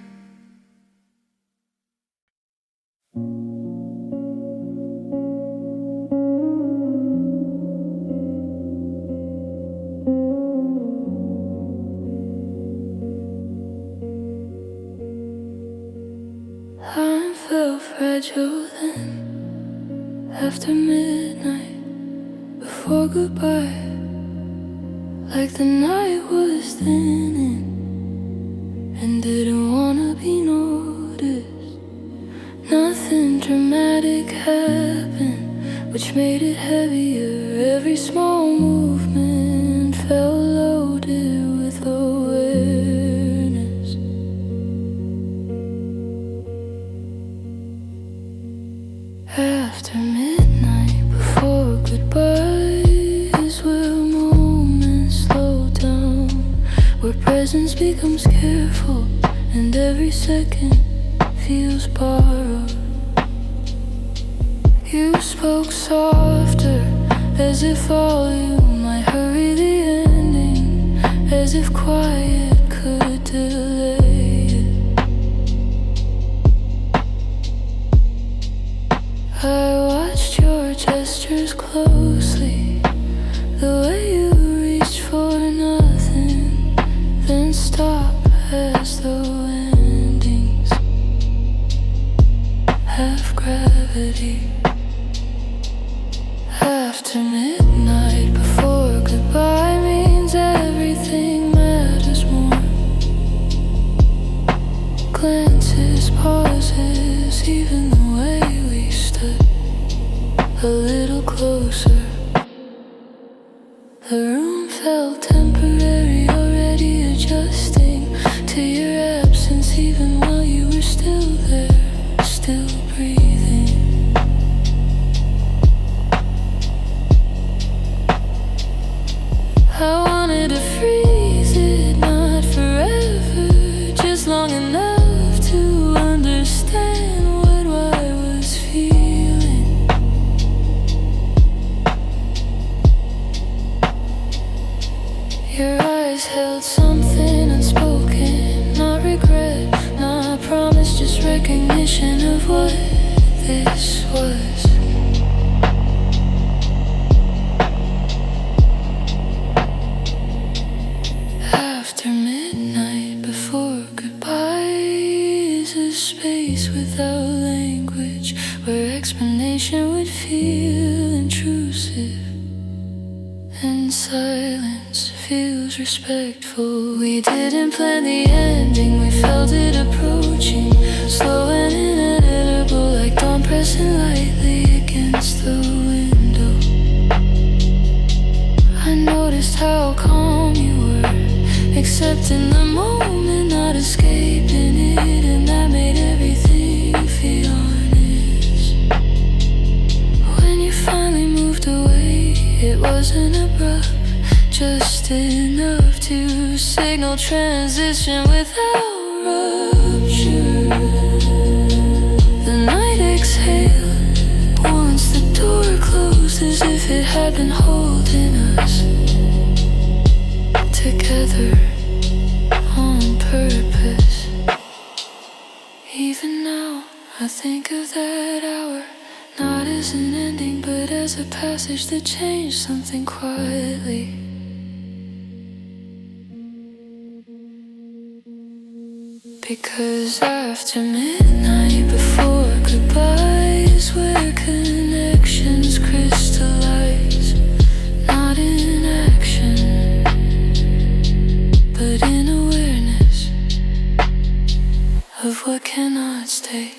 I felt fragile then, after midnight, before goodbye, like the night was thinning and didn't wanna be noticed. Nothing dramatic happened, which made it heavier. Every small movement felt loaded with awareness. After midnight, before goodbye, is where moments slow down, where presence becomes careful and every second feels borrowed. You spoke softer, as if volume might hurry the ending, as if quiet could delay it. I watched your gestures closely, the way you reached for nothing, then stop as though endings have gravity. After midnight, before goodbye, means everything matters more. Glances, pauses, even the way we stood a little closer. The room felt temporary, already adjusting to your absence, even while you were still there, still breathing. I wanted to freeze it, not forever, just long enough to understand what I was feeling. Your eyes held something unspoken, not regret, not promise, just recognition of what this was. After midnight, before goodbye, is a space without language, where explanation would feel intrusive, and silence feels respectful. We didn't plan the ending, we felt it approaching, slow and inevitable, like dawn pressing lightly against the window. I noticed how calm you were, accepting the moment, not escaping it, and that made everything feel honest. When you finally moved away, it wasn't abrupt, just enough to signal transition without rupture. The night exhaled once the door closed, as if it had been holding us together on purpose. Even now, I think of that hour, not as an ending, but as a passage that changed something quietly. Because after midnight, before goodbye, is where connections crystallize, not in action, but in awareness of what cannot stay.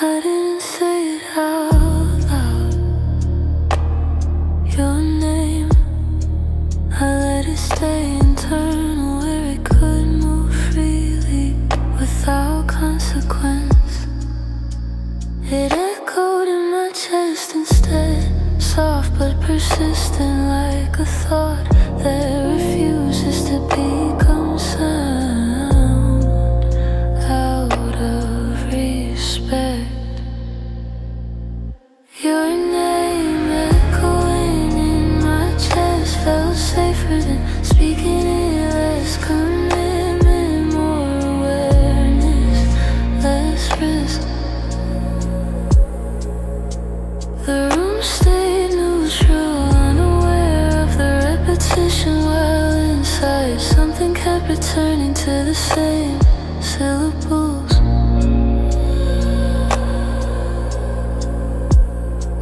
I didn't say it out loud. Your name, I let it stay internal, where it could move freely without consequence. It echoed in my chest instead, soft but persistent, like a thought that refuses to become sound. Out of respect, your name echoing in my chest felt safer than speaking it. Less commitment, more awareness, less risk. The room stayed neutral, unaware of the repetition, while inside something kept returning to the same syllables.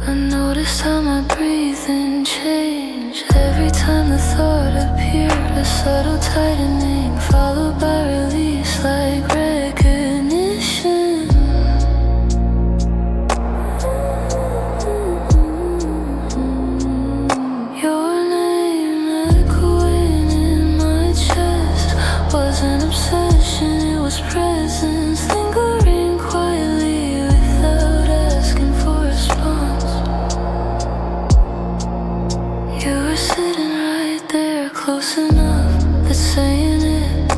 I noticed how my breathing changed every time the thought appeared, a subtle tightening followed by release, like recognition. Your name echoing in my chest was an obsession, it was presence, lingering quietly without asking for response. You were sitting right there, close enough that saying it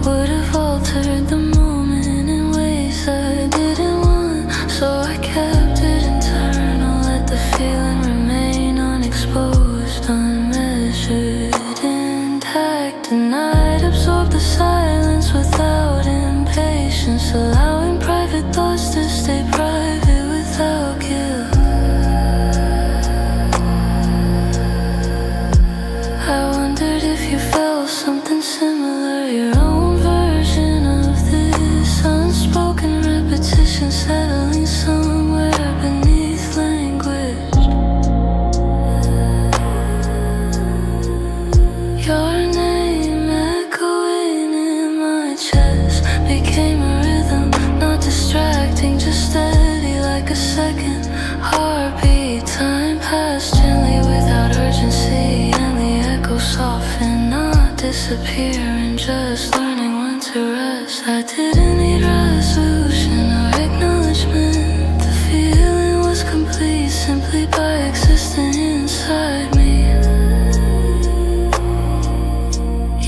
would have altered the moment in ways I didn't want. So I kept it internal, let the feeling remain unexposed, unmeasured, intact. And I'd absorb the silence without impatience, allowing private thoughts to stay private without guilt. I wondered if you felt something similar, your own version of this unspoken repetition settling somewhere beneath language. Your name echoing in my chest became a rhythm, not distracting, just steady like a second heartbeat. Time passed gently without urgency, and the echo softened, not disappearing, just learning when to rest. I didn't need resolution or acknowledgement, the feeling was complete simply by existing inside me.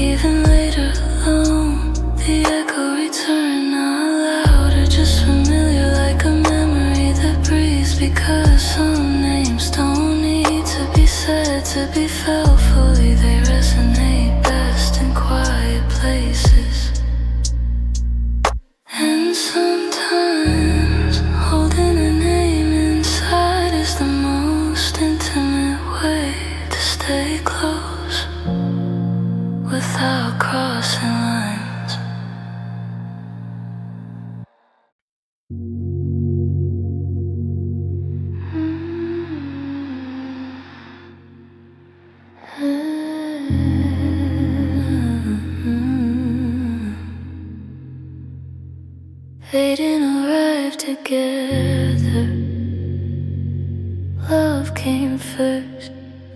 Even later alone, the echo returned, not louder, just familiar, like a memory that breathes. Because some names don't need to be said to be felt fully, they resonate best in quiet places. And sometimes holding a name inside is the most intimate way to stay close without crossing lines. They didn't arrive together. Love came first,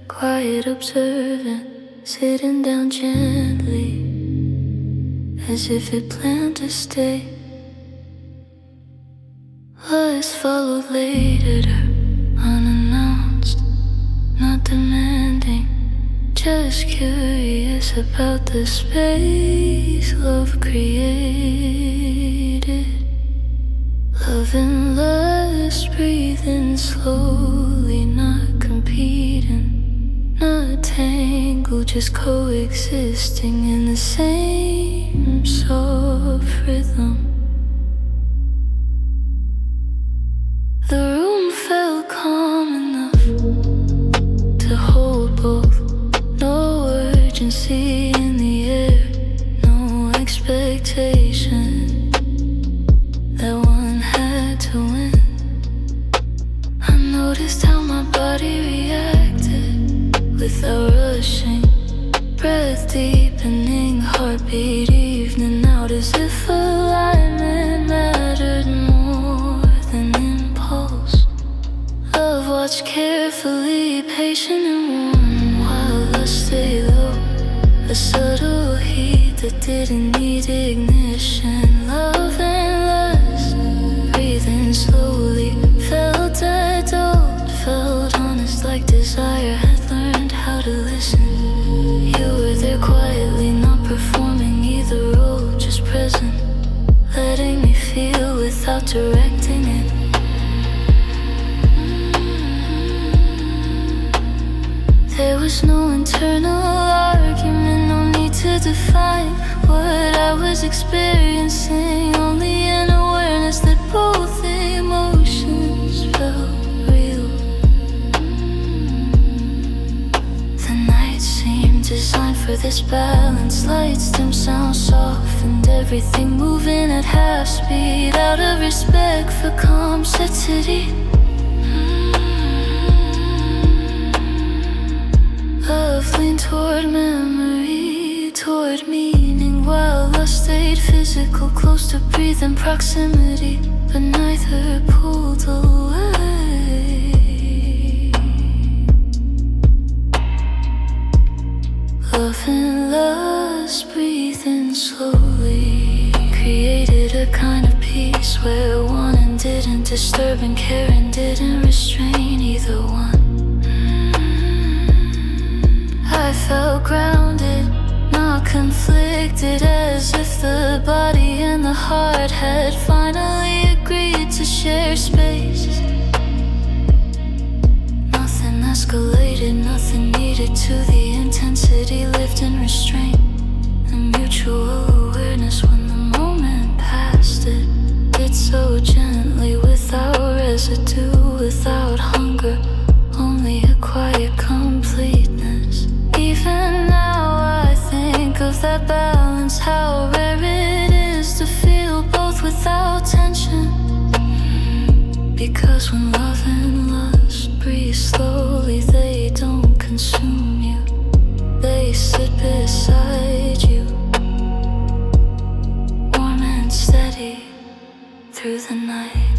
quiet, observant, sitting down gently, as if it planned to stay. Lust followed later, unannounced, not demanding, just curious about the space love created. Love and lust breathing slowly, not competing, not tangled, just coexisting in the same soft rhythm. The room felt calm enough to hold both. No urgency in the air, no expectation that one had to win. I noticed how my body reacted without rushing, breath deepening, heartbeat evening out as if alive. didn't need ignition. Love and lust, breathing slowly. Felt adult, felt honest like desire. Had learned how to listen. You were there quietly, not performing either role, just present, letting me feel without directing it. There was no internal argument, no need to define what I was experiencing. Only an awareness that both emotions felt real. The night seemed designed for this balance. Lights dim, sound soft, and everything moving at half speed, out of respect for complexity. Love leaned toward memory, toward meaning, while lust stayed physical, close to breathing proximity, but neither pulled away. Love and lust, breathing slowly, created a kind of peace where wanting didn't disturb and caring didn't restrain either one. I felt grounded, not conflicted, as if the body and the heart had finally agreed to share space. Nothing escalated, nothing needed to the intensity lived in restraint. The mutual awareness when the moment passed it. Did so gently, without residue, without hunger, only a quiet completeness. Even now I think of that balance, how rare it is to feel both without tension. Because when love and lust breathe slowly, they don't consume you, they sit beside you, warm and steady through the night.